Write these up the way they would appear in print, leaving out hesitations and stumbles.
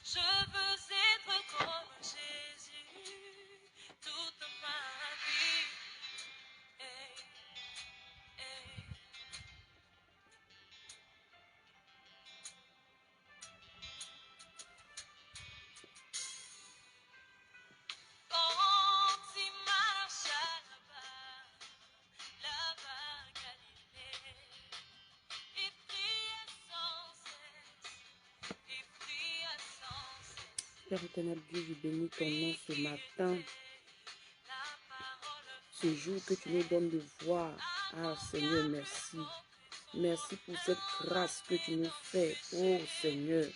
Je veux être comme Jésus toute ma vie. Hey, hey. Quand il marcha là-bas, Galilée, il priait sans cesse, il priait sans cesse. Père éternel Dieu, je bénis ton nom ce matin, ce jour que tu nous donnes de voir. Ah Seigneur, merci. Merci pour cette grâce que tu nous fais, oh Seigneur.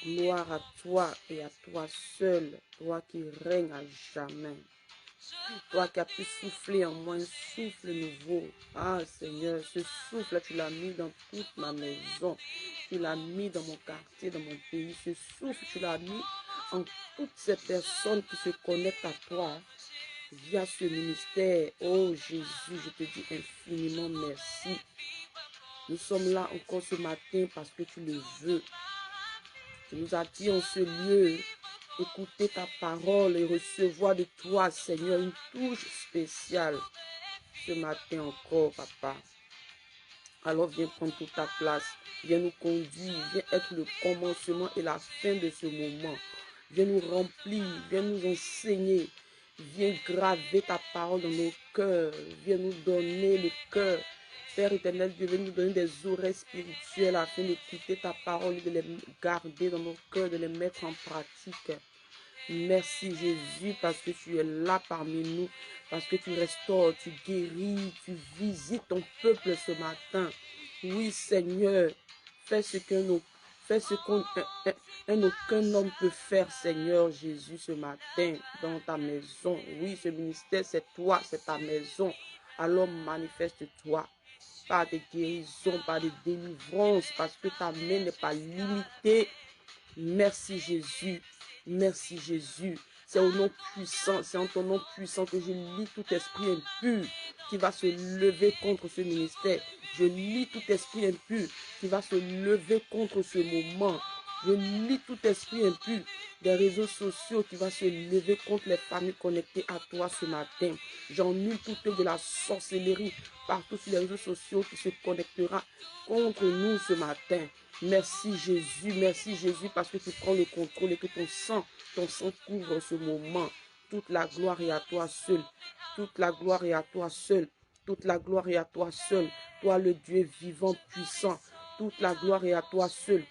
Gloire à toi et à toi seul, toi qui règnes à jamais. Toi qui as pu souffler en moi un souffle nouveau. Ah Seigneur, ce souffle, tu l'as mis dans toute ma maison. Tu l'as mis dans mon quartier, dans mon pays. Ce souffle, tu l'as mis en toutes ces personnes qui se connectent à toi via ce ministère. Oh Jésus, je te dis infiniment merci. Nous sommes là encore ce matin parce que tu le veux. Tu nous as dit en ce lieu, écouter ta parole et recevoir de toi, Seigneur, une touche spéciale ce matin encore, Papa. Alors viens prendre toute ta place, viens nous conduire, viens être le commencement et la fin de ce moment. Viens nous remplir, viens nous enseigner, viens graver ta parole dans nos cœurs, viens nous donner le cœur. Père éternel, Dieu, viens nous donner des oreilles spirituelles afin d'écouter ta parole et de les garder dans nos cœurs, de les mettre en pratique. Merci Jésus parce que tu es là parmi nous, parce que tu restaures, tu guéris, tu visites ton peuple ce matin. Oui Seigneur, fais ce qu'aucun homme peut faire, Seigneur Jésus, ce matin dans ta maison. Oui, ce ministère c'est toi, c'est ta maison. Alors manifeste-toi par des guérisons, par des délivrances, parce que ta main n'est pas limitée. Merci Jésus, merci Jésus. C'est au nom puissant, c'est en ton nom puissant que je lis tout esprit impur qui va se lever contre ce ministère. Je lis tout esprit impur qui va se lever contre ce moment. Je lis tout esprit impur des réseaux sociaux qui va se lever contre les familles connectées à toi ce matin. J'annule toute œuvre de la sorcellerie partout sur les réseaux sociaux qui se connectera contre nous ce matin. Merci Jésus, parce que tu prends le contrôle et que ton sang couvre ce moment. Toute la gloire est à toi seul. Toute la gloire est à toi seul. Toute la gloire est à toi seul. Toi le Dieu vivant, puissant. Toute la gloire est à toi seul.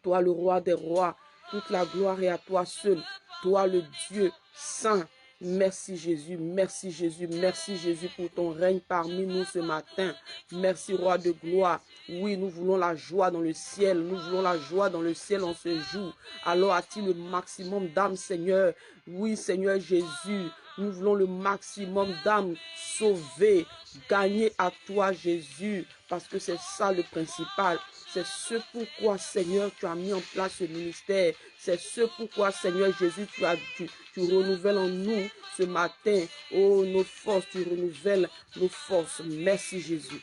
Toi le roi des rois, toute la gloire est à toi seul. Toi le Dieu saint. Merci Jésus, merci Jésus, merci Jésus pour ton règne parmi nous ce matin. Merci roi de gloire. Oui, nous voulons la joie dans le ciel. Nous voulons la joie dans le ciel en ce jour. Alors attire le maximum d'âmes, Seigneur. Oui, Seigneur Jésus, nous voulons le maximum d'âmes sauvées, gagnées à toi, Jésus, parce que c'est ça le principal. C'est ce pourquoi, Seigneur, tu as mis en place ce ministère. C'est ce pourquoi, Seigneur Jésus, tu renouvelles en nous ce matin. Oh, nos forces, tu renouvelles nos forces. Merci Jésus.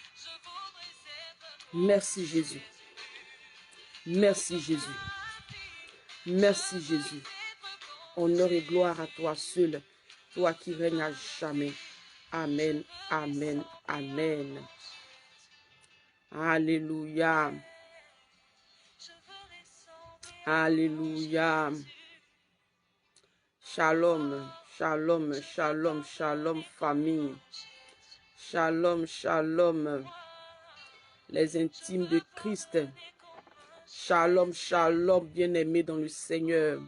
Merci Jésus. Merci Jésus. Merci Jésus. Honneur et gloire à toi seul, toi qui règnes à jamais. Amen, amen, amen. Alléluia. Alléluia. Shalom, shalom, shalom, shalom famille. Shalom, shalom. Les intimes de Christ. Shalom, shalom, bien-aimés dans le Seigneur.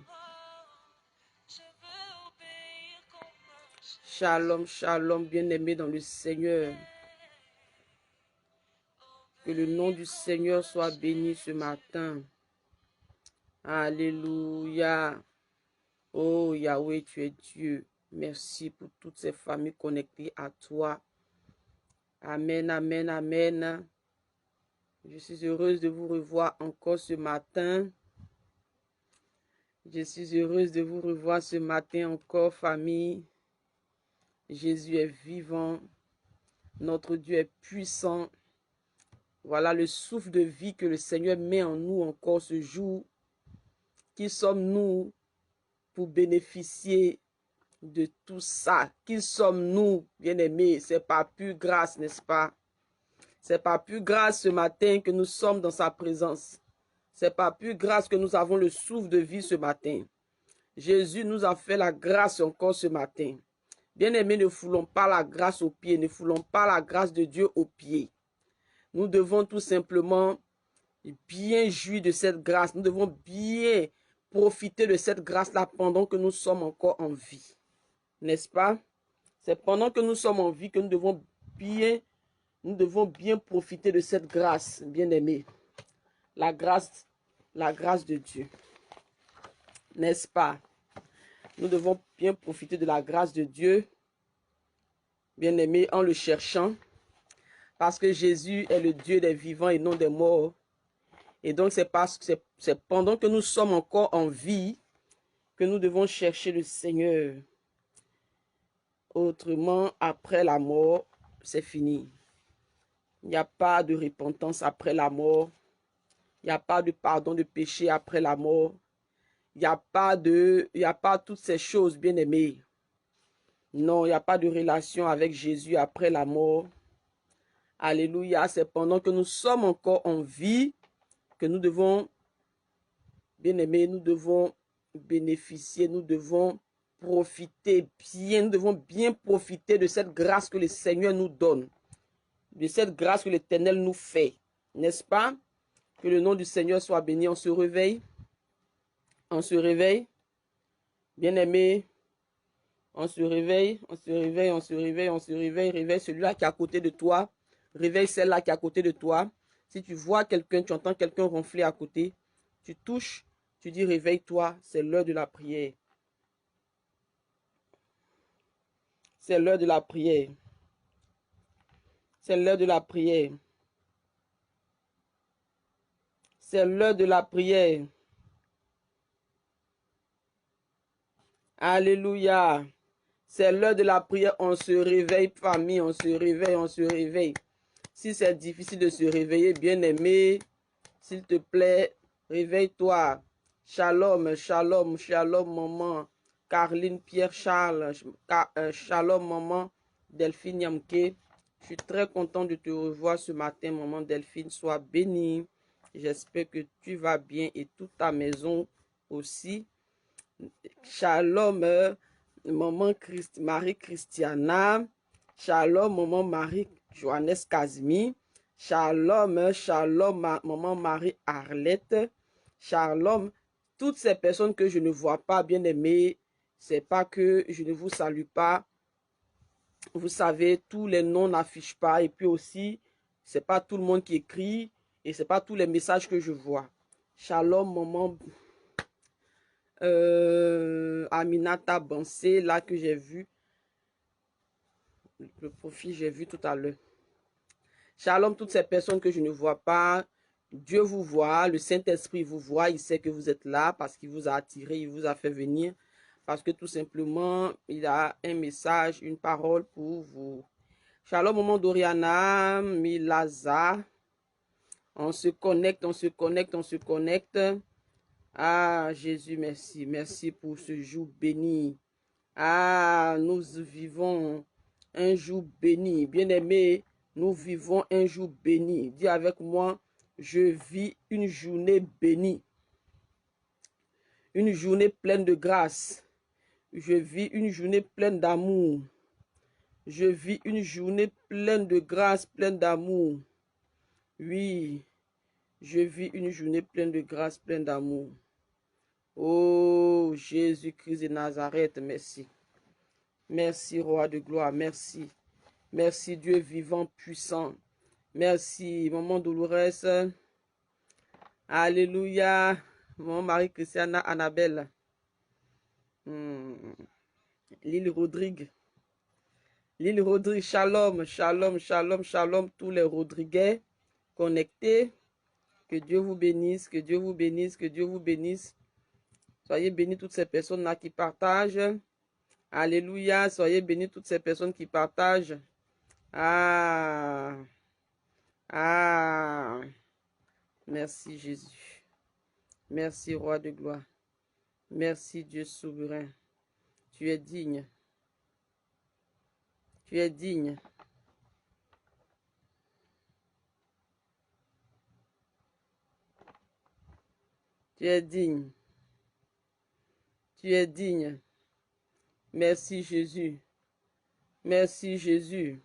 Shalom, shalom, bien-aimés dans le Seigneur. Que le nom du Seigneur soit béni ce matin. Alléluia. Oh Yahweh, tu es Dieu. Merci pour toutes ces familles connectées à toi. Amen, amen, amen. Je suis heureuse de vous revoir encore ce matin. Je suis heureuse de vous revoir ce matin encore, famille. Jésus est vivant. Notre Dieu est puissant. Voilà le souffle de vie que le Seigneur met en nous encore ce jour. Qui sommes-nous pour bénéficier de tout ça? Qui sommes-nous, bien-aimés? C'est par pure grâce, n'est-ce pas? C'est par pure grâce ce matin que nous sommes dans sa présence. C'est par pure grâce que nous avons le souffle de vie ce matin. Jésus nous a fait la grâce encore ce matin. Bien-aimés, ne foulons pas la grâce aux pieds, ne foulons pas la grâce de Dieu aux pieds. Nous devons tout simplement bien jouir de cette grâce. Nous devons bien profiter de cette grâce-là pendant que nous sommes encore en vie. N'est-ce pas? C'est pendant que nous sommes en vie que nous devons bien profiter de cette grâce, bien-aimés. La grâce de Dieu. N'est-ce pas? Nous devons bien profiter de la grâce de Dieu, bien-aimés, en le cherchant. Parce que Jésus est le Dieu des vivants et non des morts. Et donc, c'est pendant que nous sommes encore en vie que nous devons chercher le Seigneur. Autrement, après la mort, c'est fini. Il n'y a pas de repentance après la mort. Il n'y a pas de pardon de péché après la mort. Il n'y a pas toutes ces choses, bien-aimés. Non, il n'y a pas de relation avec Jésus après la mort. Alléluia, c'est pendant que nous sommes encore en vie que nous devons, bien-aimés, nous devons bénéficier, nous devons profiter bien, nous devons bien profiter de cette grâce que le Seigneur nous donne, de cette grâce que l'Éternel nous fait, n'est-ce pas? Que le nom du Seigneur soit béni. On se réveille, bien-aimés, on se réveille, réveille celui-là qui est à côté de toi, réveille celle-là qui est à côté de toi. Si tu vois quelqu'un, tu entends quelqu'un ronfler à côté, tu touches, tu dis réveille-toi, c'est l'heure de la prière. C'est l'heure de la prière. C'est l'heure de la prière. C'est l'heure de la prière. Alléluia. C'est l'heure de la prière. On se réveille, famille. On se réveille. Si c'est difficile de se réveiller, bien-aimé, s'il te plaît, réveille-toi. Shalom, shalom, shalom, maman. Carline, Pierre, Charles. Shalom, maman. Delphine Yamke. Je suis très content de te revoir ce matin, maman Delphine. Sois bénie. J'espère que tu vas bien et toute ta maison aussi. Shalom, maman Marie-Christiana. Shalom, maman Marie-Joannès Casmi. Shalom, shalom, maman Marie-Arlette. Shalom, toutes ces personnes que je ne vois pas, bien aimées, c'est pas que je ne vous salue pas. Vous savez, tous les noms n'affichent pas. Et puis aussi, c'est pas tout le monde qui écrit. Et c'est pas tous les messages que je vois. Shalom, maman Aminata Bansé, là que j'ai vu. Le profil, j'ai vu tout à l'heure. Shalom, toutes ces personnes que je ne vois pas. Dieu vous voit, le Saint-Esprit vous voit. Il sait que vous êtes là parce qu'il vous a attiré, il vous a fait venir. Parce que tout simplement, il a un message, une parole pour vous. Shalom, maman Doriana, Milaza. On se connecte. Ah, Jésus, merci. Merci pour ce jour béni. Ah, nous vivons un jour béni. Bien-aimé, nous vivons un jour béni. Dis avec moi, je vis une journée bénie. Une journée pleine de grâce. Je vis une journée pleine d'amour. Je vis une journée pleine de grâce, pleine d'amour. Oui, je vis une journée pleine de grâce, pleine d'amour. Oh, Jésus-Christ de Nazareth, merci. Merci, Roi de gloire, merci. Merci, Dieu vivant, puissant. Merci, maman Dolores. Alléluia. Maman Marie-Christiana Annabelle. Lille Rodrigue. Lille Rodrigue, shalom, shalom, shalom, shalom. Tous les Rodriguais connectés. Que Dieu vous bénisse, que Dieu vous bénisse, que Dieu vous bénisse. Soyez bénis toutes ces personnes-là qui partagent. Alléluia. Soyez bénis toutes ces personnes qui partagent. Ah. Merci Jésus. Merci Roi de gloire. Merci Dieu souverain. Tu es digne. Tu es digne. Tu es digne. Tu es digne. Merci Jésus. Merci Jésus.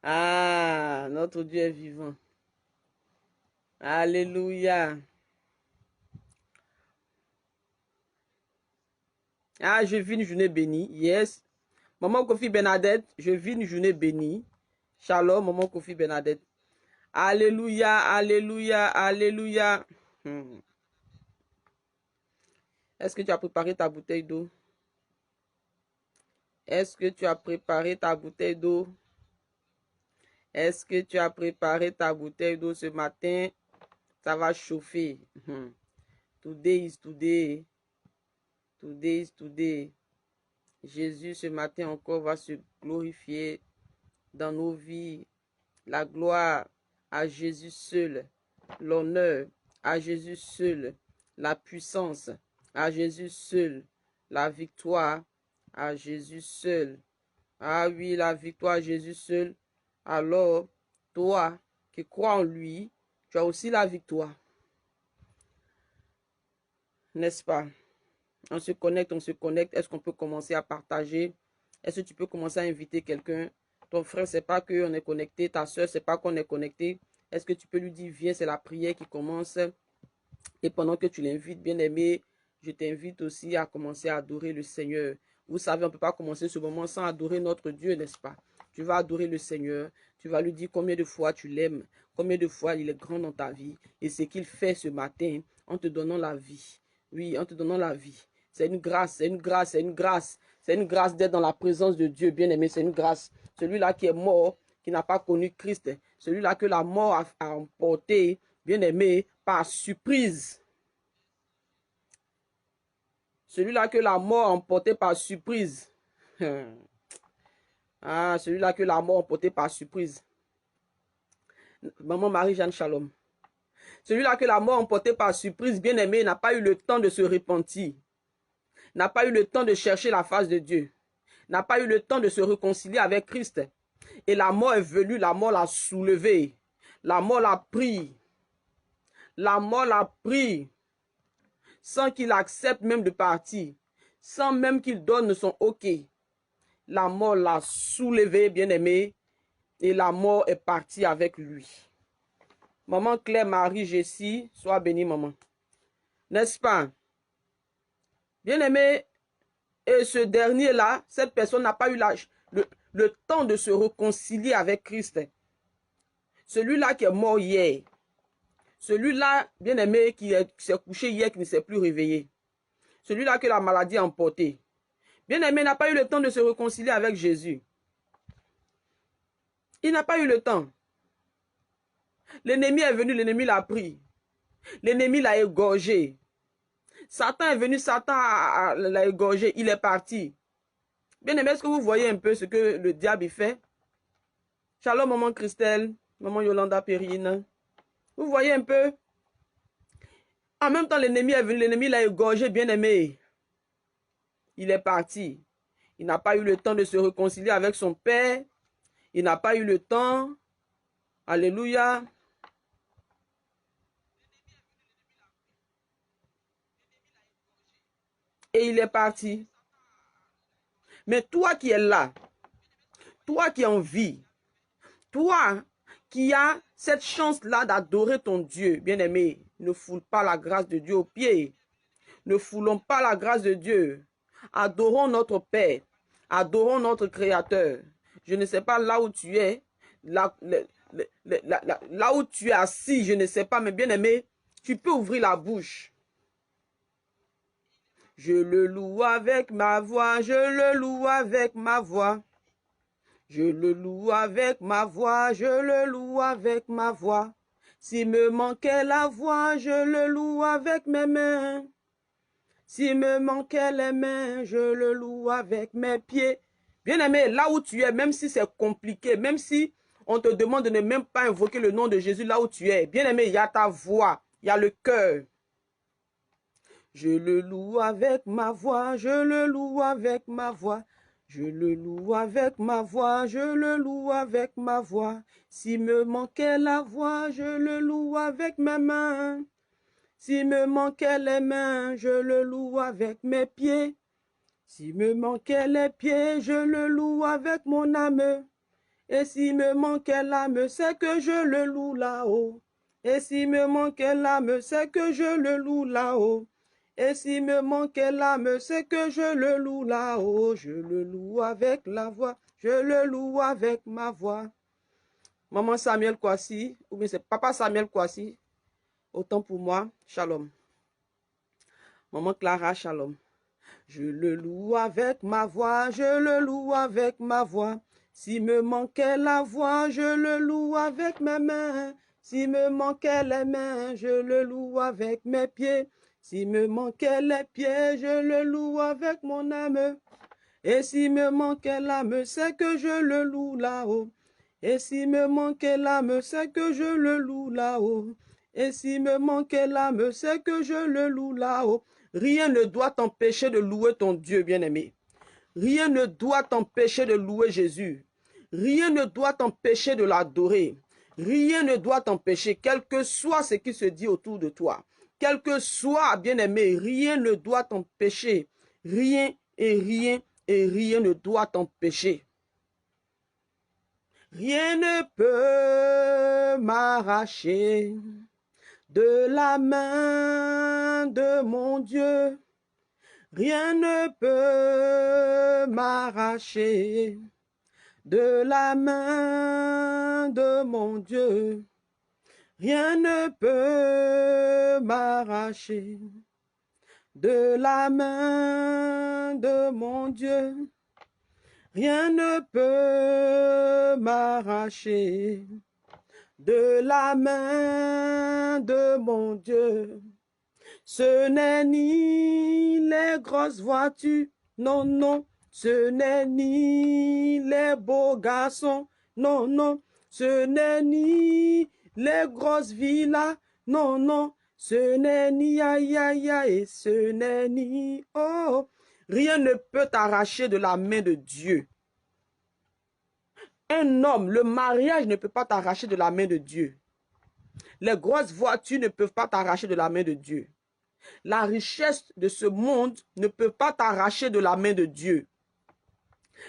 Ah, notre Dieu est vivant. Alléluia. Ah, je vis une journée bénie. Yes. Maman Kofi Bernadette, je vis une journée bénie. Shalom, maman Kofi Bernadette. Alléluia, alléluia, alléluia. Est-ce que tu as préparé ta bouteille d'eau? Est-ce que tu as préparé ta bouteille d'eau? Est-ce que tu as préparé ta bouteille d'eau ce matin? Ça va chauffer. Today is today. Today is today. Jésus ce matin encore va se glorifier dans nos vies. La gloire à Jésus seul. L'honneur à Jésus seul. La puissance à Jésus seul. La victoire à Jésus seul. Ah oui, la victoire à Jésus seul. Alors, toi qui crois en lui, tu as aussi la victoire. N'est-ce pas? On se connecte, on se connecte. Est-ce qu'on peut commencer à partager? Est-ce que tu peux commencer à inviter quelqu'un? Ton frère, c'est pas qu'on est connecté. Ta soeur, c'est pas qu'on est connecté. Est-ce que tu peux lui dire, viens, c'est la prière qui commence. Et pendant que tu l'invites, bien aimé, je t'invite aussi à commencer à adorer le Seigneur. Vous savez, on ne peut pas commencer ce moment sans adorer notre Dieu, n'est-ce pas? Tu vas adorer le Seigneur. Tu vas lui dire combien de fois tu l'aimes, combien de fois il est grand dans ta vie. Et ce qu'il fait ce matin en te donnant la vie. Oui, en te donnant la vie. C'est une grâce, c'est une grâce, c'est une grâce. C'est une grâce d'être dans la présence de Dieu, bien aimé, c'est une grâce. Celui-là qui est mort, qui n'a pas connu Christ, celui-là que la mort a emporté, bien aimé, par surprise. Celui-là que la mort a emporté par surprise. Ah, celui-là que la mort a emporté par surprise. Maman Marie-Jeanne Shalom. Celui-là que la mort a emporté par surprise, bien aimé, n'a pas eu le temps de se repentir. N'a pas eu le temps de chercher la face de Dieu. N'a pas eu le temps de se réconcilier avec Christ. Et la mort est venue, la mort l'a soulevé. La mort l'a pris. La mort l'a pris. Sans qu'il accepte même de partir. Sans même qu'il donne son OK. La mort l'a soulevé, bien-aimé. Et la mort est partie avec lui. Maman Claire Marie Jessie, sois bénie, maman. N'est-ce pas? Bien-aimé, et ce dernier-là, cette personne n'a pas eu le temps de se réconcilier avec Christ. Celui-là qui est mort hier. Celui-là, bien-aimé, qui s'est couché hier, qui ne s'est plus réveillé. Celui-là que la maladie a emporté. Bien-aimé n'a pas eu le temps de se réconcilier avec Jésus. Il n'a pas eu le temps. L'ennemi est venu, l'ennemi l'a pris. L'ennemi l'a égorgé. Satan est venu, Satan l'a égorgé, il est parti. Bien-aimé, est-ce que vous voyez un peu ce que le diable fait? Shalom, maman Christelle, maman Yolanda Perrine. Vous voyez un peu? En même temps, l'ennemi est venu, l'ennemi l'a égorgé, bien-aimé. Il est parti. Il n'a pas eu le temps de se réconcilier avec son père. Il n'a pas eu le temps. Alléluia. Et il est parti. Mais toi qui es là, toi qui es en vie, toi qui as cette chance-là d'adorer ton Dieu, bien-aimé, ne foule pas la grâce de Dieu aux pieds. Ne foulons pas la grâce de Dieu. Adorons notre Père. Adorons notre Créateur. Je ne sais pas là où tu es, là où tu es assis, je ne sais pas, mais bien-aimé, tu peux ouvrir la bouche. Je le loue avec ma voix, je le loue avec ma voix. Je le loue avec ma voix, je le loue avec ma voix. S'il me manquait la voix, je le loue avec mes mains. S'il me manquait les mains, je le loue avec mes pieds. Bien-aimé, là où tu es, même si c'est compliqué, même si On te demande de ne même pas invoquer le nom de Jésus là où tu es. Bien-aimé, il y a ta voix, il y a le cœur. Je le loue avec ma voix, je le loue avec ma voix. Je le loue avec ma voix, je le loue avec ma voix. S'il me manquait la voix, je le loue avec mes mains. S'il me manquait les mains, je le loue avec mes pieds. S'il me manquait les pieds, je le loue avec mon âme. Et s'il me manquait l'âme, c'est que je le loue là-haut. Et s'il me manquait l'âme, c'est que je le loue là-haut. Et s'il me manquait l'âme, c'est que je le loue là-haut. Je le loue avec la voix, je le loue avec ma voix. Maman Samuel Kwasi, ou bien c'est Papa Samuel Kwasi, autant pour moi, shalom. Maman Clara, shalom. Je le loue avec ma voix, je le loue avec ma voix. S'il me manquait la voix, je le loue avec mes mains. S'il me manquait les mains, je le loue avec mes pieds. S'il me manquait les pieds, je le loue avec mon âme. Et s'il me manquait l'âme, c'est que je le loue là-haut. Et s'il me manquait l'âme, c'est que je le loue là-haut. Et s'il me manquait l'âme, c'est que je le loue là-haut. Rien ne doit t'empêcher de louer ton Dieu, bien-aimé. Rien ne doit t'empêcher de louer Jésus. Rien ne doit t'empêcher de l'adorer. Rien ne doit t'empêcher, quel que soit ce qui se dit autour de toi. Quel que soit, bien-aimé, rien ne doit t'empêcher. Rien et rien et rien ne doit t'empêcher. Rien ne peut m'arracher de la main de mon Dieu. Rien ne peut m'arracher de la main de mon Dieu. Rien ne peut m'arracher de la main de mon Dieu. Rien ne peut m'arracher de la main de mon Dieu. Ce n'est ni les grosses voitures, non, non. Ce n'est ni les beaux garçons, non, non. Ce n'est ni les grosses villas, non, non. Ce n'est ni aïe, aïe, aïe, ce n'est ni oh. Rien ne peut t'arracher de la main de Dieu. Un homme, le mariage ne peut pas t'arracher de la main de Dieu. Les grosses voitures ne peuvent pas t'arracher de la main de Dieu. La richesse de ce monde ne peut pas t'arracher de la main de Dieu.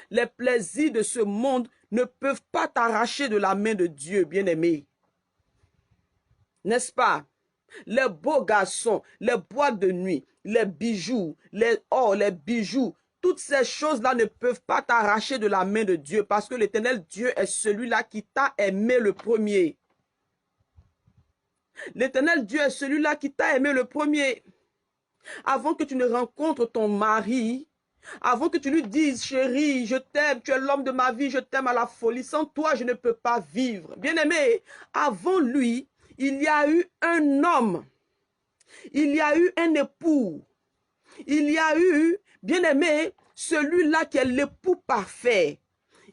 Les plaisirs de ce monde ne peuvent pas t'arracher de la main de Dieu, bien-aimé. N'est-ce pas? Les beaux garçons, les boîtes de nuit, les bijoux, les or, les bijoux, toutes ces choses-là ne peuvent pas t'arracher de la main de Dieu parce que l'Éternel Dieu est celui-là qui t'a aimé le premier. L'Éternel Dieu est celui-là qui t'a aimé le premier. Avant que tu ne rencontres ton mari, avant que tu lui dises, chérie, je t'aime, tu es l'homme de ma vie, je t'aime à la folie, sans toi, je ne peux pas vivre. Bien-aimé, avant lui, il y a eu un homme, il y a eu un époux, il y a eu, bien-aimé, celui-là qui est l'époux parfait.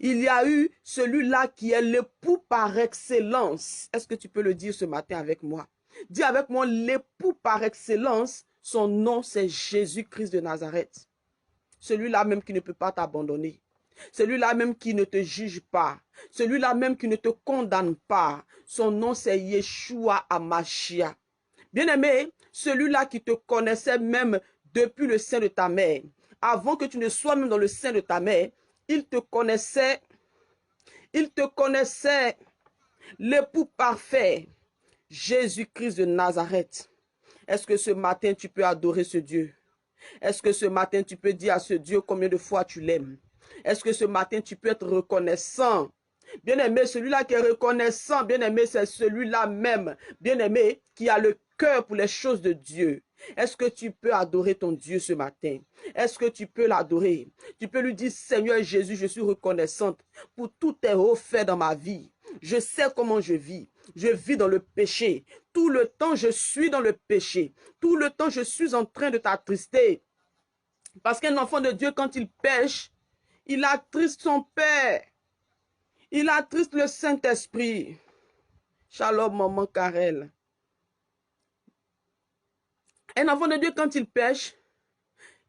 Il y a eu celui-là qui est l'époux par excellence. Est-ce que tu peux le dire ce matin avec moi? Dis avec moi, l'époux par excellence, son nom c'est Jésus-Christ de Nazareth. Celui-là même qui ne peut pas t'abandonner. Celui-là même qui ne te juge pas. Celui-là même qui ne te condamne pas. Son nom c'est Yeshua HaMashiach. Bien-aimé, celui-là qui te connaissait même depuis le sein de ta mère. Avant que tu ne sois même dans le sein de ta mère, il te connaissait, l'époux parfait, Jésus-Christ de Nazareth. Est-ce que ce matin tu peux adorer ce Dieu? Est-ce que ce matin tu peux dire à ce Dieu combien de fois tu l'aimes? Est-ce que ce matin tu peux être reconnaissant? Bien-aimé, celui-là qui est reconnaissant, bien-aimé, c'est celui-là même, bien-aimé, qui a le cœur pour les choses de Dieu. Est-ce que tu peux adorer ton Dieu ce matin? Est-ce que tu peux l'adorer? Tu peux lui dire, Seigneur Jésus, je suis reconnaissante pour tous tes hauts faits dans ma vie. Je sais comment je vis. Je vis dans le péché. Tout le temps, je suis dans le péché. Tout le temps, je suis en train de t'attrister. Parce qu'un enfant de Dieu, quand il pêche, il attriste son père. Il attriste le Saint-Esprit. Shalom, maman Karel. Un enfant de Dieu, quand il pêche,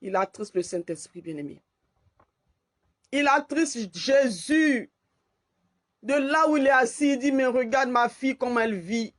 il attriste le Saint-Esprit, bien-aimé. Il attriste Jésus. De là où il est assis, il dit, mais regarde ma fille, comment elle vit.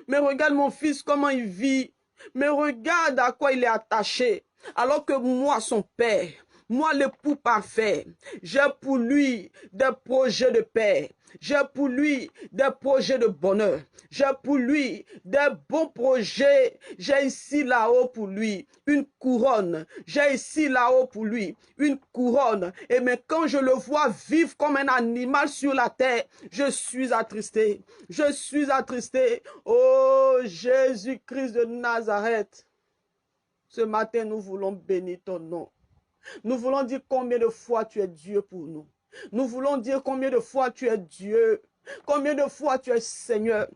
Mais regarde mon fils, comment il vit. Mais regarde à quoi il est attaché. Alors que moi, son père, moi, l'époux parfait, j'ai pour lui des projets de paix. J'ai pour lui des projets de bonheur. J'ai pour lui des bons projets. J'ai ici là-haut pour lui une couronne. J'ai ici là-haut pour lui une couronne. Et mais quand je le vois vivre comme un animal sur la terre, je suis attristé. Je suis attristé. Oh Jésus-Christ de Nazareth. Ce matin, nous voulons bénir ton nom. Nous voulons dire combien de fois tu es Dieu pour nous. Nous voulons dire combien de fois tu es Dieu. Combien de fois tu es Seigneur.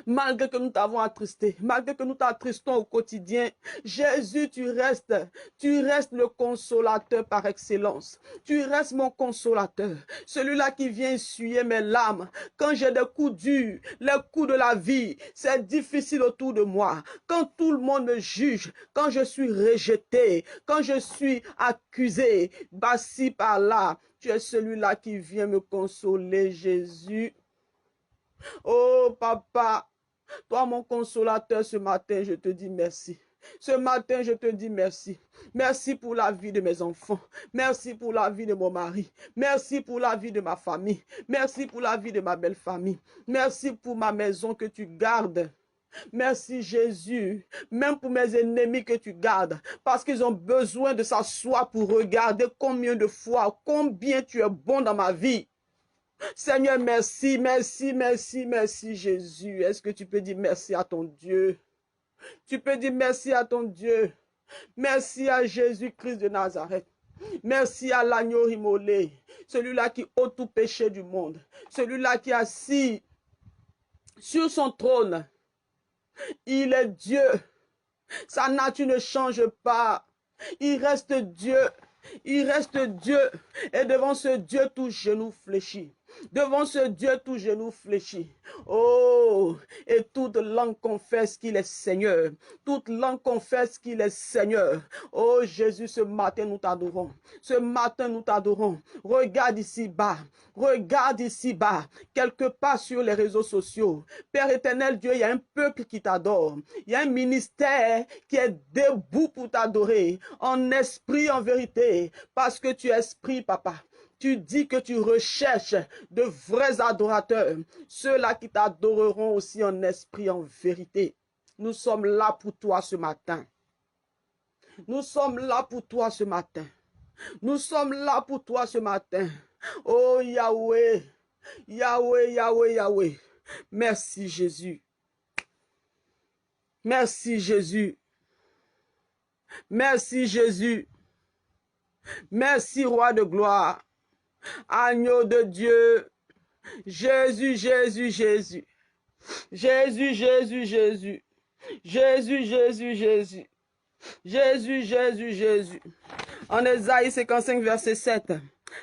Malgré que nous t'avons attristé, malgré que nous t'attristons au quotidien, Jésus, tu restes le consolateur par excellence. Tu restes mon consolateur, celui-là qui vient essuyer mes larmes. Quand j'ai des coups durs, les coups de la vie, c'est difficile autour de moi. Quand tout le monde me juge, quand je suis rejeté, quand je suis accusé, par-ci, par-là, tu es celui-là qui vient me consoler, Jésus. Oh papa, toi mon consolateur, ce matin, je te dis merci. Ce matin, je te dis merci. Merci pour la vie de mes enfants. Merci pour la vie de mon mari. Merci pour la vie de ma famille. Merci pour la vie de ma belle famille. Merci pour ma maison que tu gardes. Merci Jésus, même pour mes ennemis que tu gardes, parce qu'ils ont besoin de s'asseoir pour regarder combien de fois, combien tu es bon dans ma vie. Seigneur, merci, merci, merci, merci Jésus. Est-ce que tu peux dire merci à ton Dieu? Tu peux dire merci à ton Dieu. Merci à Jésus-Christ de Nazareth. Merci à l'agneau immolé, celui-là qui ôte tout péché du monde, celui-là qui est assis sur son trône. Il est Dieu. Sa nature ne change pas. Il reste Dieu. Il reste Dieu. Et devant ce Dieu, tout genou fléchit. Devant ce Dieu, tout genou fléchit. Oh, et toute langue confesse qu'il est Seigneur. Toute langue confesse qu'il est Seigneur. Oh Jésus, ce matin nous t'adorons. Ce matin nous t'adorons. Regarde ici bas. Regarde ici bas. Quelque part sur les réseaux sociaux. Père éternel Dieu, il y a un peuple qui t'adore. Il y a un ministère qui est debout pour t'adorer. En esprit, en vérité. Parce que tu es esprit, papa. Tu dis que tu recherches de vrais adorateurs, ceux-là qui t'adoreront aussi en esprit, en vérité. Nous sommes là pour toi ce matin. Nous sommes là pour toi ce matin. Nous sommes là pour toi ce matin. Oh Yahweh, Yahweh, Yahweh, Yahweh. Merci Jésus. Merci Jésus. Merci Jésus. Merci Roi de gloire. Agneau de Dieu, Jésus, Jésus, Jésus, Jésus, Jésus, Jésus, Jésus, Jésus, Jésus, Jésus, Jésus, Jésus. En Ésaïe 55, verset 7,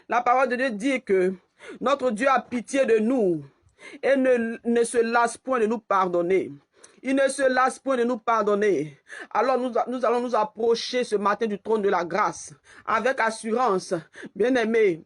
la parole de Dieu dit que notre Dieu a pitié de nous et ne se lasse point de nous pardonner. Il ne se lasse point de nous pardonner. Alors nous allons nous approcher ce matin du trône de la grâce avec assurance, bien-aimés.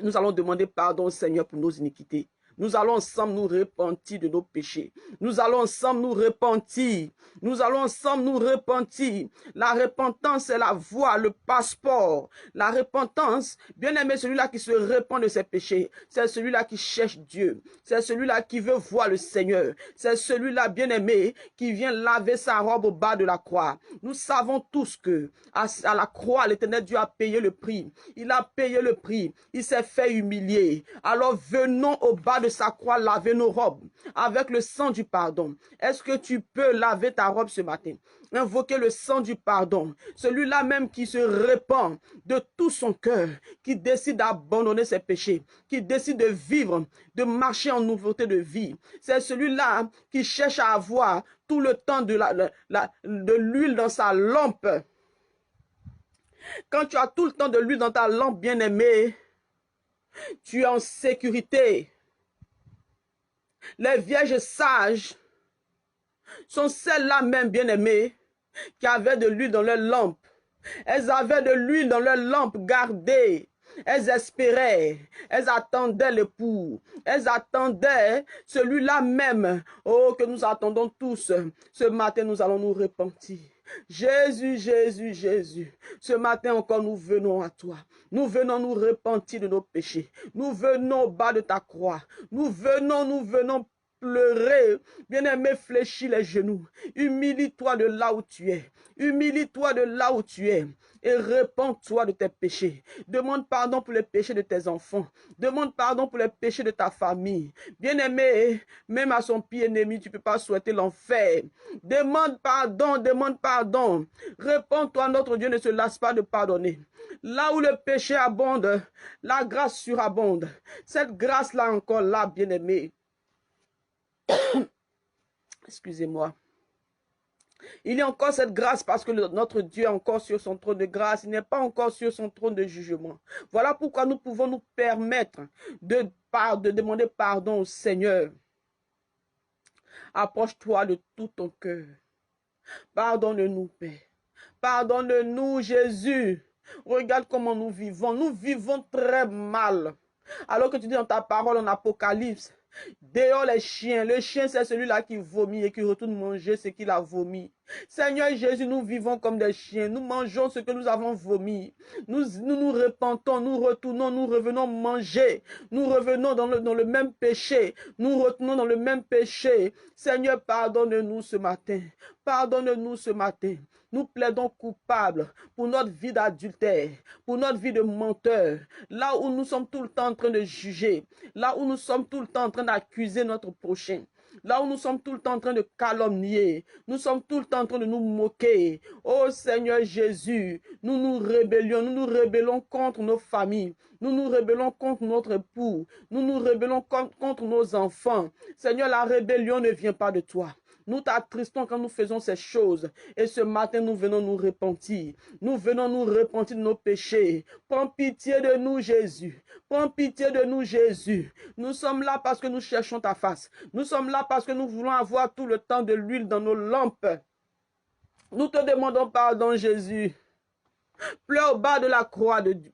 Nous allons demander pardon au Seigneur pour nos iniquités. Nous allons ensemble nous repentir de nos péchés. Nous allons ensemble nous repentir. Nous allons ensemble nous repentir. La repentance, c'est la voie, le passeport. La repentance, bien aimé, celui-là qui se repent de ses péchés. C'est celui-là qui cherche Dieu. C'est celui-là qui veut voir le Seigneur. C'est celui-là, bien aimé, qui vient laver sa robe au bas de la croix. Nous savons tous que à la croix, l'Éternel Dieu a payé le prix. Il a payé le prix. Il s'est fait humilier. Alors venons au bas de sa croix laver nos robes avec le sang du pardon. Est-ce que tu peux laver ta robe ce matin? Invoquer le sang du pardon. Celui-là même qui se répand de tout son cœur, qui décide d'abandonner ses péchés, qui décide de vivre, de marcher en nouveauté de vie. C'est celui-là qui cherche à avoir tout le temps de l'huile dans sa lampe. Quand tu as tout le temps de l'huile dans ta lampe, bien-aimé, Tu es en sécurité. Les vierges sages sont celles-là même, bien-aimées, qui avaient de l'huile dans leur lampe. Elles avaient de l'huile dans leur lampe gardée. Elles espéraient, elles attendaient l'époux, elles attendaient celui-là même. Oh, que nous attendons tous. Ce matin, nous allons nous repentir. Jésus, Jésus, Jésus. Ce matin encore, nous venons à toi. Nous venons nous repentir de nos péchés. Nous venons au bas de ta croix. Nous venons pleurer. Bien-aimé, fléchis les genoux. Humilie-toi de là où tu es. Humilie-toi de là où tu es et répands-toi de tes péchés. Demande pardon pour les péchés de tes enfants. Demande pardon pour les péchés de ta famille. Bien-aimé, même à son pied ennemi, tu ne peux pas souhaiter l'enfer. Demande pardon, demande pardon. Réponds-toi, notre Dieu ne se lasse pas de pardonner. Là où le péché abonde, la grâce surabonde. Cette grâce-là encore là, bien-aimé. Excusez-moi. Il y a encore cette grâce parce que notre Dieu est encore sur son trône de grâce. Il n'est pas encore sur son trône de jugement. Voilà pourquoi nous pouvons nous permettre de demander pardon au Seigneur. Approche-toi de tout ton cœur. Pardonne-nous, Père. Pardonne-nous, Jésus. Regarde comment nous vivons. Nous vivons très mal. Alors que tu dis dans ta parole en Apocalypse, dehors les chiens. Le chien, c'est celui-là qui vomit et qui retourne manger ce qu'il a vomi. Seigneur Jésus, nous vivons comme des chiens. Nous mangeons ce que nous avons vomi. Nous repentons, nous retournons, nous revenons manger. Nous revenons dans le même péché. Nous retournons dans le même péché. Seigneur, pardonne-nous ce matin. Pardonne-nous ce matin. Nous plaidons coupables pour notre vie d'adultère, pour notre vie de menteur. Là où nous sommes tout le temps en train de juger. Là où nous sommes tout le temps en train d'accuser notre prochain. Là où nous sommes tout le temps en train de calomnier, nous sommes tout le temps en train de nous moquer. Oh Seigneur Jésus, nous nous rébellons contre nos familles. Nous nous rébellons contre notre époux. Nous nous rébellons contre nos enfants. Seigneur, la rébellion ne vient pas de toi. Nous t'attristons quand nous faisons ces choses. Et ce matin, nous venons nous repentir. Nous venons nous repentir de nos péchés. Prends pitié de nous, Jésus. Prends pitié de nous, Jésus. Nous sommes là parce que nous cherchons ta face. Nous sommes là parce que nous voulons avoir tout le temps de l'huile dans nos lampes. Nous te demandons pardon, Jésus. Pleure au bas de la croix de Dieu.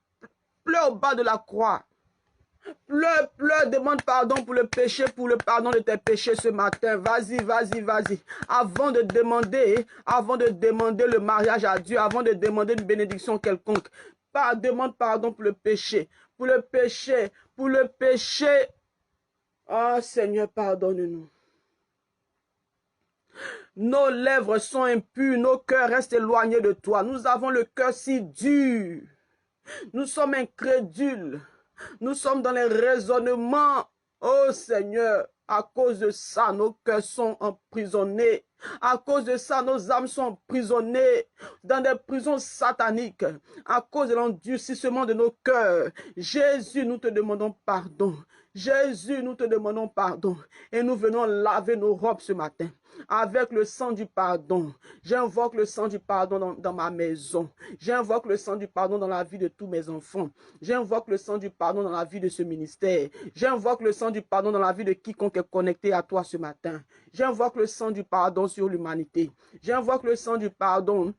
Pleure au bas de la croix. Pleure, pleure, demande pardon pour le péché, pour le pardon de tes péchés ce matin. Vas-y, vas-y, vas-y. Avant de demander le mariage à Dieu, avant de demander une bénédiction quelconque, demande pardon pour le péché, pour le péché, pour le péché. Oh Seigneur, pardonne-nous. Nos lèvres sont impures, nos cœurs restent éloignés de toi. Nous avons le cœur si dur. Nous sommes incrédules. Nous sommes dans les raisonnements. Oh Seigneur, à cause de ça, nos cœurs sont emprisonnés. À cause de ça, nos âmes sont emprisonnées dans des prisons sataniques. À cause de l'endurcissement de nos cœurs. Jésus, nous te demandons pardon. Jésus, nous te demandons pardon. Et nous venons laver nos robes ce matin. Avec le sang du pardon. J'invoque le sang du pardon dans ma maison. J'invoque le sang du pardon dans la vie de tous mes enfants. J'invoque le sang du pardon dans la vie de ce ministère. J'invoque le sang du pardon dans la vie de quiconque est connecté à toi ce matin. J'invoque le sang du pardon sur l'humanité. J'invoque le sang du pardon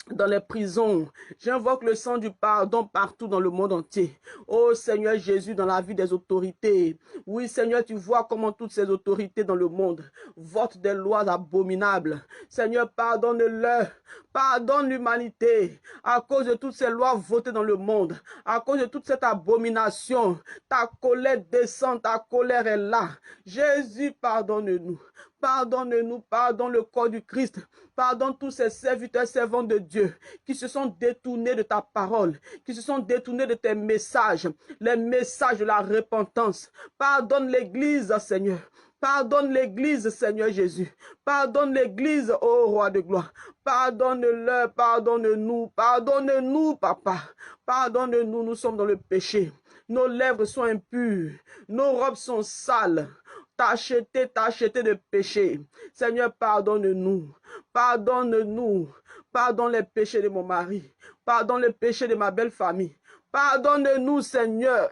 dans les prisons. J'invoque le sang du pardon partout dans le monde entier. Oh Seigneur Jésus, dans la vie des autorités. Oui Seigneur, tu vois comment toutes ces autorités dans le monde votent des lois abominables. Seigneur, pardonne-leur. Pardonne l'humanité. À cause de toutes ces lois votées dans le monde, à cause de toute cette abomination, ta colère descend, ta colère est là. Jésus, pardonne-nous. Pardonne-nous, pardonne le corps du Christ. Pardonne tous ces serviteurs, servants de Dieu qui se sont détournés de ta parole, qui se sont détournés de tes messages, les messages de la repentance. Pardonne l'Église, Seigneur. Pardonne l'Église, Seigneur Jésus. Pardonne l'Église, ô Roi de gloire. Pardonne-leur, pardonne-nous, pardonne-nous, Papa. Pardonne-nous, nous sommes dans le péché. Nos lèvres sont impures, nos robes sont sales. T'as acheté de péché. Seigneur, pardonne-nous. Pardonne-nous. Pardonne les péchés de mon mari. Pardonne les péchés de ma belle famille. Pardonne-nous, Seigneur.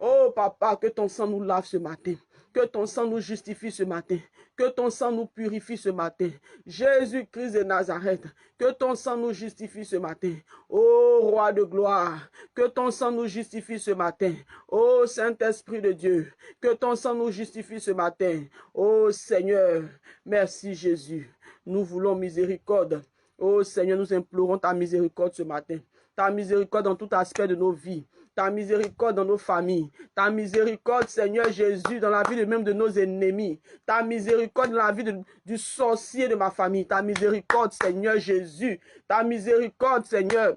Oh papa, que ton sang nous lave ce matin. Que ton sang nous justifie ce matin. Que ton sang nous purifie ce matin. Jésus-Christ de Nazareth, que ton sang nous justifie ce matin. Ô roi de gloire, que ton sang nous justifie ce matin. Ô Saint-Esprit de Dieu, que ton sang nous justifie ce matin. Ô Seigneur, merci Jésus. Nous voulons miséricorde. Ô Seigneur, nous implorons ta miséricorde ce matin. Ta miséricorde dans tout aspect de nos vies. Ta miséricorde dans nos familles. Ta miséricorde, Seigneur Jésus, dans la vie même de nos ennemis. Ta miséricorde dans la vie du sorcier de ma famille. Ta miséricorde, Seigneur Jésus. Ta miséricorde, Seigneur,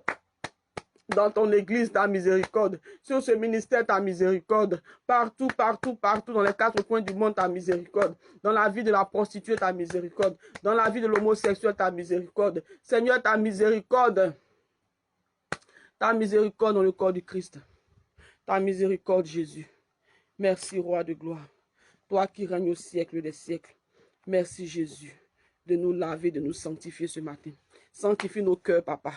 dans ton église, ta miséricorde. Sur ce ministère, ta miséricorde. Partout, partout, partout, dans les 4 coins du monde, ta miséricorde. Dans la vie de la prostituée, ta miséricorde. Dans la vie de l'homosexuel, ta miséricorde. Seigneur, ta miséricorde. Ta miséricorde dans le corps du Christ. Ta miséricorde, Jésus. Merci, roi de gloire. Toi qui règnes au siècle des siècles. Merci, Jésus, de nous laver, de nous sanctifier ce matin. Sanctifie nos cœurs, papa.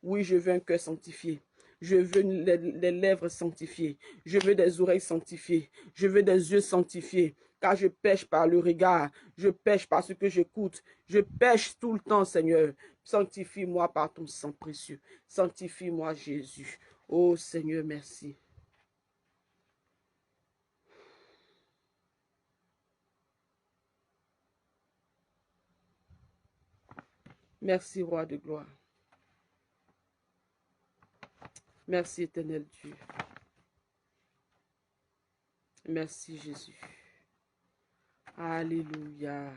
Oui, je veux un cœur sanctifié. Je veux les lèvres sanctifiées. Je veux des oreilles sanctifiées. Je veux des yeux sanctifiés. Car je pêche par le regard. Je pêche par ce que j'écoute. Je pêche tout le temps, Seigneur. Sanctifie-moi par ton sang précieux. Sanctifie-moi, Jésus. Oh, Seigneur, merci. Merci, roi de gloire. Merci, éternel Dieu. Merci, Jésus. Alléluia.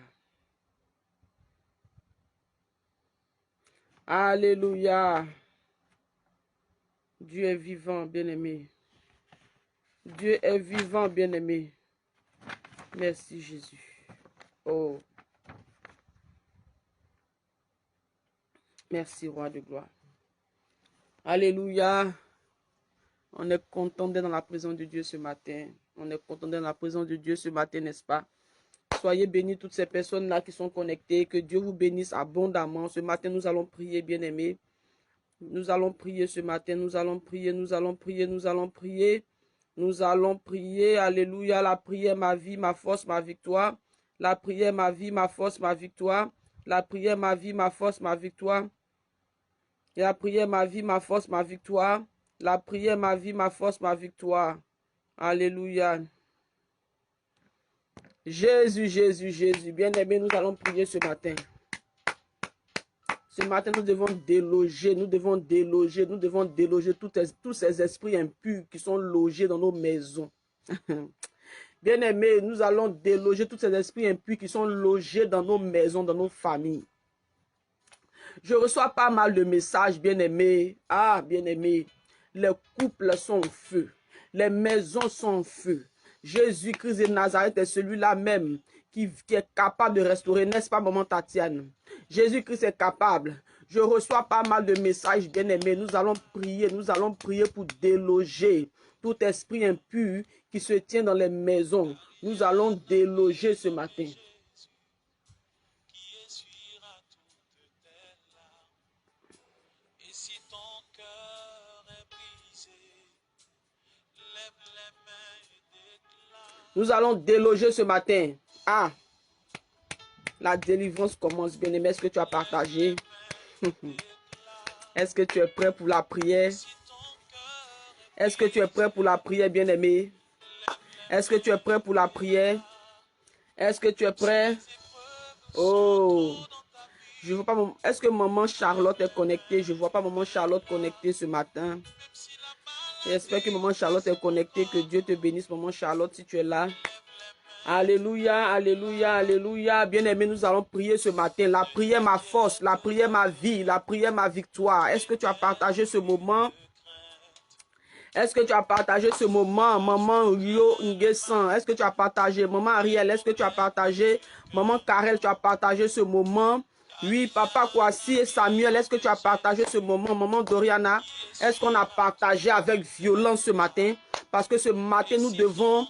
Alléluia. Dieu est vivant, bien-aimé. Dieu est vivant, bien-aimé. Merci, Jésus. Oh. Merci, roi de gloire. Alléluia. On est content d'être dans la présence de Dieu ce matin. On est content d'être dans la présence de Dieu ce matin, n'est-ce pas? Soyez bénis toutes ces personnes-là qui sont connectées. Que Dieu vous bénisse abondamment. Ce matin, nous allons prier, bien-aimés. Nous allons prier ce matin. Nous allons prier, nous allons prier, nous allons prier. Nous allons prier. Alléluia. La prière, ma vie, ma force, ma victoire. La prière, ma vie, ma force, ma victoire. La prière, ma vie, ma force, ma victoire. La prière, ma vie, ma force, ma victoire. La prière, ma vie, ma force, ma victoire. Alléluia. Jésus, Jésus, Jésus. Bien-aimés, nous allons prier ce matin. Ce matin, nous devons déloger, tous ces esprits impurs qui sont logés dans nos maisons. Bien-aimés, nous allons déloger tous ces esprits impurs qui sont logés dans nos maisons, dans nos familles. Je reçois pas mal de messages, bien-aimés. Ah, bien-aimés, les couples sont au feu. Les maisons sont au feu. Jésus-Christ de Nazareth est celui-là même qui est capable de restaurer, n'est-ce pas, maman Tatiane? Jésus-Christ est capable. Je reçois pas mal de messages, bien-aimés. Nous allons prier pour déloger tout esprit impur qui se tient dans les maisons. Nous allons déloger ce matin. Nous allons déloger ce matin. Ah, la délivrance commence, bien-aimé. Est-ce que tu as partagé? Est-ce que tu es prêt pour la prière? Est-ce que tu es prêt pour la prière, bien-aimé? Est-ce que tu es prêt pour la prière? Est-ce que tu es prêt? Oh, je vois pas. Est-ce que maman Charlotte est connectée? Je ne vois pas maman Charlotte connectée ce matin. J'espère que maman Charlotte est connectée. Que Dieu te bénisse, maman Charlotte, si tu es là. Alléluia, alléluia, alléluia. Bien-aimé, nous allons prier ce matin. La prière, ma force. La prière, ma vie. La prière, ma victoire. Est-ce que tu as partagé ce moment? Est-ce que tu as partagé ce moment? Maman Rio Nguessan, est-ce que tu as partagé? Maman Ariel, est-ce que tu as partagé? Maman Karel, tu as partagé ce moment? Oui, papa Kwasi et Samuel, est-ce que tu as partagé ce moment? Maman Doriana, est-ce qu'on a partagé avec violence ce matin? Parce que ce matin, nous devons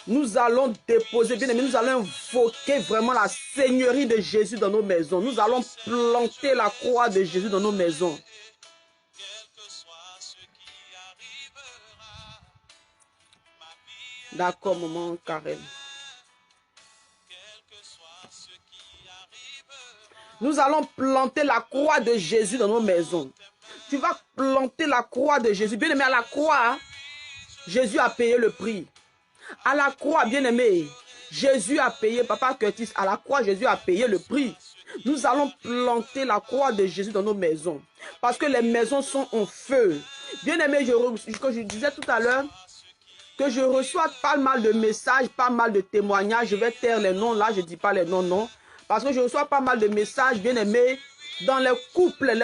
Nous allons déposer, bien aimé, nous allons invoquer vraiment la seigneurie de Jésus dans nos maisons. Nous allons planter la croix de Jésus dans nos maisons. D'accord, maman Karen. Nous allons planter la croix de Jésus dans nos maisons. Tu vas planter la croix de Jésus. Bien aimé, à la croix, Jésus a payé le prix. À la croix, bien aimé, Jésus a payé, Papa Curtis, à la croix, Jésus a payé le prix. Nous allons planter la croix de Jésus dans nos maisons. Parce que les maisons sont en feu. Bien aimé, comme je disais tout à l'heure, que je reçois pas mal de messages, pas mal de témoignages. Je vais taire les noms là, je ne dis pas les noms, non. Parce que je reçois pas mal de messages, bien aimé, dans les couples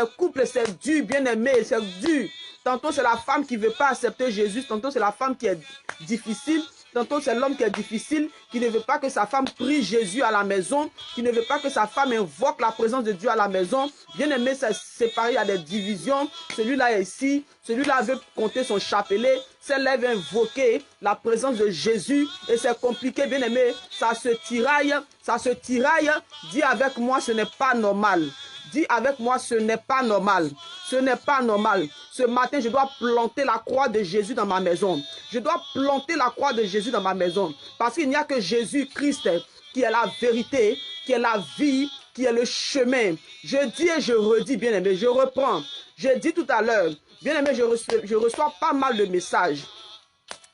c'est dur, bien aimé, c'est dur. Tantôt c'est la femme qui ne veut pas accepter Jésus, tantôt c'est la femme qui est difficile, tantôt c'est l'homme qui est difficile, qui ne veut pas que sa femme prie Jésus à la maison, qui ne veut pas que sa femme invoque la présence de Dieu à la maison. Bien aimé, c'est séparé, il y a des divisions. Celui-là est ici, celui-là veut compter son chapelet, celle-là veut invoquer la présence de Jésus et c'est compliqué, bien aimé. Ça se tiraille, ça se tiraille. Dis avec moi, ce n'est pas normal. Dis avec moi, ce n'est pas normal. Ce n'est pas normal. Ce matin, je dois planter la croix de Jésus dans ma maison. Je dois planter la croix de Jésus dans ma maison. Parce qu'il n'y a que Jésus-Christ qui est la vérité, qui est la vie, qui est le chemin. Je dis et je redis, bien aimé, je reprends. J'ai dit tout à l'heure, bien aimé, je reçois pas mal de messages,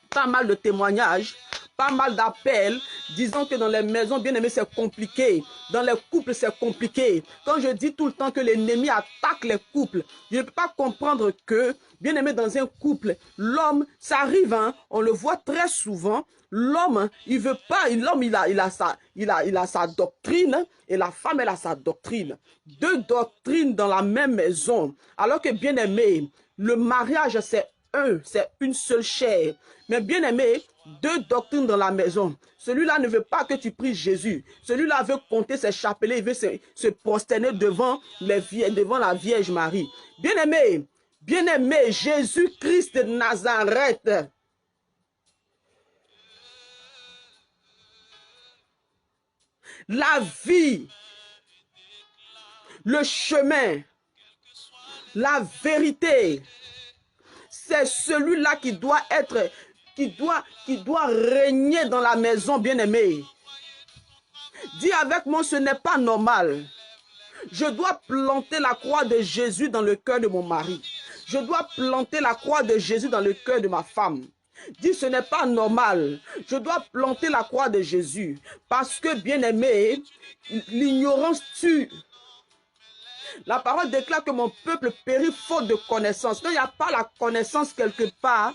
pas mal de témoignages, pas mal d'appels disant que dans les maisons, bien aimées, c'est compliqué. Dans les couples, c'est compliqué. Quand je dis tout le temps que l'ennemi attaque les couples, je ne peux pas comprendre que, bien aimé, dans un couple, l'homme, ça arrive, hein, on le voit très souvent, l'homme, il veut pas, l'homme, il a sa doctrine et la femme, elle a sa doctrine. Deux doctrines dans la même maison. Alors que, bien aimé, le mariage, c'est une seule chair. Mais bien aimé, deux doctrines dans la maison. Celui-là ne veut pas que tu pries Jésus. Celui-là veut compter ses chapelets, il veut se prosterner devant la Vierge Marie. Bien aimé, Jésus-Christ de Nazareth. La vie, le chemin, la vérité, c'est celui-là qui doit être, qui doit régner dans la maison, bien-aimé. Dis avec moi, ce n'est pas normal. Je dois planter la croix de Jésus dans le cœur de mon mari. Je dois planter la croix de Jésus dans le cœur de ma femme. Dis, ce n'est pas normal. Je dois planter la croix de Jésus. Parce que, bien-aimé, l'ignorance tue. La parole déclare que mon peuple périt faute de connaissance. Quand il n'y a pas la connaissance quelque part,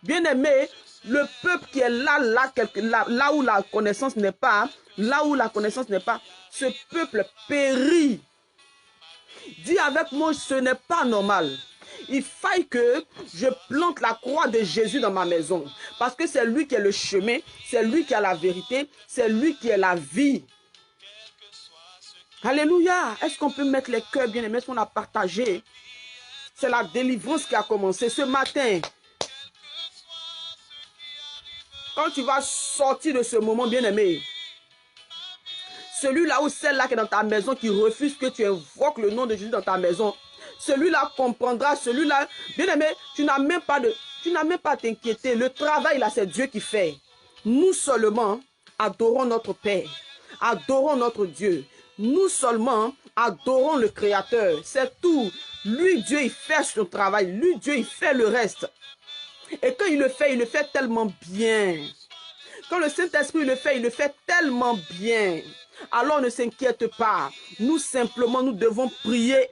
bien aimé, le peuple qui est là où la connaissance n'est pas, ce peuple périt. Dis avec moi, ce n'est pas normal. Il faille que je plante la croix de Jésus dans ma maison. Parce que c'est lui qui est le chemin, c'est lui qui a la vérité, c'est lui qui est la vie. Alléluia. Est-ce qu'on peut mettre les cœurs bien aimés? Est-ce qu'on a partagé? C'est la délivrance qui a commencé ce matin. Quand tu vas sortir de ce moment bien aimé, celui-là ou celle-là qui est dans ta maison, qui refuse que tu invoques le nom de Jésus dans ta maison, celui-là comprendra, celui-là, bien aimé, tu n'as même pas à t'inquiéter. Le travail là, c'est Dieu qui fait. Nous seulement adorons notre Père, adorons notre Dieu. Nous seulement adorons le Créateur. C'est tout. Lui, Dieu, il fait son travail. Lui, Dieu, il fait le reste. Et quand il le fait tellement bien. Quand le Saint-Esprit le fait tellement bien. Alors ne s'inquiète pas. Nous simplement, nous devons prier.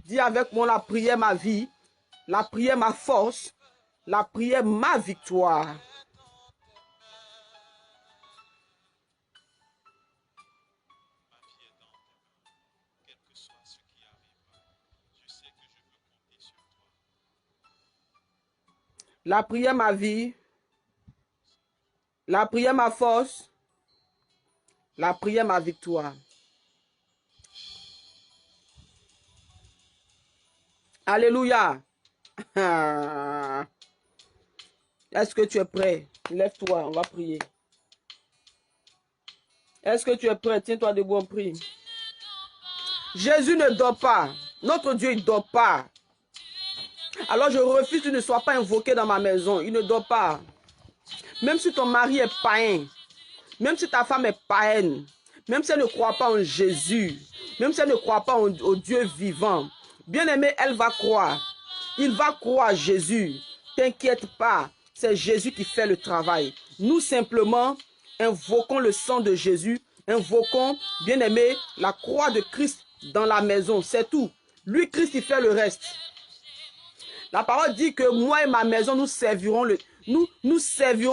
Dis avec moi, la prière ma vie, la prière ma force, la prière ma victoire. La prière ma vie, la prière ma force, la prière ma victoire. Alléluia. Est-ce que tu es prêt? Lève-toi, on va prier. Est-ce que tu es prêt? Tiens-toi debout, on prie. Jésus ne dort pas. Notre Dieu, il ne dort pas. Alors je refuse qu'il ne soit pas invoqué dans ma maison. Il ne dort pas. Même si ton mari est païen, même si ta femme est païenne, même si elle ne croit pas en Jésus, même si elle ne croit pas au Dieu vivant, bien aimé, elle va croire. Il va croire Jésus. T'inquiète pas, c'est Jésus qui fait le travail. Nous simplement invoquons le sang de Jésus, invoquons, bien aimé, la croix de Christ dans la maison, c'est tout. Lui, Christ, il fait le reste. La parole dit que moi et ma maison, nous servirons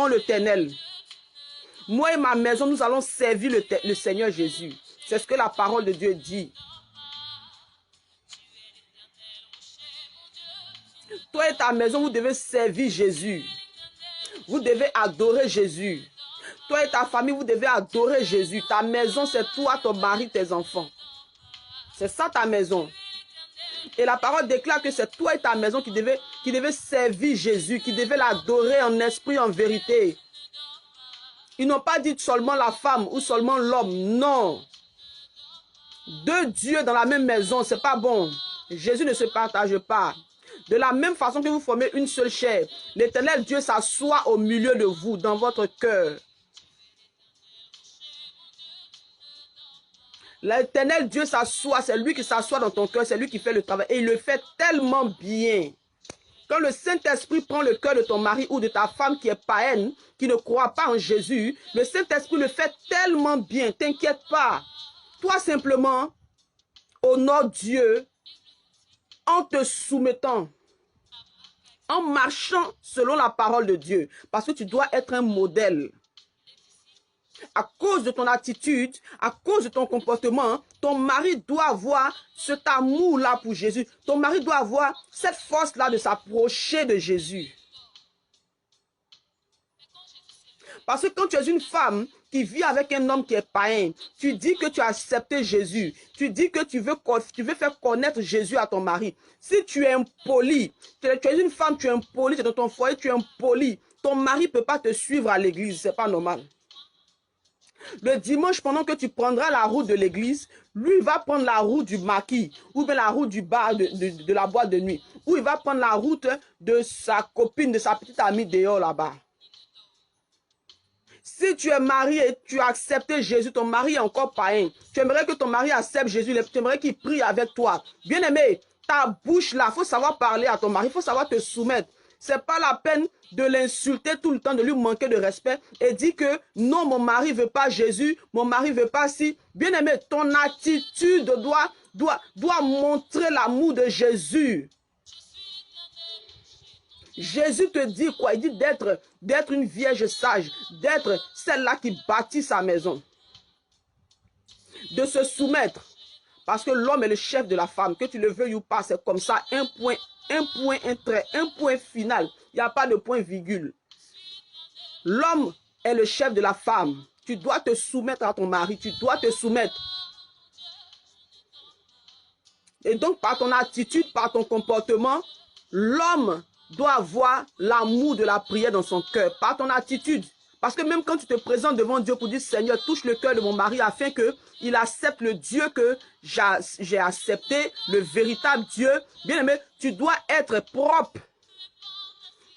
l'Éternel. Moi et ma maison, nous allons servir le Seigneur Jésus. C'est ce que la parole de Dieu dit. Toi et ta maison, vous devez servir Jésus. Vous devez adorer Jésus. Toi et ta famille, vous devez adorer Jésus. Ta maison, c'est toi, ton mari, tes enfants. C'est ça ta maison. Et la parole déclare que c'est toi et ta maison qui devez servir Jésus, qui devez l'adorer en esprit, en vérité. Ils n'ont pas dit seulement la femme ou seulement l'homme. Non. Deux dieux dans la même maison, c'est pas bon. Jésus ne se partage pas. De la même façon que vous formez une seule chair, l'Éternel Dieu s'assoit au milieu de vous, dans votre cœur. L'Éternel Dieu s'assoit, c'est lui qui s'assoit dans ton cœur, c'est lui qui fait le travail. Et il le fait tellement bien. Quand le Saint-Esprit prend le cœur de ton mari ou de ta femme qui est païenne, qui ne croit pas en Jésus, le Saint-Esprit le fait tellement bien. T'inquiète pas. Toi simplement, honore Dieu en te soumettant, en marchant selon la parole de Dieu. Parce que tu dois être un modèle. À cause de ton attitude, à cause de ton comportement, ton mari doit avoir cet amour-là pour Jésus. Ton mari doit avoir cette force-là de s'approcher de Jésus. Parce que quand tu es une femme qui vit avec un homme qui est païen, tu dis que tu as accepté Jésus. Tu dis que tu veux faire connaître Jésus à ton mari. Si tu es impoli, tu es une femme, tu es impoli, tu es dans ton foyer, tu es impoli. Ton mari ne peut pas te suivre à l'église, ce n'est pas normal. Le dimanche, pendant que tu prendras la route de l'église, lui, il va prendre la route du maquis, ou bien la route du bar, de la boîte de nuit, ou il va prendre la route de sa copine, de sa petite amie dehors là-bas. Si tu es marié et tu as accepté Jésus, ton mari est encore païen, tu aimerais que ton mari accepte Jésus, tu aimerais qu'il prie avec toi. Bien aimé, ta bouche là, il faut savoir parler à ton mari, il faut savoir te soumettre. Ce n'est pas la peine de l'insulter tout le temps, de lui manquer de respect et dire que non, mon mari ne veut pas Jésus, mon mari ne veut pas si. Bien aimé, ton attitude doit montrer l'amour de Jésus. Jésus te dit quoi? Il dit d'être une vierge sage, d'être celle-là qui bâtit sa maison. De se soumettre. Parce que l'homme est le chef de la femme. Que tu le veuilles ou pas, c'est comme ça. Un point, un trait, un point final. Il n'y a pas de point virgule. L'homme est le chef de la femme. Tu dois te soumettre à ton mari. Tu dois te soumettre. Et donc, par ton attitude, par ton comportement, l'homme doit avoir l'amour de la prière dans son cœur. Par ton attitude. Parce que même quand tu te présentes devant Dieu pour dire, Seigneur, touche le cœur de mon mari afin qu'il accepte le Dieu que j'ai accepté, le véritable Dieu. Bien aimé, tu dois être propre.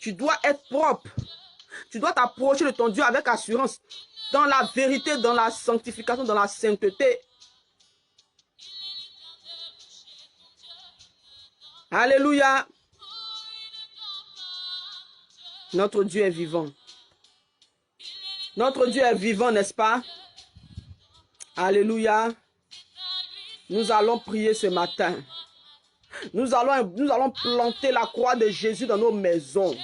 Tu dois être propre. Tu dois t'approcher de ton Dieu avec assurance. Dans la vérité, dans la sanctification, dans la sainteté. Alléluia. Notre Dieu est vivant. Notre Dieu est vivant, n'est-ce pas? Alléluia. Nous allons prier ce matin. Nous allons planter la croix de Jésus dans nos maisons.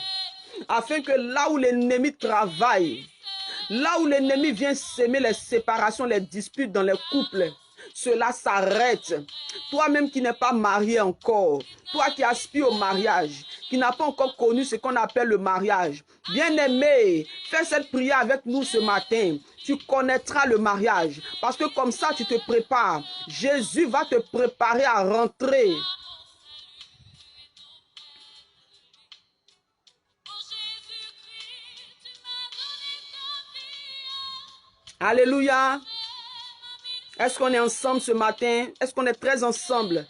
Afin que là où l'ennemi travaille, là où l'ennemi vient s'aimer les séparations, les disputes dans les couples, cela s'arrête. Toi-même qui n'es pas marié encore, toi qui aspires au mariage, qui n'a pas encore connu ce qu'on appelle le mariage, bien-aimé, fais cette prière avec nous ce matin. Tu connaîtras le mariage parce que comme ça tu te prépares. Jésus va te préparer à rentrer. Alléluia. Est-ce qu'on est ensemble ce matin? Est-ce qu'on est très ensemble?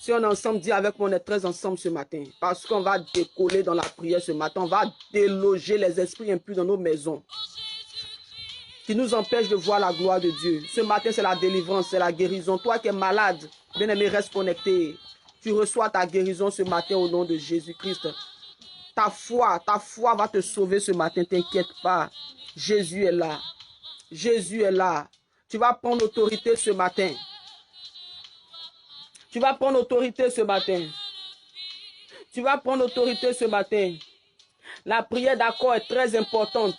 Si on est ensemble, dis avec moi, on est très ensemble ce matin. Parce qu'on va décoller dans la prière ce matin. On va déloger les esprits impurs dans nos maisons, qui nous empêchent de voir la gloire de Dieu. Ce matin, c'est la délivrance, c'est la guérison. Toi qui es malade, bien-aimé, reste connecté. Tu reçois ta guérison ce matin au nom de Jésus-Christ. Ta foi va te sauver ce matin, t'inquiète pas. Jésus est là. Jésus est là. Tu vas prendre autorité ce matin. Tu vas prendre autorité ce matin. Tu vas prendre autorité ce matin. La prière d'accord est très importante.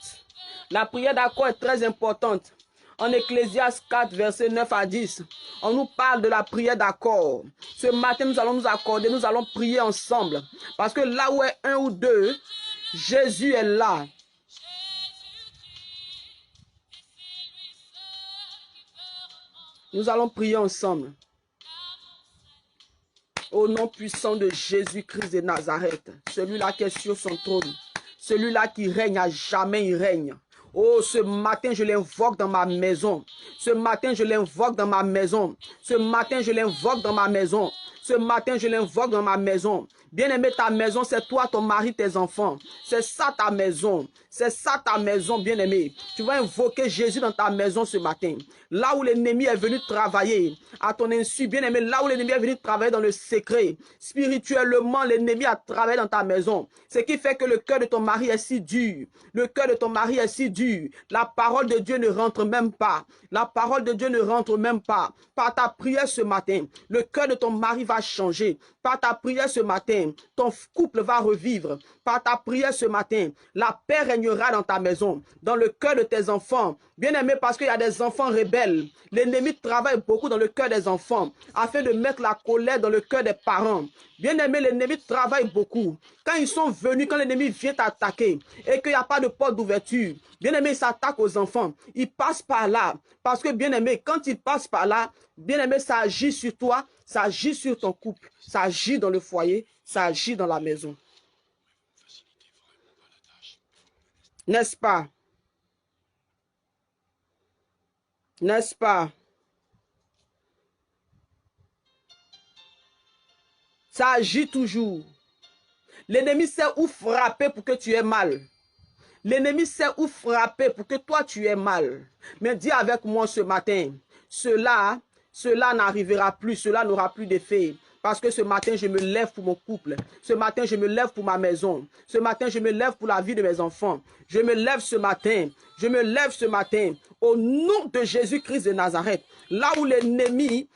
La prière d'accord est très importante. En Ecclésiaste 4, versets 9 à 10, on nous parle de la prière d'accord. Ce matin, nous allons nous accorder, nous allons prier ensemble. Parce que là où est un ou deux, Jésus est là. Nous allons prier ensemble. Au nom puissant de Jésus-Christ de Nazareth, celui-là qui est sur son trône, celui-là qui règne à jamais, il règne. Oh, ce matin, je l'invoque dans ma maison. Ce matin, je l'invoque dans ma maison. Ce matin, je l'invoque dans ma maison. Ce matin, je l'invoque dans ma maison. Bien-aimé, ta maison, c'est toi, ton mari, tes enfants. C'est ça ta maison. C'est ça ta maison, bien-aimé. Tu vas invoquer Jésus dans ta maison ce matin. Là où l'ennemi est venu travailler à ton insu, bien-aimé, là où l'ennemi est venu travailler dans le secret, spirituellement, l'ennemi a travaillé dans ta maison. Ce qui fait que le cœur de ton mari est si dur. Le cœur de ton mari est si dur. La parole de Dieu ne rentre même pas. La parole de Dieu ne rentre même pas. Par ta prière ce matin, le cœur de ton mari va changer. Par ta prière ce matin, ton couple va revivre. Par ta prière ce matin, la paix régnera dans ta maison, dans le cœur de tes enfants. Bien-aimé, parce qu'il y a des enfants rebelles. L'ennemi travaille beaucoup dans le cœur des enfants afin de mettre la colère dans le cœur des parents. Bien-aimé, l'ennemi travaille beaucoup. Quand ils sont venus, quand l'ennemi vient t'attaquer et qu'il n'y a pas de porte d'ouverture, bien-aimé, il s'attaque aux enfants. Il passe par là. Parce que, bien-aimé, quand il passe par là, bien-aimé, ça agit sur toi, ça agit sur ton couple, ça agit dans le foyer, ça agit dans la maison. N'est-ce pas? N'est-ce pas? Ça agit toujours. L'ennemi sait où frapper pour que tu aies mal. L'ennemi sait où frapper pour que toi tu aies mal. Mais dis avec moi ce matin, cela n'arrivera plus, cela n'aura plus d'effet. Parce que ce matin, je me lève pour mon couple. Ce matin, je me lève pour ma maison. Ce matin, je me lève pour la vie de mes enfants. Je me lève ce matin. Je me lève ce matin au nom de Jésus-Christ de Nazareth. Là où l'ennemi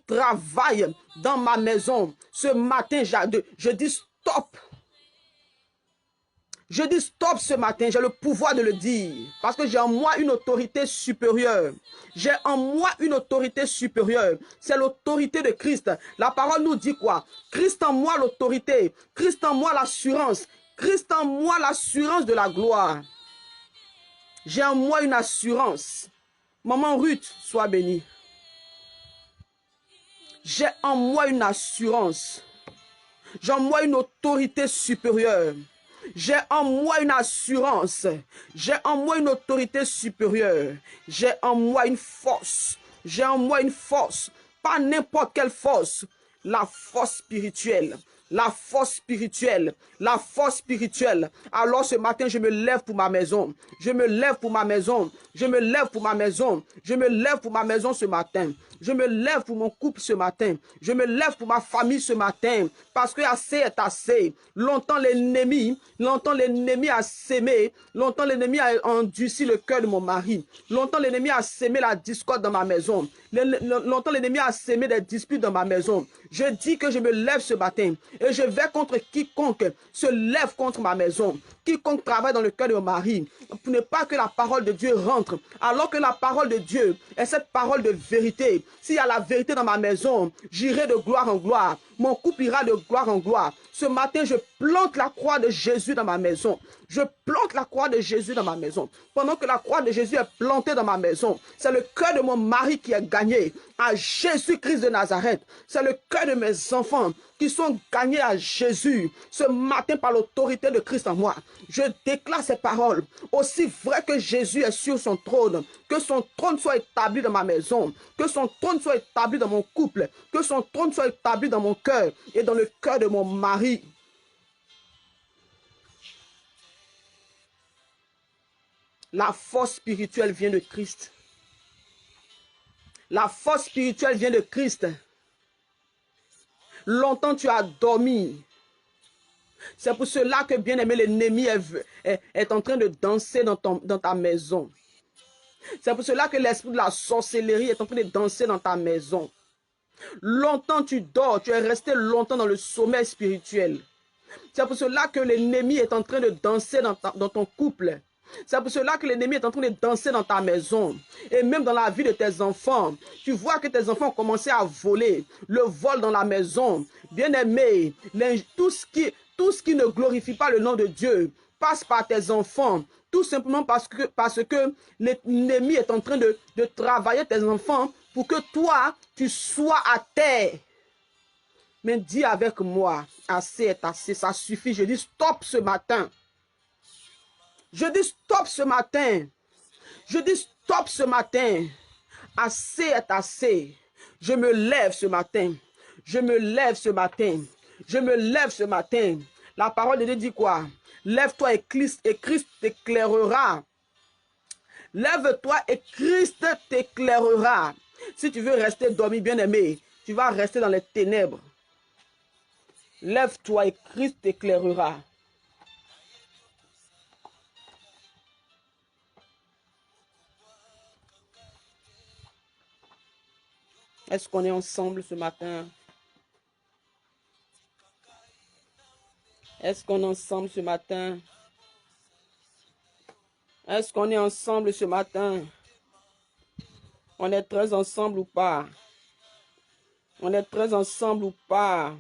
travaille dans ma maison, ce matin, je dis stop. Je dis stop ce matin, j'ai le pouvoir de le dire. Parce que j'ai en moi une autorité supérieure. J'ai en moi une autorité supérieure. C'est l'autorité de Christ. La parole nous dit quoi? Christ en moi l'autorité. Christ en moi l'assurance. Christ en moi l'assurance de la gloire. J'ai en moi une assurance. Maman Ruth, sois bénie. J'ai en moi une assurance. J'ai en moi une autorité supérieure. J'ai en moi une assurance. J'ai en moi une autorité supérieure. J'ai en moi une force. J'ai en moi une force. Pas n'importe quelle force. La force spirituelle. La force spirituelle. La force spirituelle. Alors ce matin, je me lève pour ma maison. Je me lève pour ma maison. Je me lève pour ma maison. Je me lève pour ma maison ce matin. Je me lève pour mon couple ce matin. Je me lève pour ma famille ce matin. Parce que assez est assez. Longtemps l'ennemi a sémé. Longtemps l'ennemi a endurci le cœur de mon mari. Longtemps l'ennemi a sémé la discorde dans ma maison. Longtemps l'ennemi a sémé des disputes dans ma maison. Je dis que je me lève ce matin. Et je vais contre quiconque se lève contre ma maison. Quiconque travaille dans le cœur de mon mari. Pour ne pas que la parole de Dieu rentre. Alors que la parole de Dieu est cette parole de vérité. S'il y a la vérité dans ma maison, j'irai de gloire en gloire. Mon couple ira de gloire en gloire. Ce matin, je plante la croix de Jésus dans ma maison. Je plante la croix de Jésus dans ma maison. Pendant que la croix de Jésus est plantée dans ma maison, c'est le cœur de mon mari qui est gagné à Jésus-Christ de Nazareth. C'est le cœur de mes enfants qui sont gagnés à Jésus, ce matin par l'autorité de Christ en moi, je déclare ces paroles. Aussi vrai que Jésus est sur son trône, que son trône soit établi dans ma maison, que son trône soit établi dans mon couple, que son trône soit établi dans mon cœur et dans le cœur de mon mari. La force spirituelle vient de Christ. La force spirituelle vient de Christ. Longtemps tu as dormi. C'est pour cela que, bien-aimé, l'ennemi est en train de danser dans ta maison. C'est pour cela que l'esprit de la sorcellerie est en train de danser dans ta maison. Longtemps tu dors, tu es resté longtemps dans le sommeil spirituel. C'est pour cela que l'ennemi est en train de danser dans ton couple. C'est pour cela que l'ennemi est en train de danser dans ta maison. Et même dans la vie de tes enfants. Tu vois que tes enfants ont commencé à voler. Le vol dans la maison. Bien-aimé, tout ce qui ne glorifie pas le nom de Dieu passe par tes enfants. Tout simplement parce que l'ennemi est en train de travailler tes enfants pour que toi, tu sois à terre. Mais dis avec moi, assez est assez, ça suffit. Je dis stop ce matin. Je dis stop ce matin. Je dis stop ce matin. Assez est assez. Je me lève ce matin. Je me lève ce matin. Je me lève ce matin. La parole de Dieu dit quoi? Lève-toi et Christ t'éclairera. Lève-toi et Christ t'éclairera. Si tu veux rester dormi, bien-aimé, tu vas rester dans les ténèbres. Lève-toi et Christ t'éclairera. Est-ce qu'on est ensemble ce matin? Est-ce qu'on est ensemble ce matin? Est-ce qu'on est ensemble ce matin? On est très ensemble ou pas? On est très ensemble ou pas?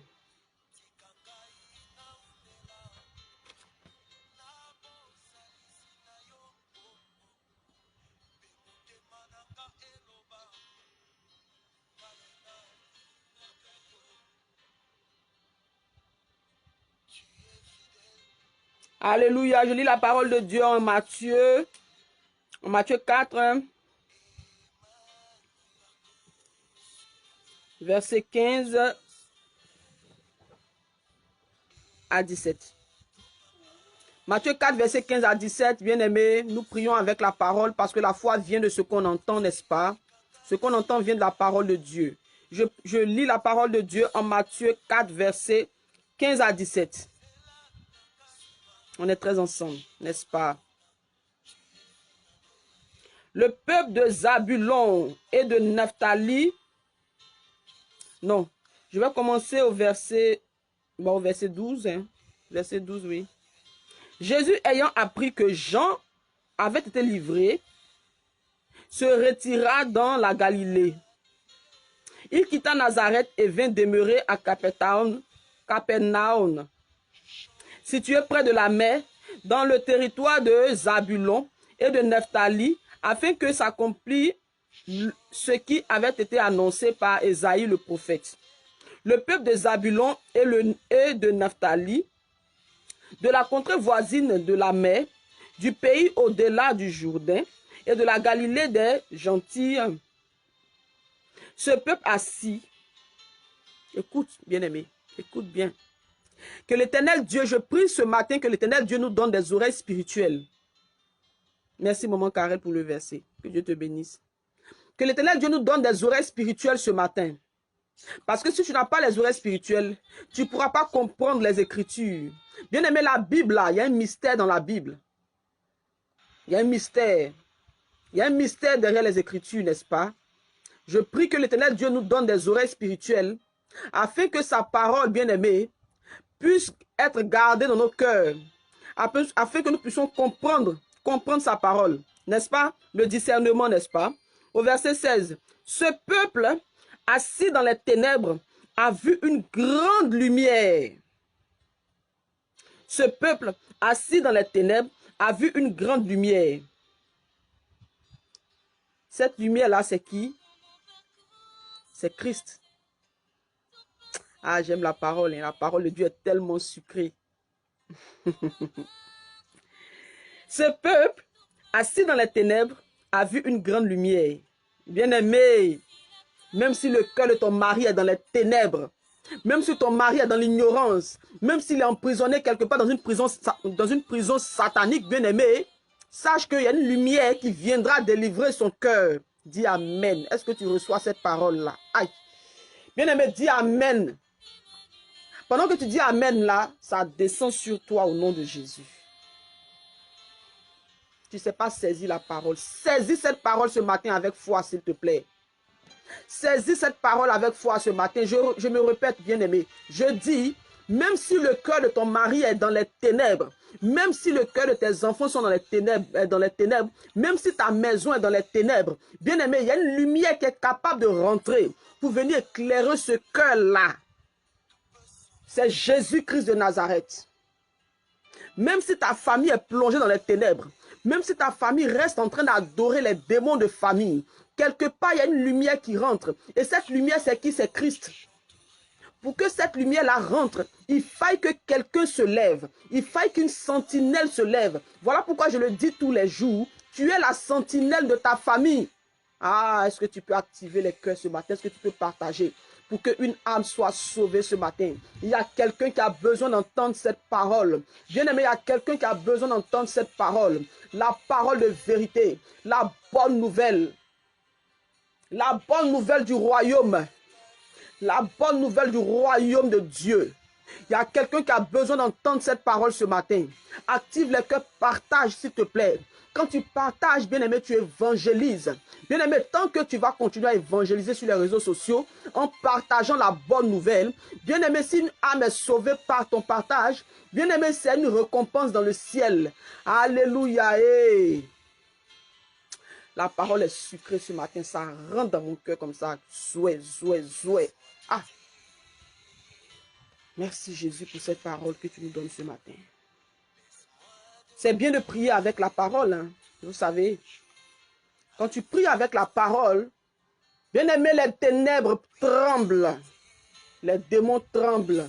Alléluia, je lis la parole de Dieu en Matthieu 4, hein, verset 15 à 17. Matthieu 4, verset 15 à 17, bien-aimés, nous prions avec la parole parce que la foi vient de ce qu'on entend, n'est-ce pas? Ce qu'on entend vient de la parole de Dieu. Je lis la parole de Dieu en Matthieu 4, verset 15 à 17. On est très ensemble, n'est-ce pas? Le peuple de Zabulon et de Naphtali. Non, je vais commencer au verset 12. Hein. Verset 12, oui. Jésus ayant appris que Jean avait été livré, se retira dans la Galilée. Il quitta Nazareth et vint demeurer à Capernaum, situé près de la mer, dans le territoire de Zabulon et de Naphtali, afin que s'accomplisse ce qui avait été annoncé par Ésaïe le prophète. Le peuple de Zabulon et de Naphtali, de la contrée voisine de la mer, du pays au-delà du Jourdain et de la Galilée des Gentiles. Ce peuple assis, écoute bien-aimé, écoute bien, que l'Éternel Dieu, je prie ce matin que l'Éternel Dieu nous donne des oreilles spirituelles. Merci maman Karel pour le verset, que Dieu te bénisse. Que l'Éternel Dieu nous donne des oreilles spirituelles ce matin. Parce que si tu n'as pas les oreilles spirituelles, tu ne pourras pas comprendre les Écritures. Bien aimé, la Bible, là, il y a un mystère dans la Bible. Il y a un mystère. Il y a un mystère derrière les Écritures, n'est-ce pas? Je prie que l'Éternel Dieu nous donne des oreilles spirituelles afin que sa parole, bien aimée, puisse être gardée dans nos cœurs. Afin que nous puissions comprendre sa parole. N'est-ce pas? Le discernement, n'est-ce pas? Au verset 16. Ce peuple assis dans les ténèbres a vu une grande lumière. Ce peuple assis dans les ténèbres a vu une grande lumière. Cette lumière-là, c'est qui? C'est Christ. Ah, j'aime la parole. Hein. La parole de Dieu est tellement sucrée. Ce peuple, assis dans les ténèbres, a vu une grande lumière. Bien-aimé, même si le cœur de ton mari est dans les ténèbres, même si ton mari est dans l'ignorance, même s'il est emprisonné quelque part dans une prison satanique, bien-aimé, sache qu'il y a une lumière qui viendra délivrer son cœur. Dis Amen. Est-ce que tu reçois cette parole-là? Aïe. Bien-aimé, dis Amen. Pendant que tu dis Amen là, ça descend sur toi au nom de Jésus. Tu ne sais pas saisir la parole. Saisis cette parole ce matin avec foi, s'il te plaît. Saisis cette parole avec foi ce matin. Je me répète, bien-aimé. Je dis, même si le cœur de ton mari est dans les ténèbres, même si le cœur de tes enfants sont dans les ténèbres, même si ta maison est dans les ténèbres, bien-aimé, il y a une lumière qui est capable de rentrer pour venir éclairer ce cœur-là. C'est Jésus-Christ de Nazareth. Même si ta famille est plongée dans les ténèbres, même si ta famille reste en train d'adorer les démons de famille, quelque part, il y a une lumière qui rentre. Et cette lumière, c'est qui? C'est Christ. Pour que cette lumière-là rentre, il faille que quelqu'un se lève. Il faille qu'une sentinelle se lève. Voilà pourquoi je le dis tous les jours. Tu es la sentinelle de ta famille. Ah, est-ce que tu peux activer les cœurs ce matin? Est-ce que tu peux partager pour qu'une âme soit sauvée ce matin? Il y a quelqu'un qui a besoin d'entendre cette parole. Bien-aimé, il y a quelqu'un qui a besoin d'entendre cette parole. La parole de vérité. La bonne nouvelle. La bonne nouvelle du royaume. La bonne nouvelle du royaume de Dieu. Il y a quelqu'un qui a besoin d'entendre cette parole ce matin. Active les cœurs, partage s'il te plaît. Quand tu partages, bien-aimé, tu évangélises. Bien-aimé, tant que tu vas continuer à évangéliser sur les réseaux sociaux, en partageant la bonne nouvelle, bien-aimé, si une âme est sauvée par ton partage, bien-aimé, c'est une récompense dans le ciel. Alléluia. Hey. La parole est sucrée ce matin, ça rentre dans mon cœur comme ça. Zoué, zoué, zoué. Ah. Merci Jésus pour cette parole que tu nous donnes ce matin. C'est bien de prier avec la parole, hein. Vous savez. Quand tu pries avec la parole, bien-aimé, les ténèbres tremblent. Les démons tremblent.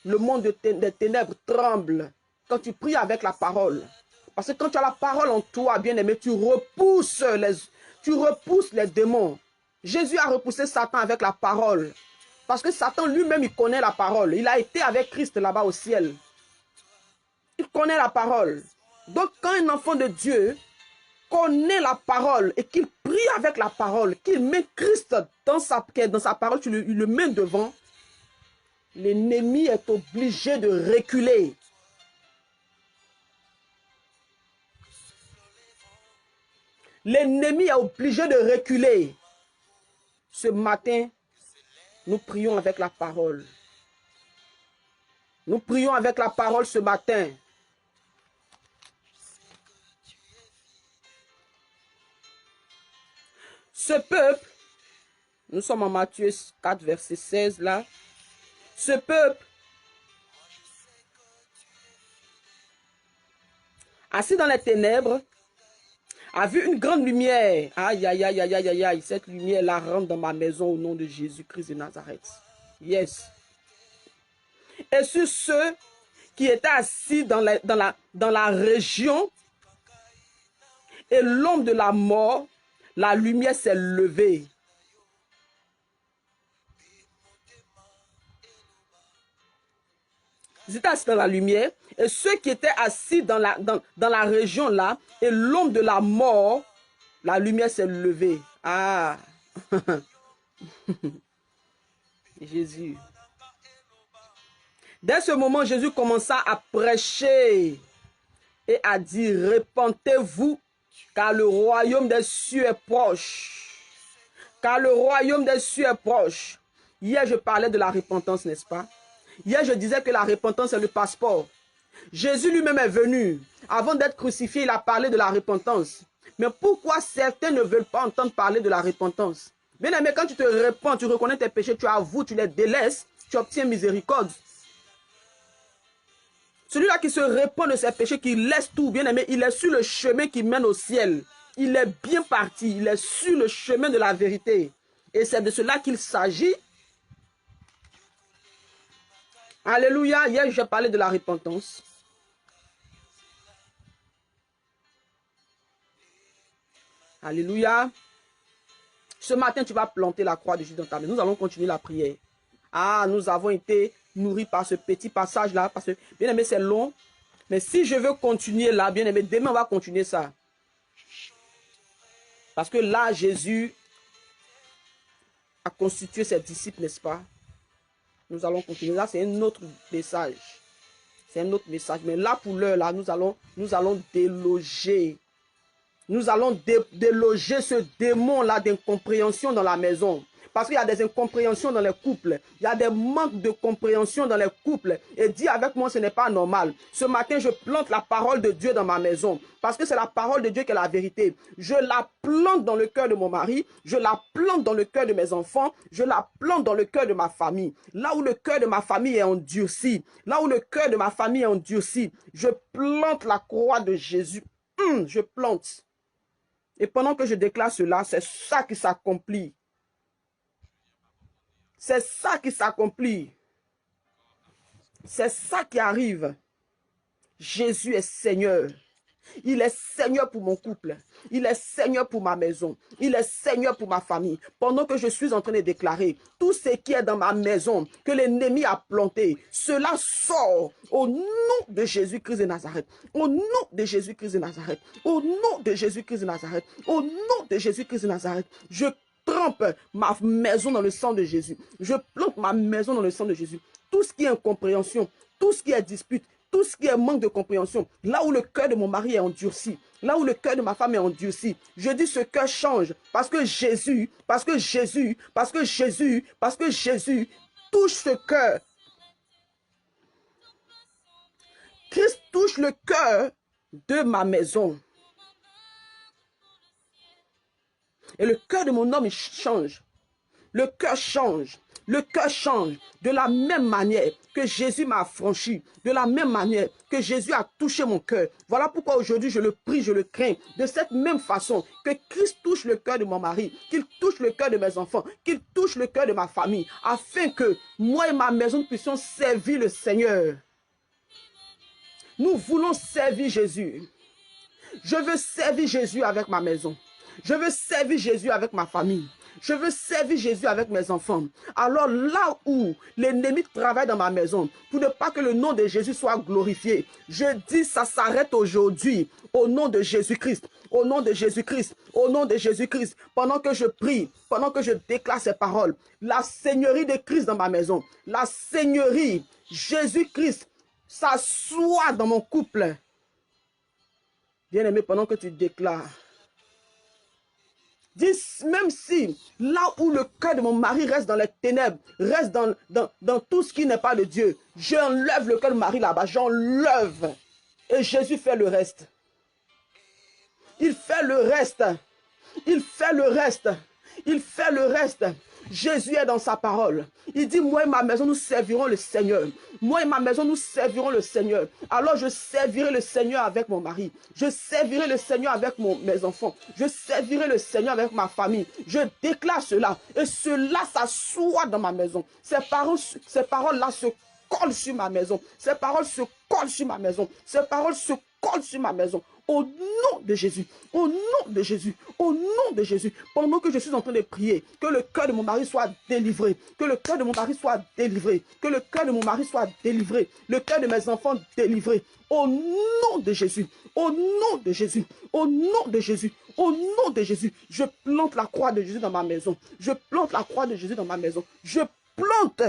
Le monde des ténèbres tremble. Quand tu pries avec la parole. Parce que quand tu as la parole en toi, bien-aimé, tu repousses les démons. Jésus a repoussé Satan avec la parole. Parce que Satan lui-même, il connaît la parole. Il a été avec Christ là-bas au ciel. Il connaît la parole. Donc, quand un enfant de Dieu connaît la parole et qu'il prie avec la parole, qu'il met Christ dans sa parole, il le met devant, l'ennemi est obligé de reculer. L'ennemi est obligé de reculer. Ce matin, nous prions avec la parole. Nous prions avec la parole ce matin. Ce peuple, nous sommes en Matthieu 4, verset 16 là. Ce peuple, assis dans les ténèbres, a vu une grande lumière. Aïe, aïe, aïe, aïe, aïe, aïe, aïe. Cette lumière-là rentre dans ma maison au nom de Jésus-Christ de Nazareth. Yes. Et sur ceux qui étaient assis dans la région et l'ombre de la mort, la lumière s'est levée. Ils étaient assis dans la lumière et ceux qui étaient assis dans la région là et l'ombre de la mort, la lumière s'est levée. Ah, Jésus. Dès ce moment, Jésus commença à prêcher et à dire, repentez-vous, car le royaume des cieux est proche. Car le royaume des cieux est proche. Hier, je parlais de la repentance, n'est-ce pas? Hier, je disais que la repentance est le passeport. Jésus lui-même est venu. Avant d'être crucifié, il a parlé de la repentance. Mais pourquoi certains ne veulent pas entendre parler de la repentance? Bien aimé, quand tu te repens, tu reconnais tes péchés, tu avoues, tu les délaisses, tu obtiens miséricorde. Celui-là qui se repent de ses péchés, qui laisse tout, bien aimé, il est sur le chemin qui mène au ciel. Il est bien parti, il est sur le chemin de la vérité. Et c'est de cela qu'il s'agit. Alléluia. Hier, j'ai parlé de la repentance. Alléluia. Ce matin, tu vas planter la croix de Jésus dans ta maison. Nous allons continuer la prière. Ah, nous avons été nourris par ce petit passage-là. Parce que, bien aimé, c'est long. Mais si je veux continuer là, bien aimé, demain, on va continuer ça. Parce que là, Jésus a constitué ses disciples, n'est-ce pas? Nous allons continuer. Là, c'est un autre message. C'est un autre message. Mais là, pour l'heure, là, nous allons déloger. Nous allons déloger ce démon-là d'incompréhension dans la maison. Parce qu'il y a des incompréhensions dans les couples. Il y a des manques de compréhension dans les couples. Et dis avec moi, ce n'est pas normal. Ce matin, je plante la parole de Dieu dans ma maison. Parce que c'est la parole de Dieu qui est la vérité. Je la plante dans le cœur de mon mari. Je la plante dans le cœur de mes enfants. Je la plante dans le cœur de ma famille. Là où le cœur de ma famille est endurci. Là où le cœur de ma famille est endurci. Je plante la croix de Jésus. Je plante. Et pendant que je déclare cela, c'est ça qui s'accomplit. C'est ça qui s'accomplit. C'est ça qui arrive. Jésus est Seigneur. Il est Seigneur pour mon couple. Il est Seigneur pour ma maison. Il est Seigneur pour ma famille. Pendant que je suis en train de déclarer tout ce qui est dans ma maison, que l'ennemi a planté, cela sort au nom de Jésus-Christ de Nazareth. Au nom de Jésus-Christ de Nazareth. Au nom de Jésus-Christ de Nazareth. Au nom de Jésus-Christ de Nazareth. Je trempe ma maison dans le sang de Jésus. Je plante ma maison dans le sang de Jésus. Tout ce qui est incompréhension, tout ce qui est dispute, tout ce qui est manque de compréhension, là où le cœur de mon mari est endurci, là où le cœur de ma femme est endurci, je dis ce cœur change parce que Jésus touche ce cœur. Christ touche le cœur de ma maison. Et le cœur de mon homme, il change. Le cœur change. Le cœur change de la même manière que Jésus m'a affranchi, de la même manière que Jésus a touché mon cœur. Voilà pourquoi aujourd'hui je le prie, je le crains. De cette même façon que Christ touche le cœur de mon mari, qu'il touche le cœur de mes enfants, qu'il touche le cœur de ma famille, afin que moi et ma maison puissions servir le Seigneur. Nous voulons servir Jésus. Je veux servir Jésus avec ma maison. Je veux servir Jésus avec ma famille. Je veux servir Jésus avec mes enfants. Alors là où l'ennemi travaille dans ma maison, pour ne pas que le nom de Jésus soit glorifié, je dis ça s'arrête aujourd'hui au nom de Jésus-Christ. Au nom de Jésus-Christ. Au nom de Jésus-Christ. Pendant que je prie, pendant que je déclare ces paroles, la seigneurie de Christ dans ma maison, la seigneurie Jésus-Christ s'assoit dans mon couple. Bien-aimé, pendant que tu déclares, dis, même si là où le cœur de mon mari reste dans les ténèbres, reste dans tout ce qui n'est pas de Dieu, j'enlève le cœur de mon mari là-bas, j'enlève. Et Jésus fait le reste. Il fait le reste. Il fait le reste. Il fait le reste. Jésus est dans sa parole. Il dit, moi et ma maison, nous servirons le Seigneur. Moi et ma maison, nous servirons le Seigneur. Alors je servirai le Seigneur avec mon mari. Je servirai le Seigneur avec mes enfants. Je servirai le Seigneur avec ma famille. Je déclare cela. Et cela s'assoit dans ma maison. Ces paroles-là se collent sur ma maison. Ces paroles se collent sur ma maison. Ces paroles se collent sur ma maison. Au nom de Jésus, au nom de Jésus, au nom de Jésus, pendant que je suis en train de prier, que le cœur de mon mari soit délivré, que le cœur de mon mari soit délivré, que le cœur de mon mari soit délivré, le cœur de mes enfants délivré, au nom de Jésus, au nom de Jésus, au nom de Jésus, au nom de Jésus, je plante la croix de Jésus dans ma maison, je plante la croix de Jésus dans ma maison, je plante,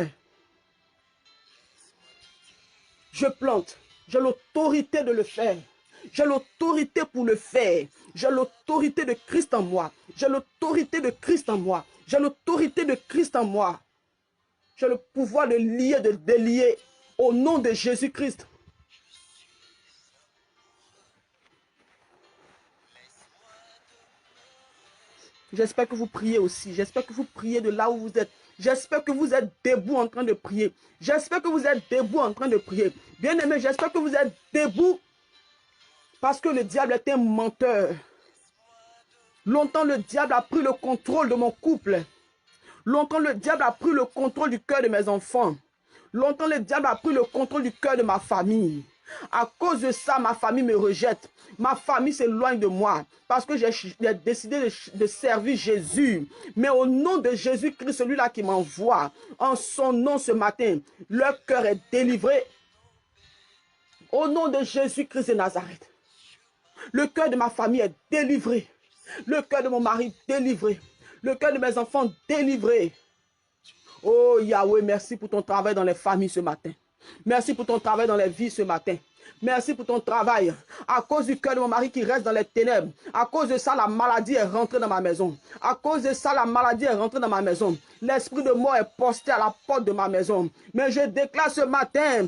j'ai l'autorité de le faire. J'ai l'autorité pour le faire. J'ai l'autorité de Christ en moi. J'ai l'autorité de Christ en moi. J'ai l'autorité de Christ en moi. J'ai le pouvoir de lier, de délier au nom de Jésus-Christ. J'espère que vous priez aussi. J'espère que vous priez de là où vous êtes. J'espère que vous êtes debout en train de prier. J'espère que vous êtes debout en train de prier. Bien-aimés, j'espère que vous êtes debout. Parce que le diable est un menteur. Longtemps, le diable a pris le contrôle de mon couple. Longtemps, le diable a pris le contrôle du cœur de mes enfants. Longtemps, le diable a pris le contrôle du cœur de ma famille. À cause de ça, ma famille me rejette. Ma famille s'éloigne de moi parce que j'ai décidé de servir Jésus. Mais au nom de Jésus-Christ, celui-là qui m'envoie, en son nom ce matin, leur cœur est délivré. Au nom de Jésus-Christ de Nazareth, le cœur de ma famille est délivré. Le cœur de mon mari délivré. Le cœur de mes enfants délivré. Oh Yahweh, merci pour ton travail dans les familles ce matin. Merci pour ton travail dans les vies ce matin. Merci pour ton travail. À cause du cœur de mon mari qui reste dans les ténèbres, à cause de ça, la maladie est rentrée dans ma maison. À cause de ça, la maladie est rentrée dans ma maison. L'esprit de mort est posté à la porte de ma maison. Mais je déclare ce matin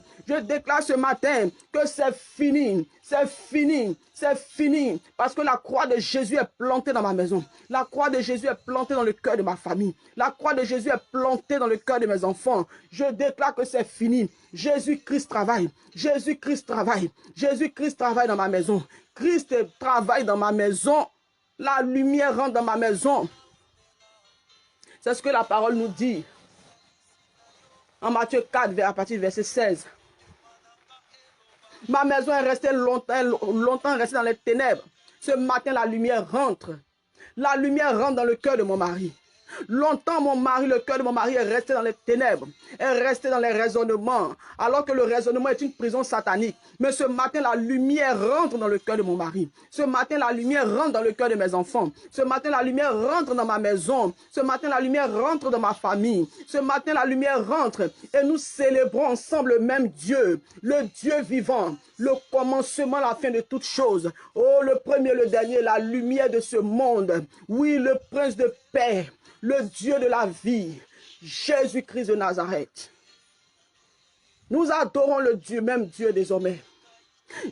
que c'est fini. C'est fini. C'est fini. Parce que la croix de Jésus est plantée dans ma maison. La croix de Jésus est plantée dans le cœur de ma famille. La croix de Jésus est plantée dans le cœur de mes enfants. Je déclare que c'est fini. Jésus-Christ travaille. Jésus-Christ travaille. Jésus-Christ travaille dans ma maison. Christ travaille dans ma maison. La lumière rentre dans ma maison. C'est ce que la parole nous dit. En Matthieu 4, à partir du verset 16. Ma maison est restée longtemps restée dans les ténèbres. Ce matin, la lumière rentre. La lumière rentre dans le cœur de mon mari. Longtemps, le cœur de mon mari est resté dans les ténèbres, est resté dans les raisonnements, alors que le raisonnement est une prison satanique. Mais ce matin, la lumière rentre dans le cœur de mon mari. Ce matin, la lumière rentre dans le cœur de mes enfants. Ce matin, la lumière rentre dans ma maison. Ce matin, la lumière rentre dans ma famille. Ce matin, la lumière rentre et nous célébrons ensemble le même Dieu, le Dieu vivant, le commencement, la fin de toutes choses. Oh, le premier, le dernier, la lumière de ce monde. Oui, le prince de paix. Le Dieu de la vie, Jésus-Christ de Nazareth. Nous adorons le Dieu, même Dieu désormais.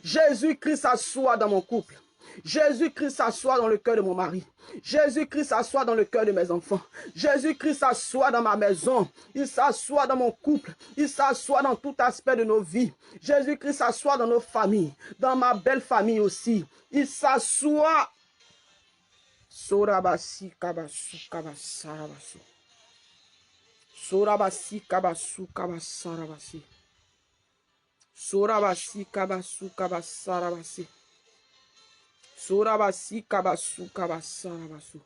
Jésus-Christ s'assoit dans mon couple. Jésus-Christ s'assoit dans le cœur de mon mari. Jésus-Christ s'assoit dans le cœur de mes enfants. Jésus-Christ s'assoit dans ma maison. Il s'assoit dans mon couple. Il s'assoit dans tout aspect de nos vies. Jésus-Christ s'assoit dans nos familles. Dans ma belle famille aussi. Il s'assoit. Sorabasi kabasu kabasarabasi. Sorabasi kabasu kabasarabasi. Sorabasi kabasu kabasarabasi. Sorabasi kabasu kabasarabasi.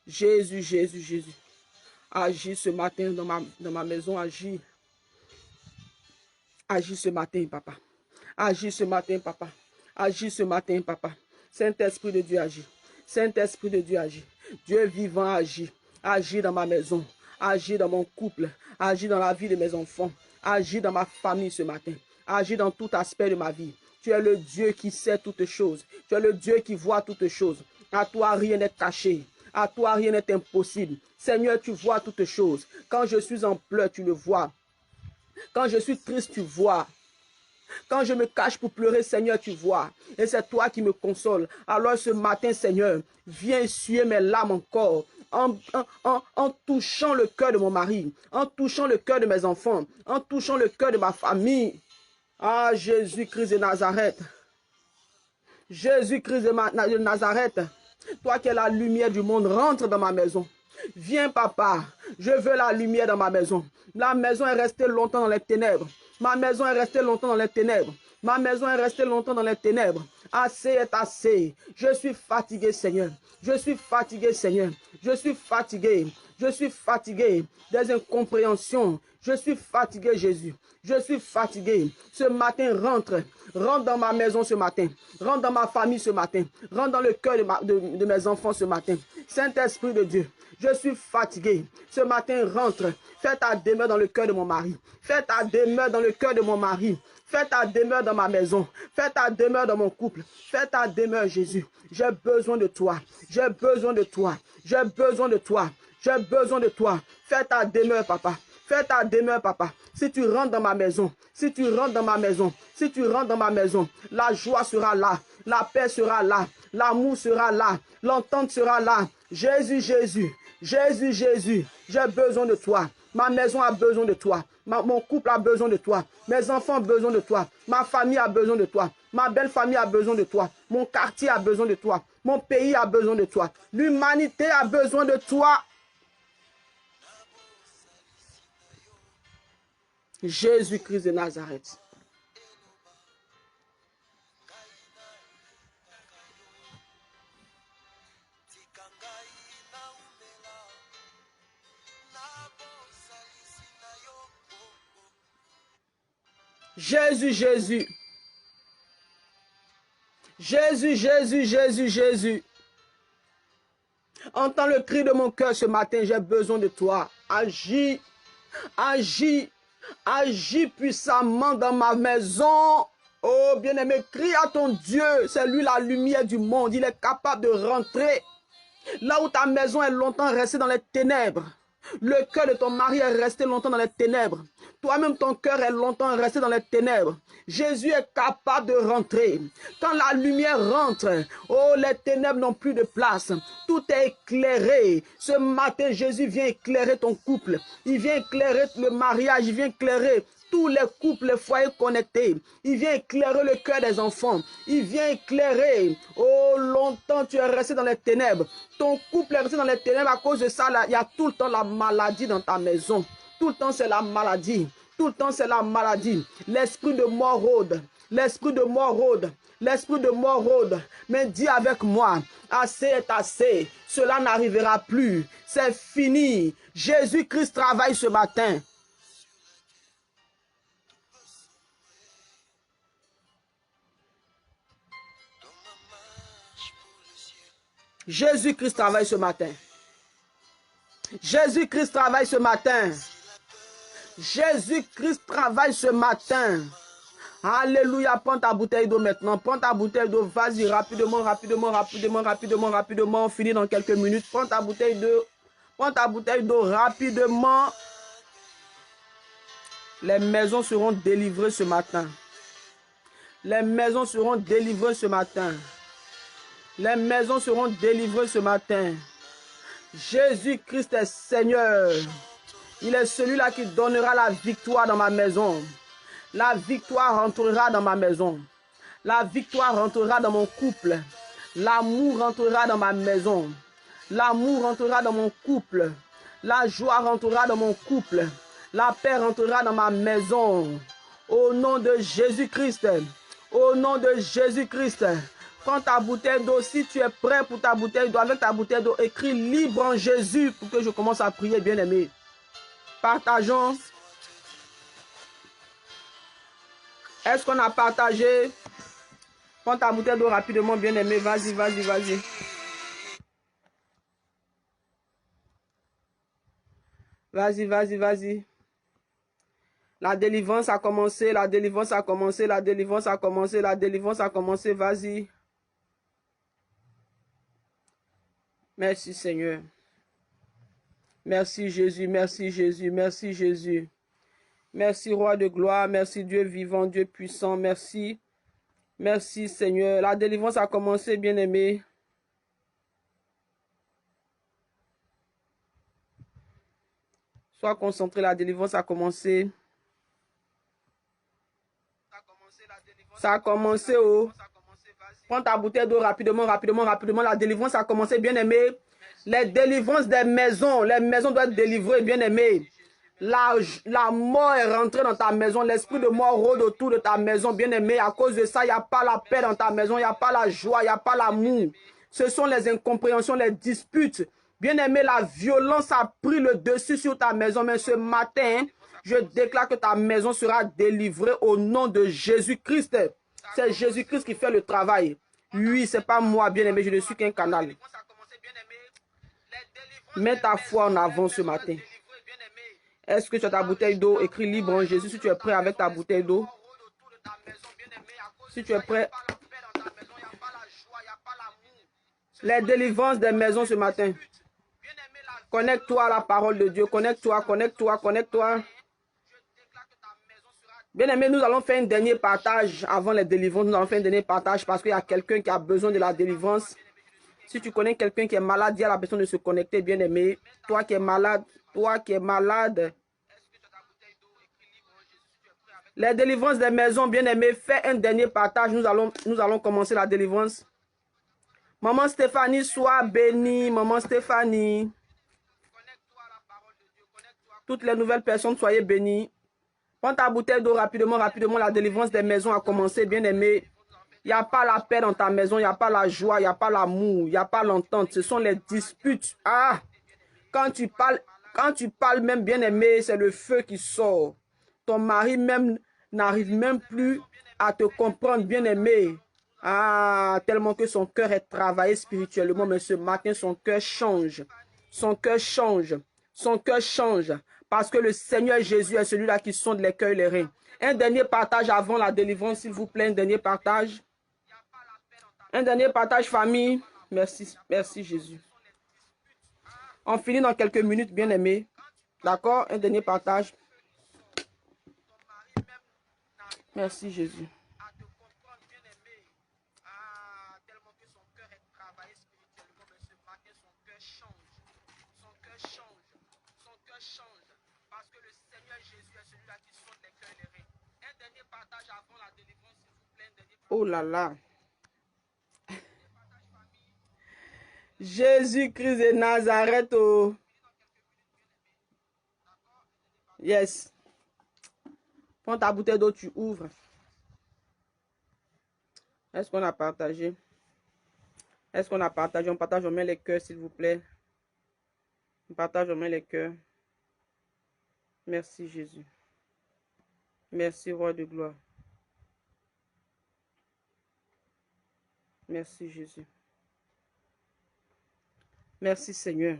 Jésus, Jésus, Jésus. Agis ce matin dans ma maison, agis. Agis ce matin, papa. Agis ce matin, papa. Agis ce matin, papa. Saint-Esprit de Dieu, agis. Saint-Esprit de Dieu, agis. Dieu vivant, agis. Agis dans ma maison. Agis dans mon couple. Agis dans la vie de mes enfants. Agis dans ma famille ce matin. Agis dans tout aspect de ma vie. Tu es le Dieu qui sait toutes choses. Tu es le Dieu qui voit toutes choses. À toi, rien n'est caché. À toi, rien n'est impossible. Seigneur, tu vois toutes choses. Quand je suis en pleurs, tu le vois. Quand je suis triste, tu vois. Quand je me cache pour pleurer, Seigneur, tu vois. Et c'est toi qui me consoles. Alors ce matin, Seigneur, viens essuyer mes larmes encore. En touchant le cœur de mon mari. En touchant le cœur de mes enfants. En touchant le cœur de ma famille. Ah, Jésus-Christ de Nazareth. Jésus-Christ de Nazareth. Toi qui es la lumière du monde, rentre dans ma maison. Viens, papa. Je veux la lumière dans ma maison. La maison est restée longtemps dans les ténèbres. Ma maison est restée longtemps dans les ténèbres. Ma maison est restée longtemps dans les ténèbres. Assez est assez. Je suis fatigué, Seigneur. Je suis fatigué, Seigneur. Je suis fatigué. Je suis fatigué des incompréhensions. Je suis fatigué, Jésus. Je suis fatigué. Ce matin, rentre. Rentre dans ma maison ce matin. Rentre dans ma famille ce matin. Rentre dans le cœur de mes enfants ce matin. Saint-Esprit de Dieu, je suis fatigué. Ce matin, rentre. Fais ta demeure dans le cœur de mon mari. Fais ta demeure dans le cœur de mon mari. Fais ta demeure dans ma maison. Fais ta demeure dans mon couple. Fais ta demeure, Jésus. J'ai besoin de toi. J'ai besoin de toi. J'ai besoin de toi. J'ai besoin de toi. Fais ta demeure, papa. Fais ta demeure, papa. Si tu rentres dans ma maison, si tu rentres dans ma maison, si tu rentres dans ma maison, la joie sera là, la paix sera là, l'amour sera là, l'entente sera là. Jésus, Jésus, Jésus, Jésus, j'ai besoin de toi. Ma maison a besoin de toi. Mon couple a besoin de toi. Mes enfants ont besoin de toi. Ma famille a besoin de toi. Ma belle famille a besoin de toi. Mon quartier a besoin de toi. Mon pays a besoin de toi. L'humanité a besoin de toi. Jésus-Christ de Nazareth. Jésus, Jésus. Jésus, Jésus, Jésus, Jésus. Entends le cri de mon cœur ce matin, j'ai besoin de toi. Agis, agis, agis puissamment dans ma maison. Oh bien-aimé, crie à ton Dieu, c'est lui la lumière du monde. Il est capable de rentrer là où ta maison est longtemps restée dans les ténèbres. Le cœur de ton mari est resté longtemps dans les ténèbres. Toi-même, ton cœur est longtemps resté dans les ténèbres. Jésus est capable de rentrer. Quand la lumière rentre, oh, les ténèbres n'ont plus de place. Tout est éclairé. Ce matin, Jésus vient éclairer ton couple. Il vient éclairer le mariage. Il vient éclairer tous les couples, les foyers connectés. Il vient éclairer le cœur des enfants. Il vient éclairer. Oh, longtemps tu es resté dans les ténèbres. Ton couple est resté dans les ténèbres à cause de ça. Là, il y a tout le temps la maladie dans ta maison. Tout le temps, c'est la maladie. Tout le temps, c'est la maladie. L'esprit de mort rôde. L'esprit de mort rôde. L'esprit de mort rôde. Mais dis avec moi, assez est assez. Cela n'arrivera plus. C'est fini. Jésus-Christ travaille ce matin. Jésus-Christ travaille ce matin. Jésus-Christ travaille ce matin. Jésus-Christ travaille ce matin. Alléluia. Prends ta bouteille d'eau maintenant. Prends ta bouteille d'eau. Vas-y, rapidement, rapidement, rapidement, rapidement, rapidement. On finit dans quelques minutes. Prends ta bouteille d'eau. Prends ta bouteille d'eau rapidement. Les maisons seront délivrées ce matin. Les maisons seront délivrées ce matin. Les maisons seront délivrées ce matin. Jésus-Christ est Seigneur. Il est celui-là qui donnera la victoire dans ma maison. La victoire rentrera dans ma maison. La victoire rentrera dans mon couple. L'amour rentrera dans ma maison. L'amour rentrera dans mon couple. La joie rentrera dans mon couple. La paix rentrera dans ma maison. Au nom de Jésus-Christ. Au nom de Jésus-Christ. Prends ta bouteille d'eau. Si tu es prêt pour ta bouteille d'eau, avec ta bouteille d'eau, écris libre en Jésus pour que je commence à prier, bien-aimé. Partageons. Est-ce qu'on a partagé? Prends ta bouteille d'eau rapidement, bien-aimé. Vas-y, vas-y, vas-y. Vas-y, vas-y, vas-y. La délivrance a commencé, la délivrance a commencé, la délivrance a commencé, la délivrance a commencé. Vas-y. Merci Seigneur. Merci Jésus, merci Jésus, merci Jésus. Merci Roi de gloire, merci Dieu vivant, Dieu puissant, merci. Merci Seigneur. La délivrance a commencé, bien-aimé. Sois concentré, la délivrance a commencé. Ça a commencé, oh. Prends ta bouteille d'eau rapidement, rapidement, rapidement. La délivrance a commencé, bien-aimé. Les délivrances des maisons. Les maisons doivent être délivrées, bien-aimé. La mort est rentrée dans ta maison. L'esprit de mort rôde autour de ta maison, bien-aimé. À cause de ça, il n'y a pas la paix dans ta maison. Il n'y a pas la joie, il n'y a pas l'amour. Ce sont les incompréhensions, les disputes. Bien-aimé, la violence a pris le dessus sur ta maison. Mais ce matin, je déclare que ta maison sera délivrée au nom de Jésus-Christ. C'est Jésus-Christ qui fait le travail. Oui, ce n'est pas moi, bien-aimé, je ne suis qu'un canal. Mets ta foi en avant ce matin. Est-ce que tu as ta bouteille d'eau? Écris libre en Jésus si tu es prêt avec ta bouteille d'eau. Si tu es prêt. Les délivrances des maisons ce matin. Connecte-toi à la parole de Dieu. Connecte-toi, connecte-toi, connecte-toi. Bien-aimé, nous allons faire un dernier partage avant les délivrances. Nous allons faire un dernier partage parce qu'il y a quelqu'un qui a besoin de la délivrance. Si tu connais quelqu'un qui est malade, dis à la personne de se connecter, bien-aimé. Toi qui es malade, Les délivrances des maisons, bien-aimé, fais un dernier partage. Nous allons commencer la délivrance. Maman Stéphanie, sois bénie. Maman Stéphanie. Toutes les nouvelles personnes, soyez bénies. Prends ta bouteille d'eau rapidement, rapidement. La délivrance des maisons a commencé, bien-aimé. Il n'y a pas la paix dans ta maison, il n'y a pas la joie, il n'y a pas l'amour, il n'y a pas l'entente. Ce sont les disputes. Ah! Quand tu parles même, bien-aimé, c'est le feu qui sort. Ton mari même n'arrive même plus à te comprendre, bien-aimé. Ah, tellement que son cœur est travaillé spirituellement, mais ce matin, son cœur change. Son cœur change. Son cœur change. Parce que le Seigneur Jésus est celui-là qui sonde les cœurs et les reins. Un dernier partage avant la délivrance, s'il vous plaît. Un dernier partage. Un dernier partage, famille. Merci, merci Jésus. On finit dans quelques minutes, bien-aimés. D'accord? Un dernier partage. Merci Jésus. Oh là là. Jésus-Christ de Nazareth. Oh. Yes. Prends ta bouteille d'eau, tu ouvres. Est-ce qu'on a partagé? Est-ce qu'on a partagé? On partage, on met les cœurs, s'il vous plaît. On partage, on met les cœurs. Merci Jésus. Merci Roi de gloire. Merci Jésus. Merci Seigneur.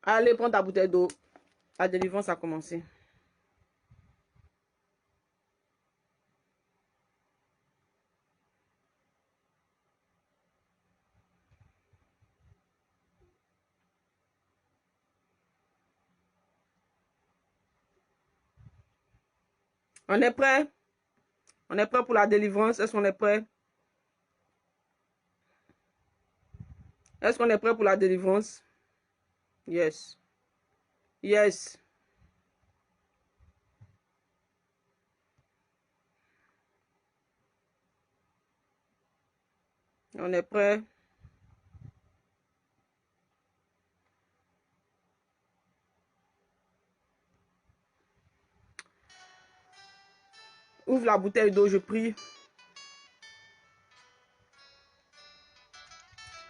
Allez, prends ta bouteille d'eau. La délivrance a commencé. On est prêt? On est prêt pour la délivrance? Est-ce qu'on est prêt? Est-ce qu'on est prêt pour la délivrance? Yes. Yes. On est prêt? Ouvre la bouteille d'eau, je prie.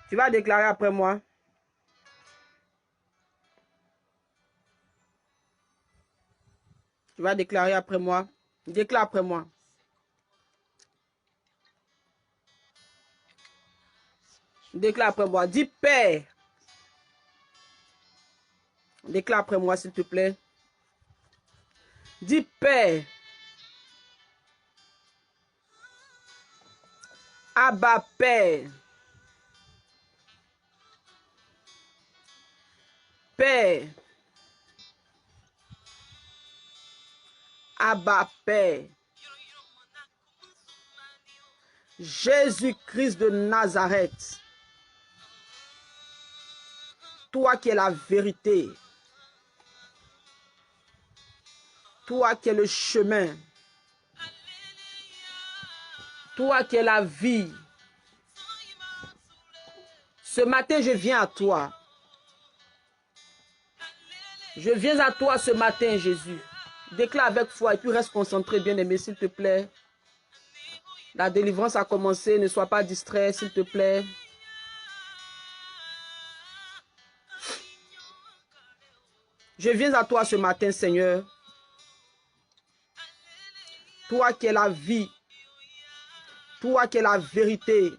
Tu vas déclarer après moi. Tu vas déclarer après moi. Déclare après moi. Déclare après moi. Dis Père. Déclare après moi, s'il te plaît. Dis Père. Abba Père. Père. Abba Père. Jésus-Christ de Nazareth. Toi qui es la vérité. Toi qui es le chemin. Toi qui es la vie. Ce matin, je viens à toi. Je viens à toi ce matin, Jésus. Déclare avec foi et puis reste concentré, bien-aimé, s'il te plaît. La délivrance a commencé. Ne sois pas distrait, s'il te plaît. Je viens à toi ce matin, Seigneur. Toi qui es la vie. Toi qui es la vérité.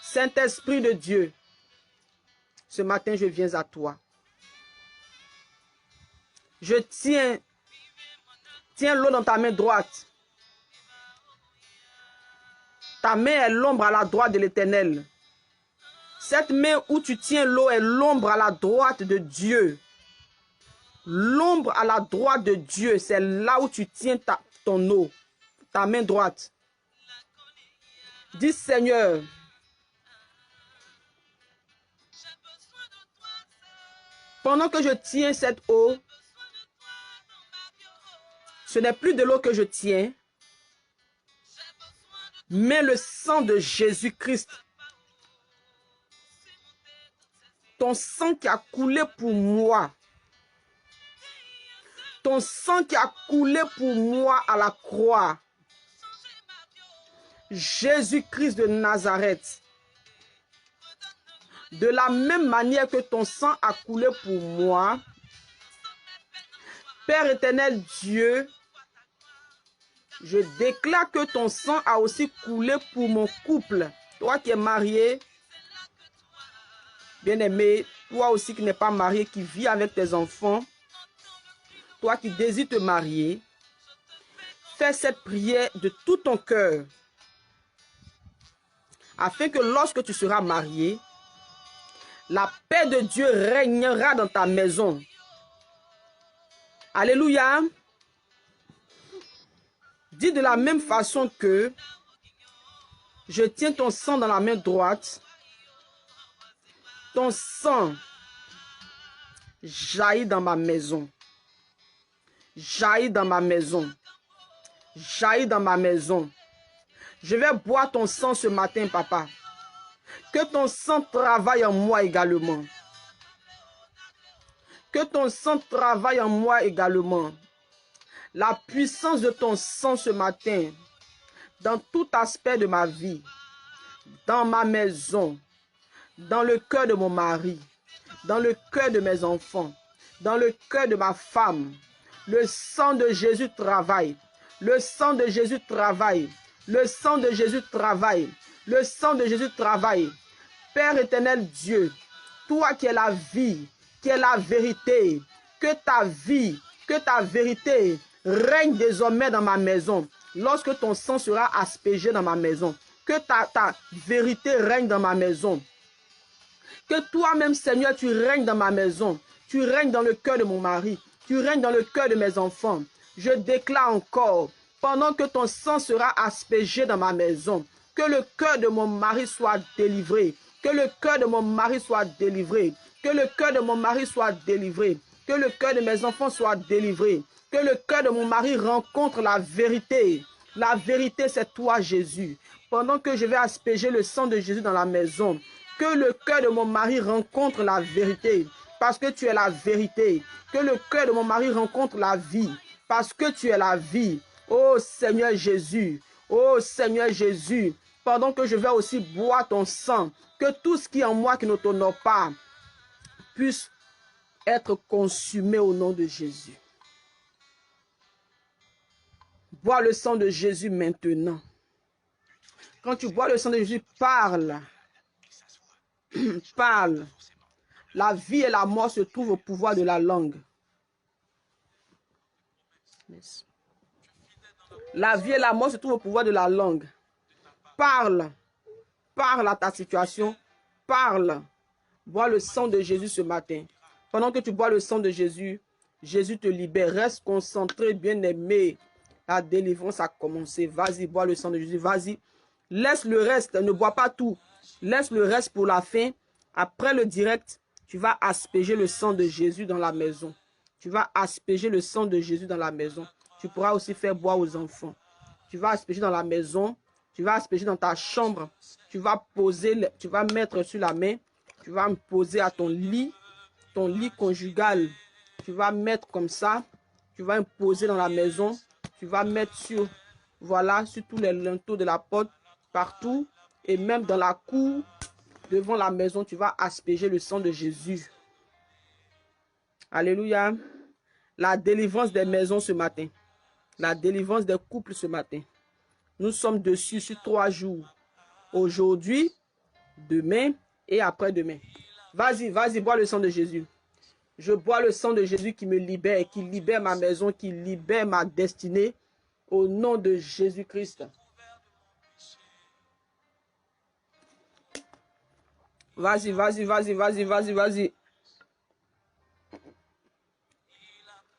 Saint-Esprit de Dieu. Ce matin, je viens à toi. Je tiens l'eau dans ta main droite. Ta main est l'ombre à la droite de l'Éternel. Cette main où tu tiens l'eau est l'ombre à la droite de Dieu. L'ombre à la droite de Dieu, c'est là où tu tiens ton eau, ta main droite. Dis Seigneur, pendant que je tiens cette eau, ce n'est plus de l'eau que je tiens, mais le sang de Jésus-Christ ton sang qui a coulé pour moi, ton sang qui a coulé pour moi à la croix, Jésus-Christ de Nazareth, de la même manière que ton sang a coulé pour moi, Père éternel Dieu, je déclare que ton sang a aussi coulé pour mon couple. Toi qui es marié, bien-aimé, toi aussi qui n'es pas marié, qui vis avec tes enfants, toi qui désires te marier, fais cette prière de tout ton cœur, afin que lorsque tu seras marié, la paix de Dieu régnera dans ta maison. Alléluia. Dis de la même façon que je tiens ton sang dans la main droite, ton sang jaillit dans ma maison. Jaillit dans ma maison. Jaillit dans ma maison. Je vais boire ton sang ce matin, papa. Que ton sang travaille en moi également. Que ton sang travaille en moi également. La puissance de ton sang ce matin, dans tout aspect de ma vie, dans ma maison, dans le cœur de mon mari, dans le cœur de mes enfants, dans le cœur de ma femme. Le sang de Jésus travaille. Le sang de Jésus travaille. Le sang de Jésus travaille. Le sang de Jésus travaille. Père éternel Dieu, toi qui es la vie, qui es la vérité, que ta vie, que ta vérité règne désormais dans ma maison. Lorsque ton sang sera aspergé dans ma maison, que ta vérité règne dans ma maison. Que toi-même, Seigneur, tu règnes dans ma maison. Tu règnes dans le cœur de mon mari. Tu règnes dans le cœur de mes enfants. Je déclare encore, pendant que ton sang sera aspergé dans ma maison, que le cœur de mon mari soit délivré. Que le cœur de mon mari soit délivré. Que le cœur de mon mari soit délivré. Que le cœur de mes enfants soit délivré. Que le cœur de mon mari rencontre la vérité. La vérité, c'est toi, Jésus. Pendant que je vais asperger le sang de Jésus dans la maison, que le cœur de mon mari rencontre la vérité. Parce que tu es la vérité. Que le cœur de mon mari rencontre la vie. Parce que tu es la vie. Oh Seigneur Jésus. Oh Seigneur Jésus. Pendant que je vais aussi boire ton sang, que tout ce qui est en moi qui ne t'honore pas puisse être consumé au nom de Jésus. Bois le sang de Jésus maintenant. Quand tu bois le sang de Jésus, parle. Parle. La vie et la mort se trouvent au pouvoir de la langue. La vie et la mort se trouvent au pouvoir de la langue. Parle. Parle à ta situation. Parle. Bois le sang de Jésus ce matin. Pendant que tu bois le sang de Jésus, Jésus te libère. Reste concentré, bien-aimé. La délivrance a commencé. Vas-y, bois le sang de Jésus. Vas-y. Laisse le reste. Ne bois pas tout. Laisse le reste pour la fin. Après le direct, tu vas asperger le sang de Jésus dans la maison. Tu vas asperger le sang de Jésus dans la maison. Tu pourras aussi faire boire aux enfants. Tu vas asperger dans la maison. Tu vas asperger dans ta chambre. Tu vas poser, tu vas mettre sur la main. Tu vas me poser à ton lit conjugal. Tu vas mettre comme ça. Tu vas me poser dans la maison. Tu vas mettre sur, voilà, sur tous les linteaux de la porte, partout. Et même dans la cour, devant la maison, tu vas asperger le sang de Jésus. Alléluia. La délivrance des maisons ce matin. La délivrance des couples ce matin. Nous sommes dessus sur 3 jours. Aujourd'hui, demain et après-demain. Vas-y, vas-y, bois le sang de Jésus. Je bois le sang de Jésus qui me libère, qui libère ma maison, qui libère ma destinée. Au nom de Jésus-Christ. Vas-y, vas-y, vas-y, vas-y, vas-y, vas-y.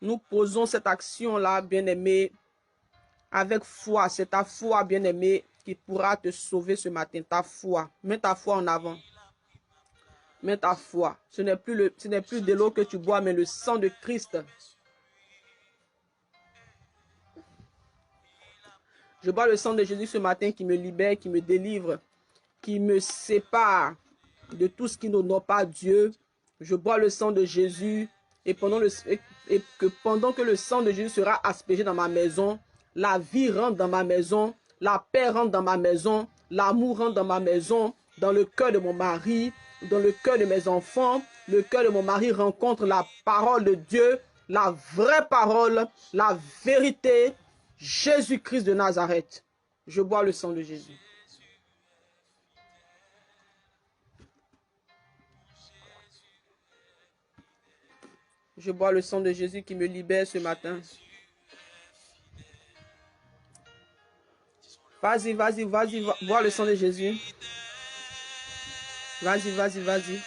Nous posons cette action-là, bien-aimé, avec foi. C'est ta foi, bien-aimé, qui pourra te sauver ce matin. Ta foi. Mets ta foi en avant. Mets ta foi. Ce n'est plus de l'eau que tu bois, mais le sang de Christ. Je bois le sang de Jésus ce matin qui me libère, qui me délivre, qui me sépare de tout ce qui n'honore pas Dieu, Je bois le sang de Jésus et pendant que le sang de Jésus sera aspergé dans ma maison, la vie rentre dans ma maison, la paix rentre dans ma maison, l'amour rentre dans ma maison, dans le cœur de mon mari, dans le cœur de mes enfants. Le cœur de mon mari rencontre la parole de Dieu, la vraie parole, la vérité, Jésus-Christ de Nazareth. Je bois le sang de Jésus. Je bois le sang de Jésus qui me libère ce matin. Vas-y, vas-y, vas-y, bois le sang de Jésus. Vas-y, vas-y, vas-y.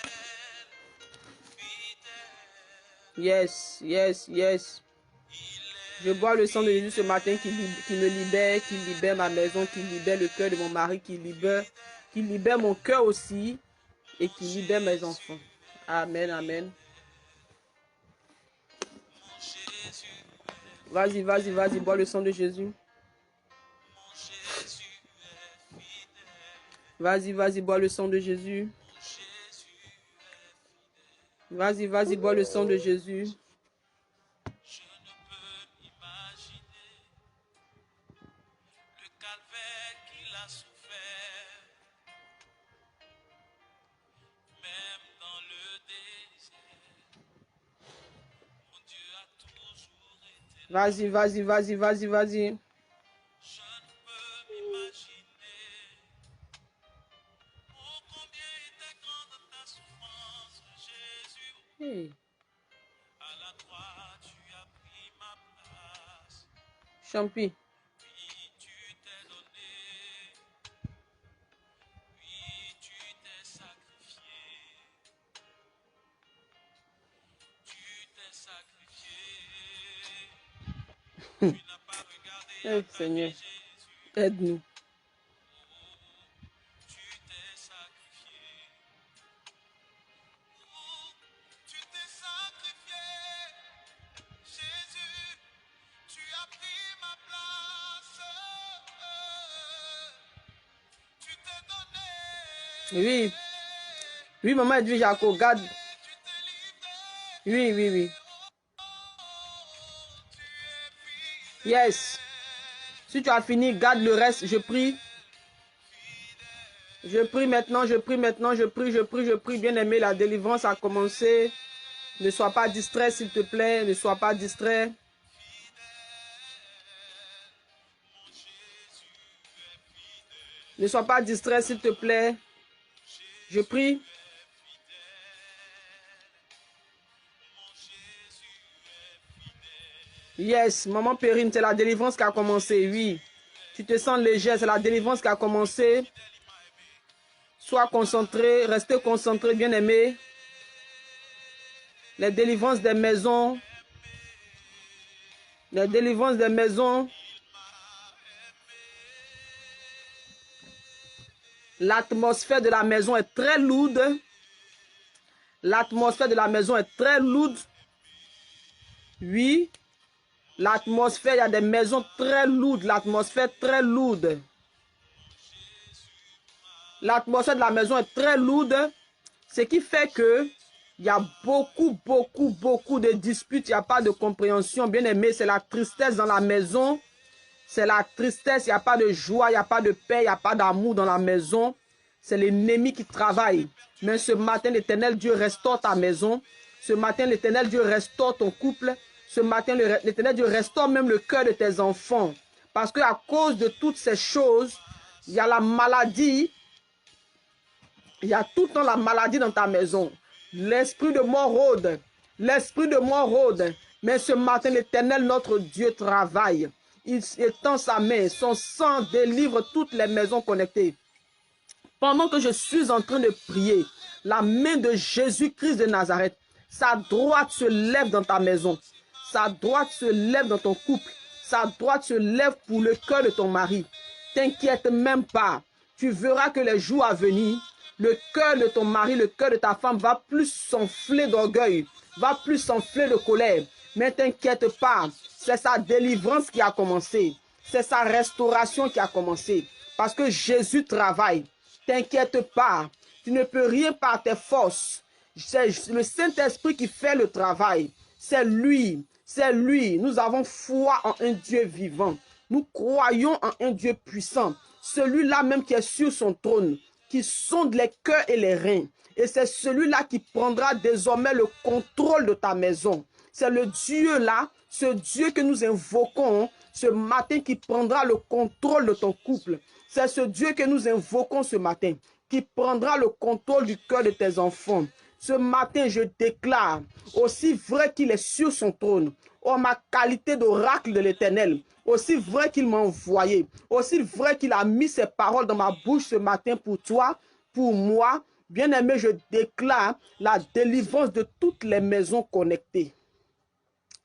Yes, yes, yes. Je bois le sang de Jésus ce matin qui me libère, qui libère ma maison, qui libère le cœur de mon mari, qui libère mon cœur aussi et qui libère mes enfants. Amen, amen. Vas-y, vas-y, vas-y, bois le sang de Jésus. Vas-y, vas-y, bois le sang de Jésus. Vas-y, vas-y, bois le sang de Jésus. Je ne peux imaginer le calvaire qu'il a souffert, même dans le désert. Mon Dieu a toujours été là. Vas-y, vas-y, vas-y, vas-y, vas-y. Je ne peux m'imaginer oh combien était grande ta souffrance, Jésus. Hey, À la croix, tu as pris ma place. Champi. Oui, tu t'es donné. Oui, tu t'es sacrifié. Tu t'es sacrifié. Tu n'as pas regardé Hey, à ta Seigneur, vie, Jésus. aide-nous. Tu t'es sacrifié. Oh, tu t'es sacrifié. Jésus, tu as pris ma place. Tu t'es donné. Oui, oui, maman Edwige Jaco, garde. Tu t'es livré. Oui, oui, oui. Oh, tu es fidèle. Yes. Si tu as fini, garde le reste. Je prie. Je prie maintenant, je prie maintenant, je prie, je prie, je prie. Bien-aimé, la délivrance a commencé. Ne sois pas distrait, s'il te plaît. Ne sois pas distrait. Ne sois pas distrait, s'il te plaît. Je prie. Yes, maman Perrine, c'est la délivrance qui a commencé, oui. Tu te sens légère, c'est la délivrance qui a commencé. Sois concentré, restez concentré, bien-aimé. Les délivrances des maisons. Les délivrances des maisons. L'atmosphère de la maison est très lourde. L'atmosphère de la maison est très lourde. Oui. L'atmosphère, il y a des maisons très lourdes. L'atmosphère très lourde. L'atmosphère de la maison est très lourde. Ce qui fait que il y a beaucoup de disputes. Il n'y a pas de compréhension. Bien aimé, c'est la tristesse dans la maison. C'est la tristesse. Il n'y a pas de joie. Il n'y a pas de paix. Il n'y a pas d'amour dans la maison. C'est l'ennemi qui travaille. Mais ce matin, l'Éternel Dieu restaure ta maison. Ce matin, l'Éternel Dieu restaure ton couple. Ce matin, l'Éternel Dieu restaure même le cœur de tes enfants. Parce qu'à cause de toutes ces choses, il y a la maladie. Il y a tout le temps la maladie dans ta maison. L'esprit de mort rôde. L'esprit de mort rôde. Mais ce matin, l'Éternel, notre Dieu, travaille. Il étend sa main. Son sang délivre toutes les maisons connectées. Pendant que je suis en train de prier, la main de Jésus-Christ de Nazareth, sa droite se lève dans ta maison. Sa droite se lève dans ton couple. Sa droite se lève pour le cœur de ton mari. T'inquiète même pas. Tu verras que les jours à venir, le cœur de ton mari, le cœur de ta femme va plus s'enfler d'orgueil, va plus s'enfler de colère. Mais t'inquiète pas, c'est sa délivrance qui a commencé. C'est sa restauration qui a commencé. Parce que Jésus travaille. T'inquiète pas, tu ne peux rien par tes forces. C'est le Saint-Esprit qui fait le travail. C'est lui. C'est lui. Nous avons foi en un Dieu vivant. Nous croyons en un Dieu puissant. Celui-là même qui est sur son trône, qui sonde les cœurs et les reins. Et c'est celui-là qui prendra désormais le contrôle de ta maison. C'est le Dieu-là, ce Dieu que nous invoquons ce matin qui prendra le contrôle de ton couple. C'est ce Dieu que nous invoquons ce matin qui prendra le contrôle du cœur de tes enfants. Ce matin, je déclare, aussi vrai qu'il est sur son trône, en ma qualité d'oracle de l'Éternel, aussi vrai qu'il m'a envoyé, aussi vrai qu'il a mis ses paroles dans ma bouche ce matin pour toi, pour moi, bien-aimé, je déclare la délivrance de toutes les maisons connectées.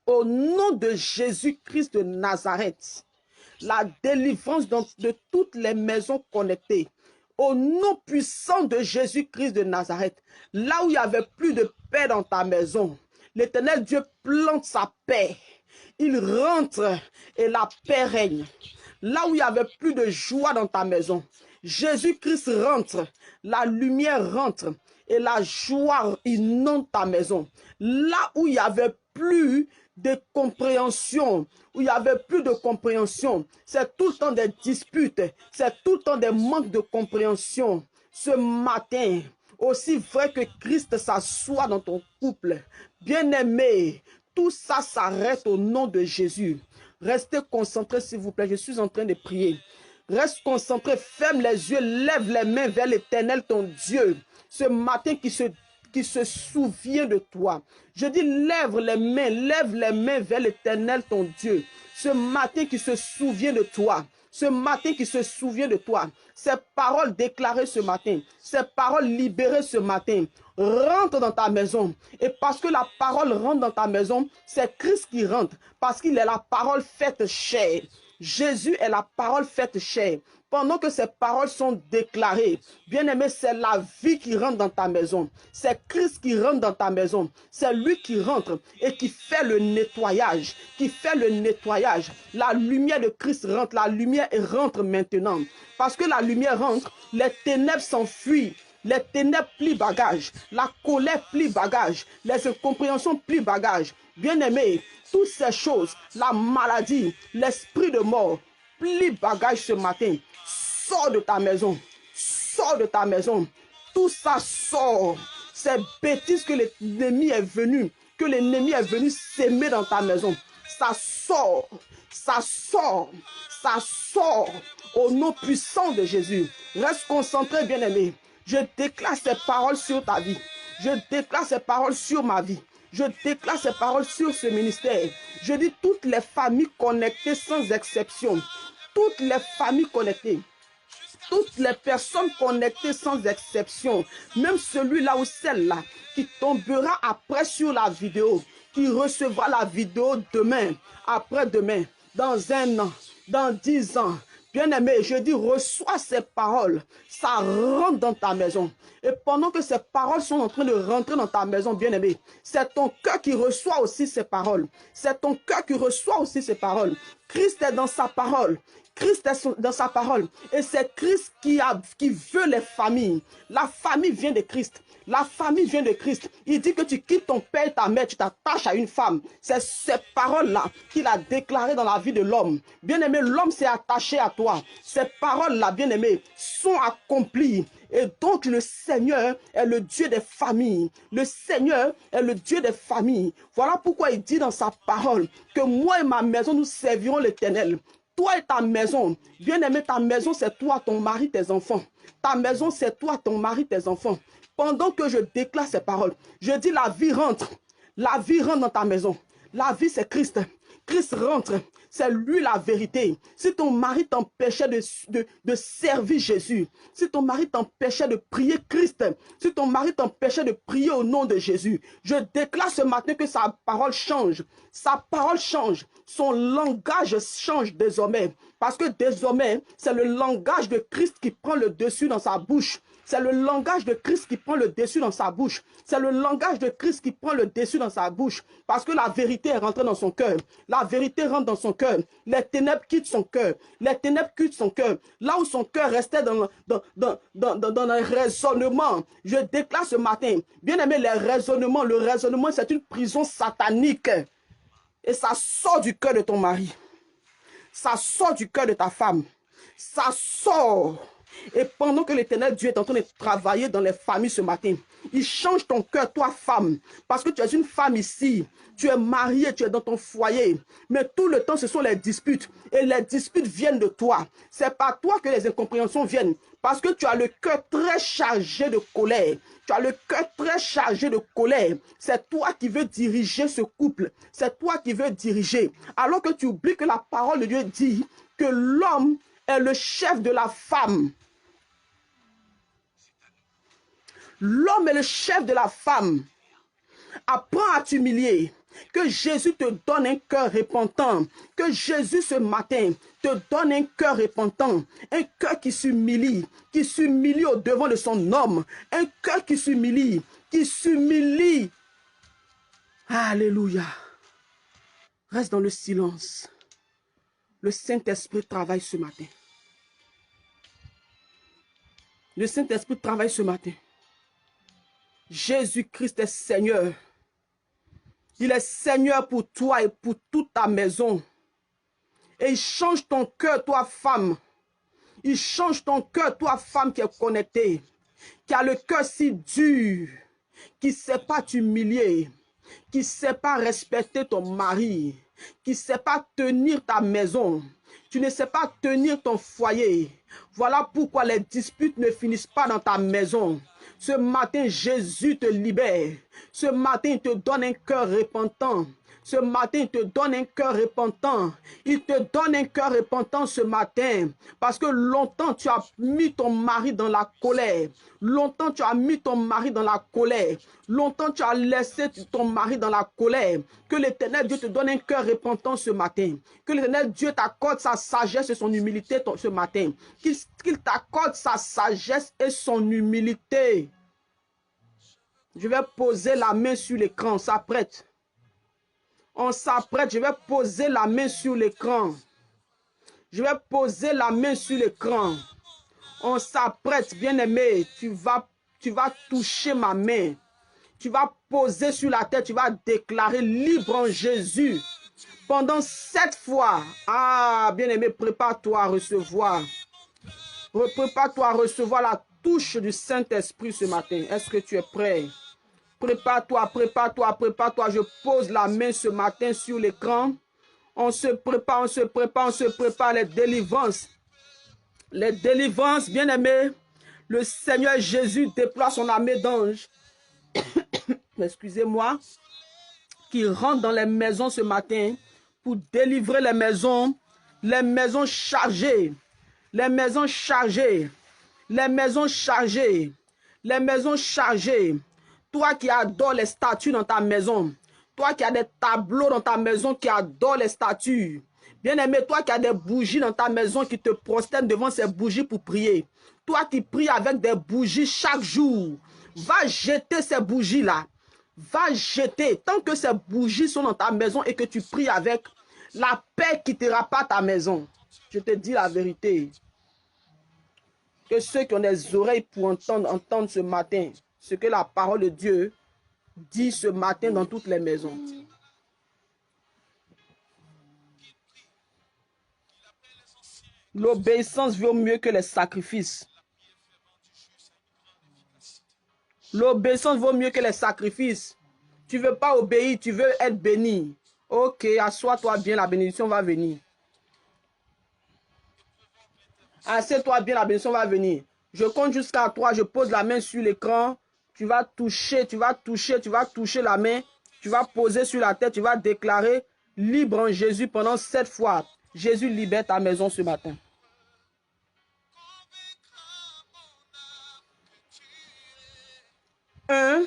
Au nom de Jésus-Christ de Nazareth, la délivrance de toutes les maisons connectées. Au nom puissant de Jésus-Christ de Nazareth, là où il n'y avait plus de paix dans ta maison, l'Éternel Dieu plante sa paix. Il rentre et la paix règne. Là où il n'y avait plus de joie dans ta maison, Jésus-Christ rentre, la lumière rentre et la joie inonde ta maison. Là où il n'y avait plus de compréhension, où il n'y avait plus de compréhension, c'est tout le temps des disputes, c'est tout le temps des manques de compréhension. Ce matin, aussi vrai que Christ s'assoit dans ton couple, bien-aimé, tout ça s'arrête au nom de Jésus. Restez concentrés s'il vous plaît, je suis en train de prier. Reste concentré, ferme les yeux, lève les mains vers l'Éternel ton Dieu. Ce matin qui se souvient de toi. Je dis lève les mains vers l'Éternel ton Dieu. Ce matin qui se souvient de toi. Ce matin qui se souvient de toi. Ces paroles déclarées ce matin. Ces paroles libérées ce matin. Rentre dans ta maison. Et parce que la parole rentre dans ta maison, c'est Christ qui rentre. Parce qu'il est la parole faite chair. Jésus est la parole faite chair. Pendant que ces paroles sont déclarées, bien-aimé, c'est la vie qui rentre dans ta maison. C'est Christ qui rentre dans ta maison. C'est lui qui rentre et qui fait le nettoyage. La lumière de Christ rentre. La lumière rentre maintenant. Parce que la lumière rentre, les ténèbres s'enfuient. Les ténèbres plient bagage. La colère plie bagage. Les incompréhensions plient bagage. Bien-aimé, toutes ces choses, la maladie, l'esprit de mort, plie bagage ce matin. Sors de ta maison. Sors de ta maison. Tout ça sort. Ces bêtises que l'ennemi est venu s'aimer dans ta maison. Ça sort. Ça sort. Ça sort. Au nom puissant de Jésus. Reste concentré, bien-aimé. Je déclare ces paroles sur ta vie. Je déclare ces paroles sur ma vie. Je déclare ces paroles sur ce ministère. Je dis toutes les familles connectées sans exception. Toutes les familles connectées. Toutes les personnes connectées sans exception. Même celui-là ou celle-là qui tombera après sur la vidéo. Qui recevra la vidéo demain, après-demain, dans 1 an, dans 10 ans. Bien-aimé, je dis, reçois ces paroles. Ça rentre dans ta maison. Et pendant que ces paroles sont en train de rentrer dans ta maison, bien-aimé, c'est ton cœur qui reçoit aussi ces paroles. C'est ton cœur qui reçoit aussi ces paroles. Christ est dans sa parole. Christ est dans sa parole. Et c'est Christ qui veut les familles. La famille vient de Christ. La famille vient de Christ. Il dit que tu quittes ton père et ta mère, tu t'attaches à une femme. C'est ces paroles-là qu'il a déclarées dans la vie de l'homme. Bien-aimé, l'homme s'est attaché à toi. Ces paroles-là, bien-aimé, sont accomplies. Et donc le Seigneur est le Dieu des familles. Le Seigneur est le Dieu des familles. Voilà pourquoi il dit dans sa parole que moi et ma maison, nous servirons l'Éternel. Toi et ta maison, bien-aimé, ta maison, c'est toi, ton mari, tes enfants. Ta maison, c'est toi, ton mari, tes enfants. Pendant que je déclare ces paroles, je dis la vie rentre. La vie rentre dans ta maison. La vie, c'est Christ. Christ rentre. C'est lui la vérité. Si ton mari t'empêchait de servir Jésus, si ton mari t'empêchait de prier Christ, si ton mari t'empêchait de prier au nom de Jésus, je déclare ce matin que sa parole change. Sa parole change. Son langage change désormais. Parce que désormais, c'est le langage de Christ qui prend le dessus dans sa bouche. C'est le langage de Christ qui prend le dessus dans sa bouche. C'est le langage de Christ qui prend le dessus dans sa bouche. Parce que la vérité est rentrée dans son cœur. La vérité rentre dans son cœur. Les ténèbres quittent son cœur. Les ténèbres quittent son cœur. Là où son cœur restait dans les raisonnements, je déclare ce matin, bien aimé, le raisonnement, c'est une prison satanique. Et ça sort du cœur de ton mari. Ça sort du cœur de ta femme. Ça sort. Et pendant que l'Éternel Dieu est en train de travailler dans les familles ce matin, il change ton cœur, toi femme. Parce que tu es une femme ici. Tu es mariée, tu es dans ton foyer. Mais tout le temps, ce sont les disputes. Et les disputes viennent de toi. C'est pas toi que les incompréhensions viennent. Parce que tu as le cœur très chargé de colère. Tu as le cœur très chargé de colère. C'est toi qui veux diriger ce couple. C'est toi qui veux diriger. Alors que tu oublies que la parole de Dieu dit que l'homme est le chef de la femme. L'homme est le chef de la femme. Apprends à t'humilier. Que Jésus te donne un cœur repentant. Que Jésus ce matin te donne un cœur repentant. Un cœur qui s'humilie au devant de son homme. Un cœur qui s'humilie. Alléluia. Reste dans le silence. Le Saint-Esprit travaille ce matin. Le Saint-Esprit travaille ce matin. Jésus-Christ est Seigneur. Il est Seigneur pour toi et pour toute ta maison. Et il change ton cœur, toi femme. Il change ton cœur, toi femme qui est connectée. Qui a le cœur si dur. Qui ne sait pas t'humilier. Qui ne sait pas respecter ton mari. Qui ne sait pas tenir ta maison. Tu ne sais pas tenir ton foyer. Voilà pourquoi les disputes ne finissent pas dans ta maison. Ce matin, Jésus te libère. Ce matin, il te donne un cœur repentant. Ce matin, il te donne un cœur repentant. Il te donne un cœur repentant ce matin. Parce que longtemps, tu as mis ton mari dans la colère. Longtemps, tu as mis ton mari dans la colère. Longtemps, tu as laissé ton mari dans la colère. Que l'Éternel Dieu te donne un cœur repentant ce matin. Que l'Éternel Dieu t'accorde sa sagesse et son humilité ce matin. Qu'il t'accorde sa sagesse et son humilité. Je vais poser la main sur l'écran. On s'apprête. On s'apprête. Je vais poser la main sur l'écran. Je vais poser la main sur l'écran. On s'apprête, bien-aimé. Tu vas toucher ma main. Tu vas poser sur la tête. Tu vas déclarer libre en Jésus. Pendant 7 fois. Ah, bien-aimé, prépare-toi à recevoir. Prépare-toi à recevoir la touche du Saint-Esprit ce matin. Est-ce que tu es prêt? Prépare-toi, prépare-toi, prépare-toi. Je pose la main ce matin sur l'écran. On se prépare, on se prépare, on se prépare les délivrances. Les délivrances, bien-aimés. Le Seigneur Jésus déploie son armée d'anges. Excusez-moi. Qui rentre dans les maisons ce matin pour délivrer les maisons chargées. Les maisons chargées. Les maisons chargées. Les maisons chargées. Toi qui adores les statues dans ta maison. Toi qui as des tableaux dans ta maison qui adorent les statues. Bien-aimé, toi qui as des bougies dans ta maison qui te prosternent devant ces bougies pour prier. Toi qui pries avec des bougies chaque jour. Va jeter ces bougies-là. Va jeter. Tant que ces bougies sont dans ta maison et que tu pries avec, la paix ne quittera pas ta maison. Je te dis la vérité. Que ceux qui ont des oreilles pour entendre ce matin ce que la parole de Dieu dit ce matin dans toutes les maisons. L'obéissance vaut mieux que les sacrifices. L'obéissance vaut mieux que les sacrifices. Tu ne veux pas obéir, tu veux être béni. Ok, assois-toi bien, la bénédiction va venir. Assieds-toi bien, la bénédiction va venir. Je compte jusqu'à 3, je pose la main sur l'écran. Tu vas toucher, tu vas toucher la main. Tu vas poser sur la tête, tu vas déclarer libre en Jésus pendant 7 fois. Jésus libère ta maison ce matin. Un,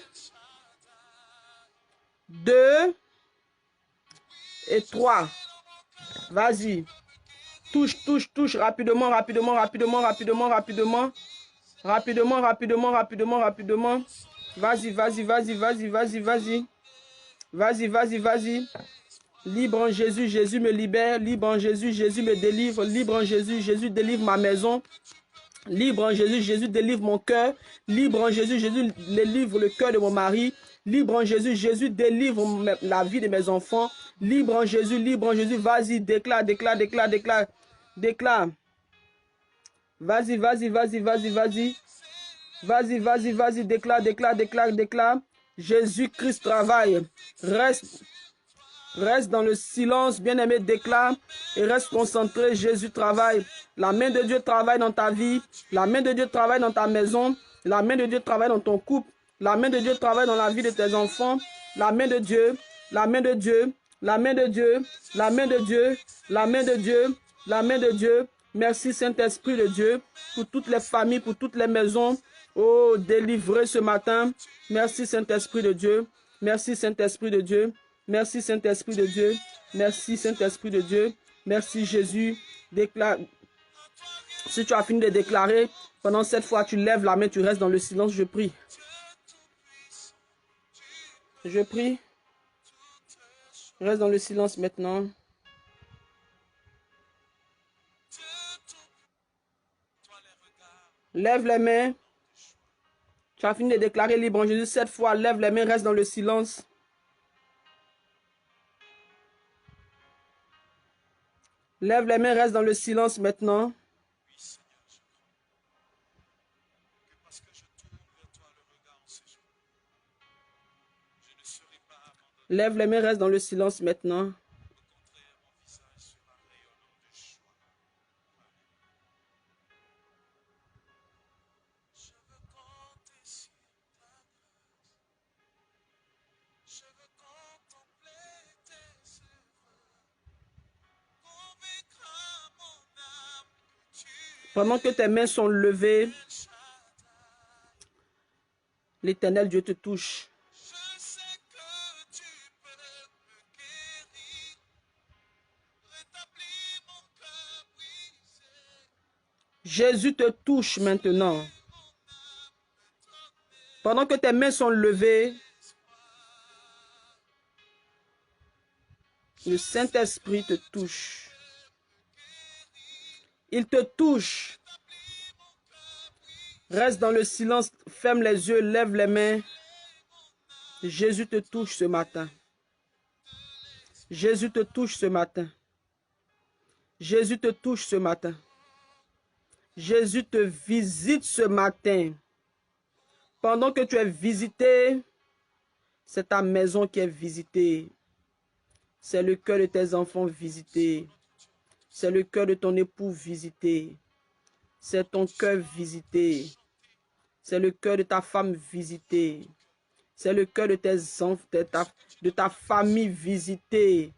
2 et 3. Vas-y. Touche, touche, touche, rapidement, rapidement, rapidement, rapidement, rapidement. Rapidement, rapidement, rapidement, rapidement. Vas-y, vas-y, vas-y, vas-y, vas-y, vas-y. Vas-y, vas-y, vas-y. Libre en Jésus, Jésus me libère. Libre en Jésus, Jésus me délivre. Libre en Jésus, Jésus délivre ma maison. Libre en Jésus, Jésus délivre mon cœur. Libre en Jésus, Jésus délivre le cœur de mon mari. Libre en Jésus, Jésus délivre la vie de mes enfants. Libre en Jésus, vas-y, déclare, déclare, déclare, déclare, déclare. Vas-y, vas-y, vas-y, vas-y, vas-y. Vas-y, vas-y, vas-y, déclare, déclare, déclare, déclare. Jésus-Christ travaille. Reste dans le silence, bien-aimé, déclare et reste concentré. Jésus travaille. La main de Dieu travaille dans ta vie. La main de Dieu travaille dans ta maison. La main de Dieu travaille dans ton couple. La main de Dieu travaille dans la vie de tes enfants. La main de Dieu, la main de Dieu, la main de Dieu, la main de Dieu, la main de Dieu, la main de Dieu. Merci Saint-Esprit de Dieu pour toutes les familles, pour toutes les maisons. Oh, délivré ce matin. Merci Saint-Esprit de Dieu. Merci Saint-Esprit de Dieu. Merci Saint-Esprit de Dieu. Merci Saint-Esprit de Dieu. Merci Jésus. Déclare. Si tu as fini de déclarer, pendant cette fois, tu lèves la main, tu restes dans le silence. Je prie. Je prie. Reste dans le silence maintenant. Lève les mains. Tu as fini de déclarer libre en Jésus. Cette fois, lève les mains, reste dans le silence. Lève les mains, reste dans le silence maintenant. Lève les mains, reste dans le silence maintenant. Pendant que tes mains sont levées, l'Éternel Dieu te touche. Jésus te touche maintenant. Pendant que tes mains sont levées, le Saint-Esprit te touche. Il te touche. Reste dans le silence, ferme les yeux, lève les mains. Jésus te touche ce matin. Jésus te touche ce matin. Jésus te touche ce matin. Jésus te visite ce matin. Pendant que tu es visité, c'est ta maison qui est visitée. C'est le cœur de tes enfants visité. C'est le cœur de ton époux visité. C'est ton cœur visité. C'est le cœur de ta femme visité. C'est le cœur de tes enfants, de ta famille visité.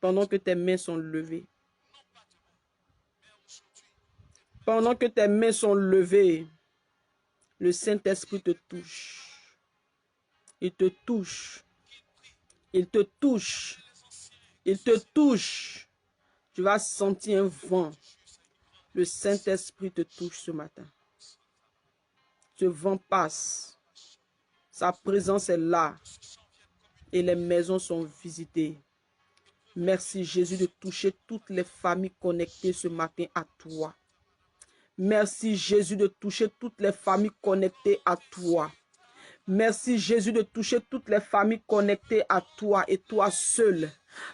Pendant que tes mains sont levées. Pendant que tes mains sont levées, le Saint-Esprit te touche. Il te touche. Il te touche. Il te touche. Tu vas sentir un vent. Le Saint-Esprit te touche ce matin. Ce vent passe. Sa présence est là. Et les maisons sont visitées. Merci Jésus de toucher toutes les familles connectées ce matin à toi. Merci Jésus de toucher toutes les familles connectées à toi. Merci Jésus de toucher toutes les familles connectées à toi et toi seul.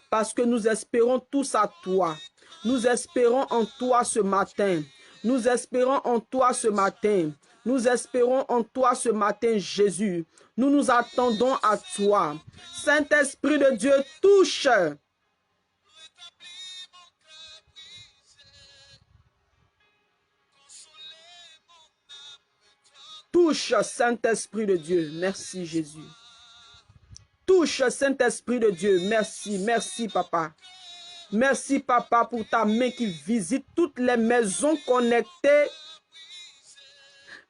Parce que nous espérons tous à toi. Nous espérons en toi ce matin. Nous espérons en toi ce matin. Nous espérons en toi ce matin, Jésus. Nous nous attendons à toi. Saint-Esprit de Dieu, touche. Touche, Saint-Esprit de Dieu. Merci, Jésus. Touche, Saint-Esprit de Dieu. Merci, merci, Papa. Merci, Papa, pour ta main qui visite toutes les maisons connectées.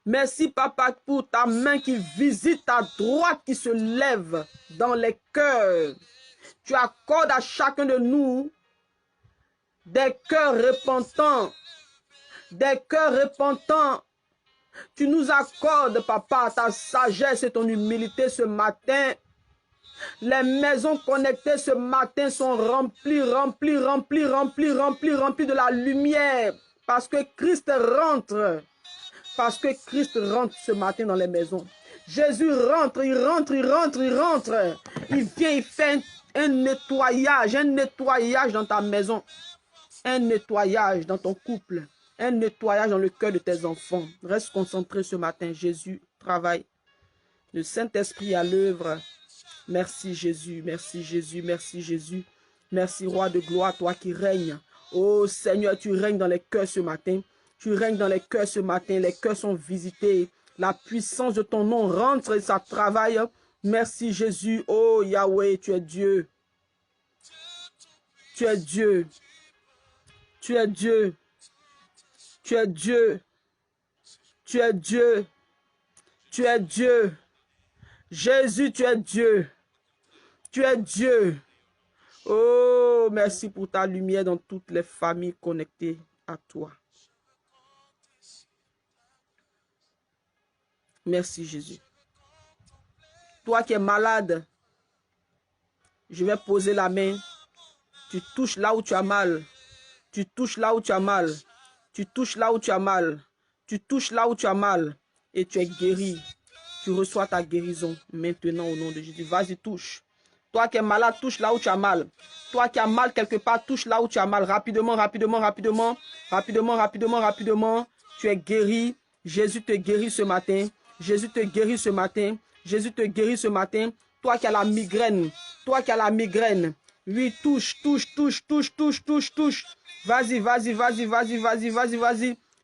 Merci, Papa, pour ta main qui visite ta droite qui se lève dans les cœurs. Tu accordes à chacun de nous des cœurs repentants, des cœurs repentants. Tu nous accordes, papa, ta sagesse et ton humilité ce matin. Les maisons connectées ce matin sont remplies de la lumière. Parce que Christ rentre. Parce que Christ rentre ce matin dans les maisons. Jésus rentre, il rentre. Il vient, il fait un nettoyage dans ta maison. Un nettoyage dans ton couple. Un nettoyage dans le cœur de tes enfants. Reste concentré ce matin. Jésus travaille. Le Saint-Esprit à l'œuvre. Merci Jésus, merci Jésus, merci Jésus. Merci Roi de gloire, toi qui règnes. Oh Seigneur, tu règnes dans les cœurs ce matin. Tu règnes dans les cœurs ce matin. Les cœurs sont visités. La puissance de ton nom rentre et ça travaille. Merci Jésus. Oh Yahweh, tu es Dieu. Tu es Dieu. Tu es Dieu. Tu es Dieu. Tu es Dieu. Tu es Dieu. Jésus, tu es Dieu. Tu es Dieu. Oh, merci pour ta lumière dans toutes les familles connectées à toi. Merci Jésus. Toi qui es malade, je vais poser la main. Tu touches là où tu as mal. Tu touches là où tu as mal. Tu touches là où tu as mal. Tu touches là où tu as mal. Et tu es guéri. Tu reçois ta guérison maintenant au nom de Jésus. Vas-y, touche. Toi qui es malade, touche là où tu as mal. Toi qui as mal quelque part, touche là où tu as mal. Rapidement. Tu es guéri. Jésus te guérit ce matin. Jésus te guérit ce matin. Jésus te guérit ce matin. Toi qui as la migraine. Toi qui as la migraine. Oui, touche. Vas-y.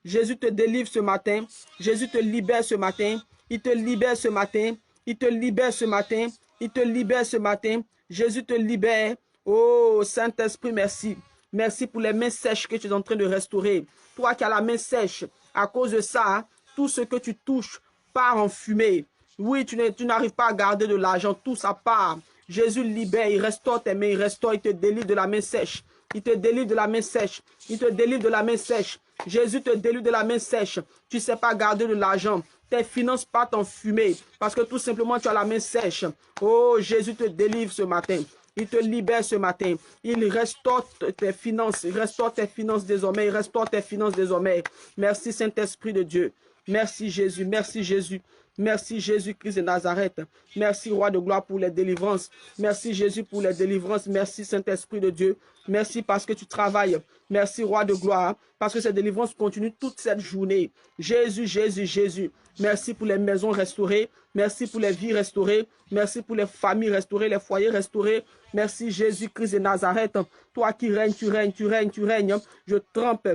Jésus te délivre ce matin. Jésus te libère ce matin. Il te libère ce matin. Il te libère ce matin. Il te libère ce matin. Jésus te libère. Oh, Saint-Esprit, merci. Merci pour les mains sèches que tu es en train de restaurer. Toi qui as la main sèche, à cause de ça, tout ce que tu touches part en fumée. Oui, tu n'arrives pas à garder de l'argent. Tout ça part. Jésus libère. Il restaure tes mains. Il restaure. Il te délivre de la main sèche. Il te délivre de la main sèche. Il te délivre de la main sèche. Jésus te délivre de la main sèche. Tu ne sais pas garder de l'argent. Tes finances partent en fumée parce que tout simplement tu as la main sèche. Oh, Jésus te délivre ce matin. Il te libère ce matin. Il restaure tes finances. Il restaure tes finances désormais. Il restaure tes finances désormais. Merci Saint-Esprit de Dieu. Merci Jésus. Merci Jésus. Merci Jésus-Christ de Nazareth. Merci Roi de gloire pour les délivrances. Merci Jésus pour les délivrances. Merci Saint-Esprit de Dieu. Merci parce que tu travailles. Merci Roi de gloire parce que ces délivrances continuent toute cette journée. Jésus, Jésus, Jésus. Merci pour les maisons restaurées. Merci pour les vies restaurées. Merci pour les familles restaurées, les foyers restaurés. Merci Jésus-Christ de Nazareth. Toi qui règnes, tu règnes, tu règnes, tu règnes. Je trempe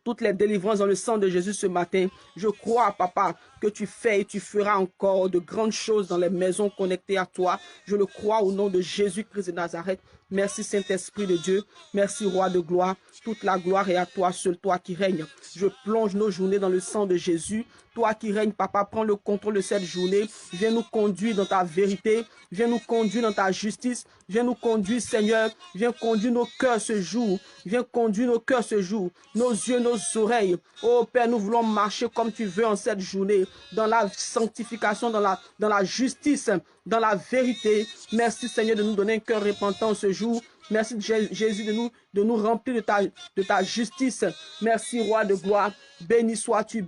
toutes les délivrances dans le sang de Jésus ce matin. Je crois, papa, que tu fais et tu feras encore de grandes choses dans les maisons connectées à toi. Je le crois au nom de Jésus-Christ de Nazareth. Merci Saint-Esprit de Dieu. Merci Roi de gloire. Toute la gloire est à toi, seul toi qui règnes. Je plonge nos journées dans le sang de Jésus. Toi qui règnes, papa, prends le contrôle de cette journée. Viens nous conduire dans ta vérité. Viens nous conduire dans ta justice. Viens nous conduire, Seigneur. Viens conduire nos cœurs ce jour. Viens conduire nos cœurs ce jour. Nos yeux, nos oreilles. Oh Père, nous voulons marcher comme tu veux en cette journée. Dans la sanctification, dans la justice, dans la vérité. Merci Seigneur de nous donner un cœur repentant ce jour. Merci Jésus de nous remplir de ta justice. Merci Roi de gloire. Béni sois-tu,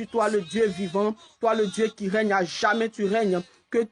toi le Dieu vivant, toi le Dieu qui règne à jamais, tu règnes. Que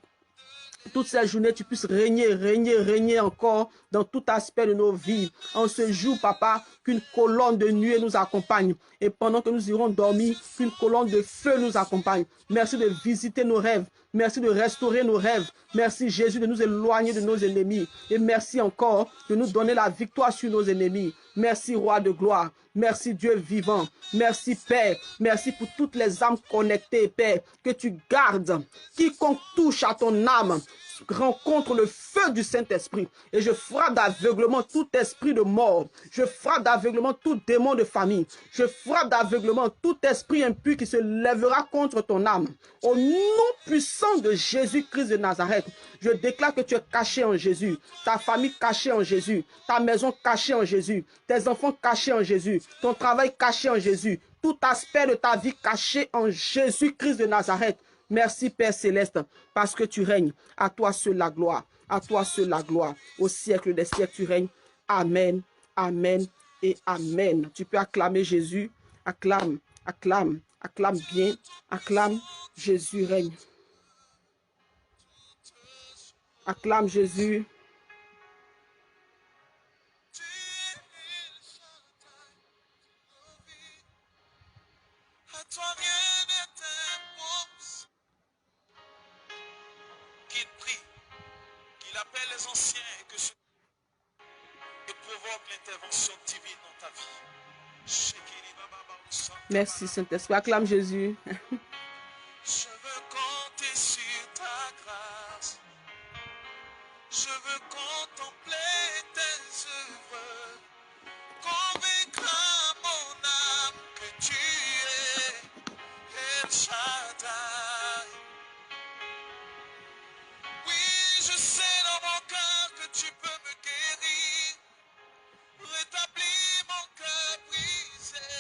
toute cette journée, tu puisses régner encore dans tout aspect de nos vies. En ce jour, papa, qu'une colonne de nuée nous accompagne. Et pendant que nous irons dormir, qu'une colonne de feu nous accompagne. Merci de visiter nos rêves. Merci de restaurer nos rêves. Merci Jésus de nous éloigner de nos ennemis. Et merci encore de nous donner la victoire sur nos ennemis. Merci Roi de gloire. Merci Dieu vivant. Merci Père. Merci pour toutes les âmes connectées, Père. Que tu gardes. Quiconque touche à ton âme rencontre le feu du Saint-Esprit. Et je frappe d'aveuglement tout esprit de mort. Je frappe d'aveuglement tout démon de famille. Je frappe d'aveuglement tout esprit impur qui se lèvera contre ton âme. Au nom puissant de Jésus-Christ de Nazareth, je déclare que tu es caché en Jésus. Ta famille cachée en Jésus. Ta maison cachée en Jésus. Tes enfants cachés en Jésus. Ton travail caché en Jésus. Tout aspect de ta vie caché en Jésus-Christ de Nazareth. Merci Père Céleste, parce que tu règnes. À toi seul la gloire. À toi seul la gloire. Au siècle des siècles, tu règnes. Amen, amen et amen. Tu peux acclamer Jésus. Acclame, acclame, acclame bien. Acclame, Jésus règne. Acclame Jésus. À toi rien n'est impossible. Qu'il prie, qu'il appelle les anciens et que ce et provoque l'intervention divine dans ta vie. Merci Saint-Esprit. Acclame Jésus. Je veux compter sur ta grâce. Je veux contempler tes œuvres. Convaincre à mon âme que tu es El Shaddai. Oui, je sais dans mon cœur que tu peux me guérir. Rétablir mon cœur brisé.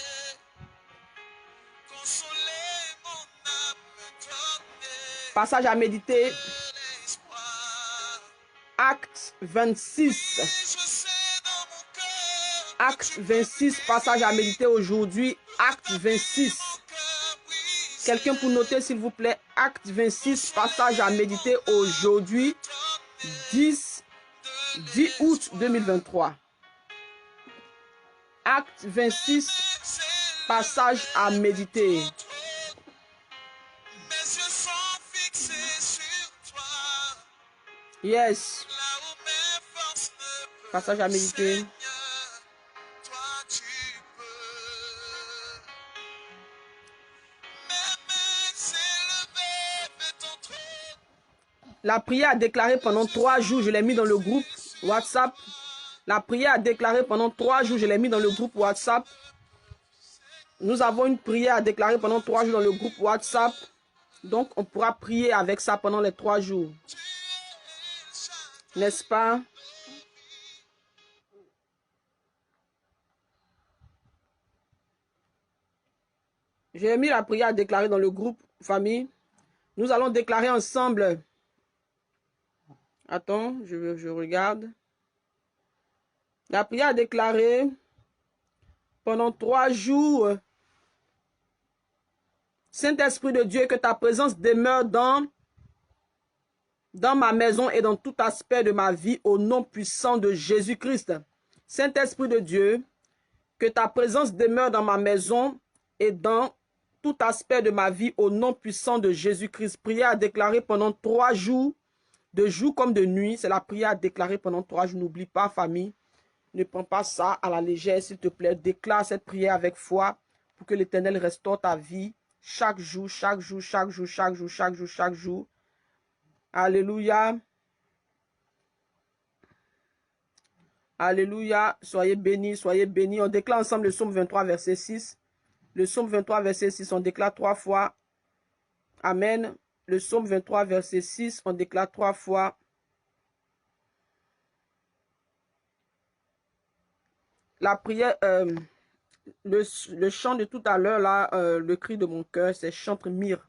Consoler mon âme, me donner Passage à méditer. de l'espoir. Acte 26. Je sais dans mon cœur que Acte 26, passage à méditer aujourd'hui. Acte 26. mon cœur brisé. Quelqu'un pour noter s'il vous plaît. Acte 26, passage à méditer aujourd'hui. 10 août 2023. Acte 26, passage à méditer. Mes yeux sont fixés sur toi. Yes. Là où mes forces ne peuvent. Passage à méditer. Seigneur, toi tu peux. Mes mains élevées, fais ton trône. La prière a déclaré pendant 3 jours. Je l'ai mis dans le groupe WhatsApp. La prière a déclaré pendant 3 jours. Je l'ai mis dans le groupe WhatsApp. Nous avons une prière à déclarer pendant 3 jours dans le groupe WhatsApp. Donc, on pourra prier avec ça pendant les 3 jours. N'est-ce pas? J'ai mis la prière à déclarer dans le groupe famille. Nous allons déclarer ensemble. Attends, je regarde. La prière a déclaré pendant 3 jours. Saint-Esprit de Dieu, que ta présence demeure dans ma maison et dans tout aspect de ma vie au nom puissant de Jésus-Christ. Saint-Esprit de Dieu, que ta présence demeure dans ma maison et dans tout aspect de ma vie au nom puissant de Jésus-Christ. Prière à déclarer pendant 3 jours, de jour comme de nuit. C'est la prière à déclarer pendant 3 jours. N'oublie pas, famille. Ne prends pas ça à la légère, s'il te plaît. Déclare cette prière avec foi pour que l'Éternel restaure ta vie chaque jour, chaque jour, chaque jour, chaque jour, chaque jour, chaque jour. Alléluia. Alléluia. Soyez bénis, soyez bénis. On déclare ensemble le psaume 23, verset 6. Le psaume 23, verset 6, on déclare 3 fois. Amen. Le psaume 23, verset 6, on déclare 3 fois. La prière, le chant de tout à l'heure, là, le cri de mon cœur, c'est chantre mire.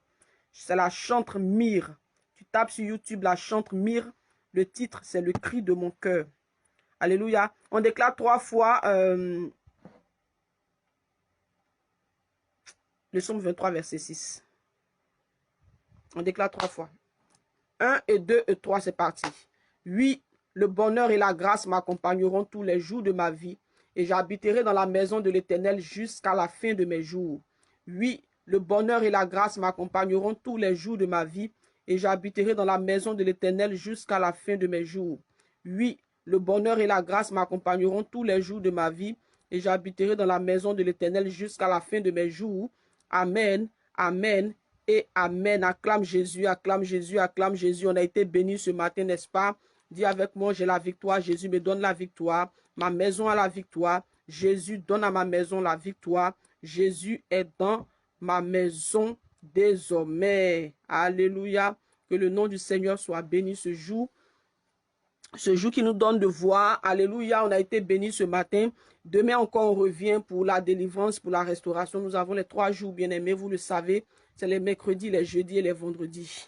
C'est la chantre mire. Tu tapes sur YouTube la chantre mire. Le titre, c'est le cri de mon cœur. Alléluia. On déclare 3 fois le psaume 23, verset 6. On déclare 3 fois. 1 et 2 et 3, c'est parti. Oui, le bonheur et la grâce m'accompagneront tous les jours de ma vie et j'habiterai dans la maison de l'Éternel jusqu'à la fin de mes jours. Oui, le bonheur et la grâce m'accompagneront tous les jours de ma vie et j'habiterai dans la maison de l'Éternel jusqu'à la fin de mes jours. Oui, le bonheur et la grâce m'accompagneront tous les jours de ma vie et j'habiterai dans la maison de l'Éternel jusqu'à la fin de mes jours. Amen, amen et amen. Acclame Jésus, acclame Jésus, acclame Jésus. On a été béni ce matin, n'est-ce pas? Dis avec moi, j'ai la victoire. Jésus me donne la victoire. Ma maison a la victoire. Jésus donne à ma maison la victoire. Jésus est dans ma maison désormais. Alléluia. Que le nom du Seigneur soit béni ce jour. Ce jour qui nous donne de voir. Alléluia, on a été béni ce matin. Demain encore, on revient pour la délivrance, pour la restauration. Nous avons les 3 jours, bien-aimés, vous le savez. C'est les mercredis, les jeudis et les vendredis.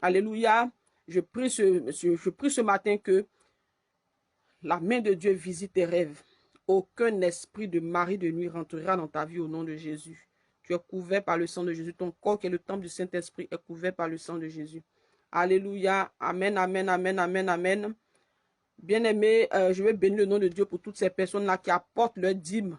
Alléluia. Je prie ce matin que la main de Dieu visite tes rêves. Aucun esprit de mari de nuit rentrera dans ta vie au nom de Jésus. Tu es couvert par le sang de Jésus. Ton corps qui est le temple du Saint-Esprit est couvert par le sang de Jésus. Alléluia. Amen, amen, amen, amen, amen. Bien-aimé, je vais bénir le nom de Dieu pour toutes ces personnes-là qui apportent leur dîme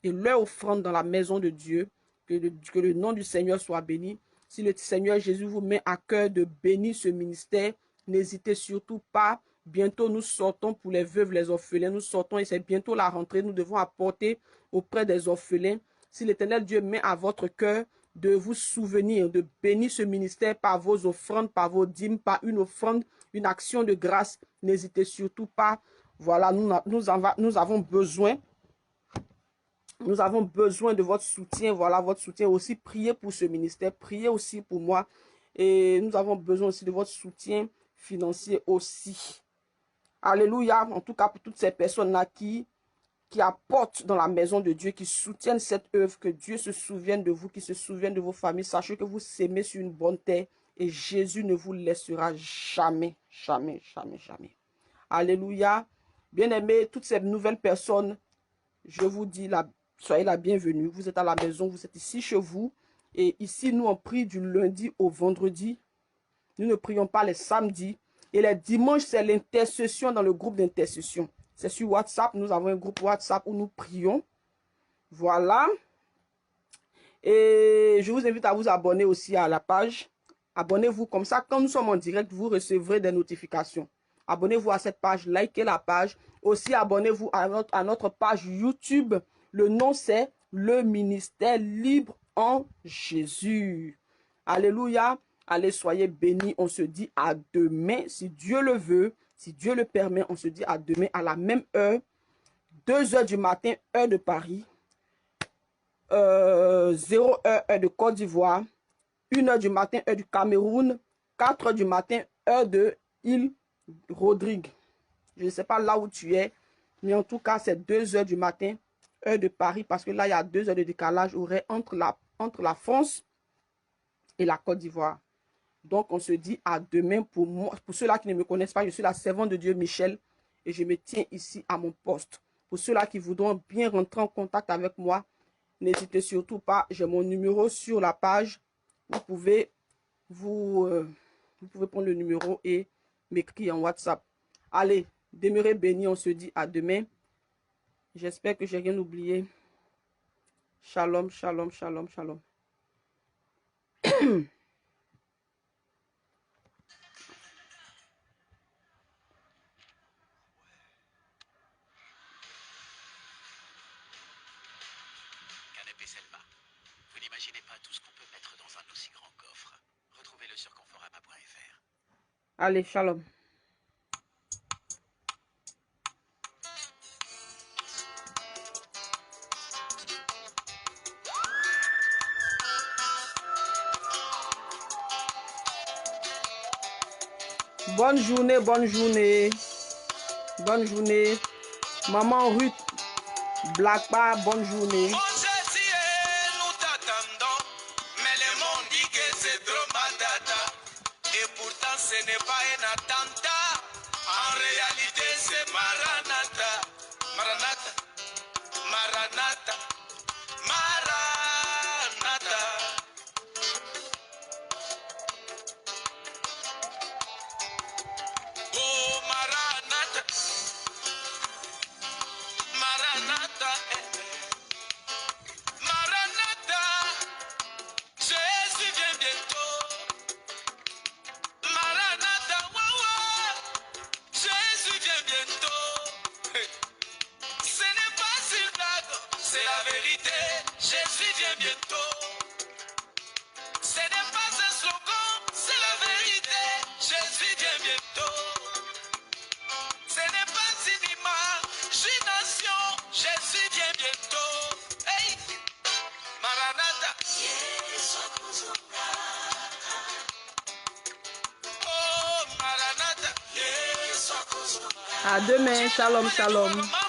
et leur offrande dans la maison de Dieu. Que le nom du Seigneur soit béni. Si le Seigneur Jésus vous met à cœur de bénir ce ministère, n'hésitez surtout pas. Bientôt, nous sortons pour les veuves, les orphelins. Nous sortons et c'est bientôt la rentrée. Nous devons apporter auprès des orphelins. Si l'Éternel Dieu met à votre cœur de vous souvenir, de bénir ce ministère par vos offrandes, par vos dîmes, par une offrande, une action de grâce, n'hésitez surtout pas. Voilà, nous avons besoin. Nous avons besoin de votre soutien. Voilà, votre soutien aussi. Priez pour ce ministère. Priez aussi pour moi. Et nous avons besoin aussi de votre soutien financier aussi. Alléluia. En tout cas, pour toutes ces personnes-là qui apportent dans la maison de Dieu, qui soutiennent cette œuvre, que Dieu se souvienne de vous, qui se souvienne de vos familles. Sachez que vous s'aimez sur une bonne terre et Jésus ne vous laissera jamais, jamais, jamais, jamais. Alléluia. Bien-aimés, toutes ces nouvelles personnes, je vous dis, soyez la bienvenue. Vous êtes à la maison, vous êtes ici chez vous. Et ici, nous, on prie du lundi au vendredi. Nous ne prions pas les samedis. Et les dimanches, c'est l'intercession dans le groupe d'intercession. C'est sur WhatsApp. Nous avons un groupe WhatsApp où nous prions. Voilà. Et je vous invite à vous abonner aussi à la page. Abonnez-vous comme ça. Quand nous sommes en direct, vous recevrez des notifications. Abonnez-vous à cette page. Likez la page. Aussi, abonnez-vous à notre page YouTube. Le nom, c'est Le Ministère Libre en Jésus. Alléluia. Allez, soyez bénis. On se dit à demain, si Dieu le veut, si Dieu le permet. On se dit à demain à la même heure, 2 h du matin, heure de Paris, 0 h, heure de Côte d'Ivoire, 1 h du matin, heure du Cameroun, 4 h du matin, heure de Île Rodrigue. Je ne sais pas là où tu es, mais en tout cas, c'est 2 h du matin, heure de Paris, parce que là, il y a 2 heures de décalage horaire entre la France et la Côte d'Ivoire. Donc, on se dit à demain. Pour moi, pour ceux-là qui ne me connaissent pas, je suis la servante de Dieu Michel et je me tiens ici à mon poste. Pour ceux-là qui voudront bien rentrer en contact avec moi, n'hésitez surtout pas. J'ai mon numéro sur la page. Vous pouvez prendre le numéro et m'écrire en WhatsApp. Allez, demeurez bénis. On se dit à demain. J'espère que je n'ai rien oublié. Shalom, shalom, shalom, shalom. Vous n'imaginez pas tout ce qu'on peut mettre dans un aussi grand coffre. Retrouvez-le sur conforama.fr. Allez, shalom. Bonne journée, bonne journée. Bonne journée. Maman Ruth, Black Bar, bonne journée. Nous t'attendons, mais le monde dit que c'est trop matata. Et pourtant ce n'est pas un attentat. En réalité c'est Maranatha. Maranatha. Maranatha. Maranatha. Oh Maranatha. Maranatha. Maranatha. Jésus vient bientôt. Maranatha. Waouh. Jésus vient bientôt. Ce n'est pas une blague, c'est la vérité. Jésus vient bientôt. Ce n'est À demain. Shalom, shalom.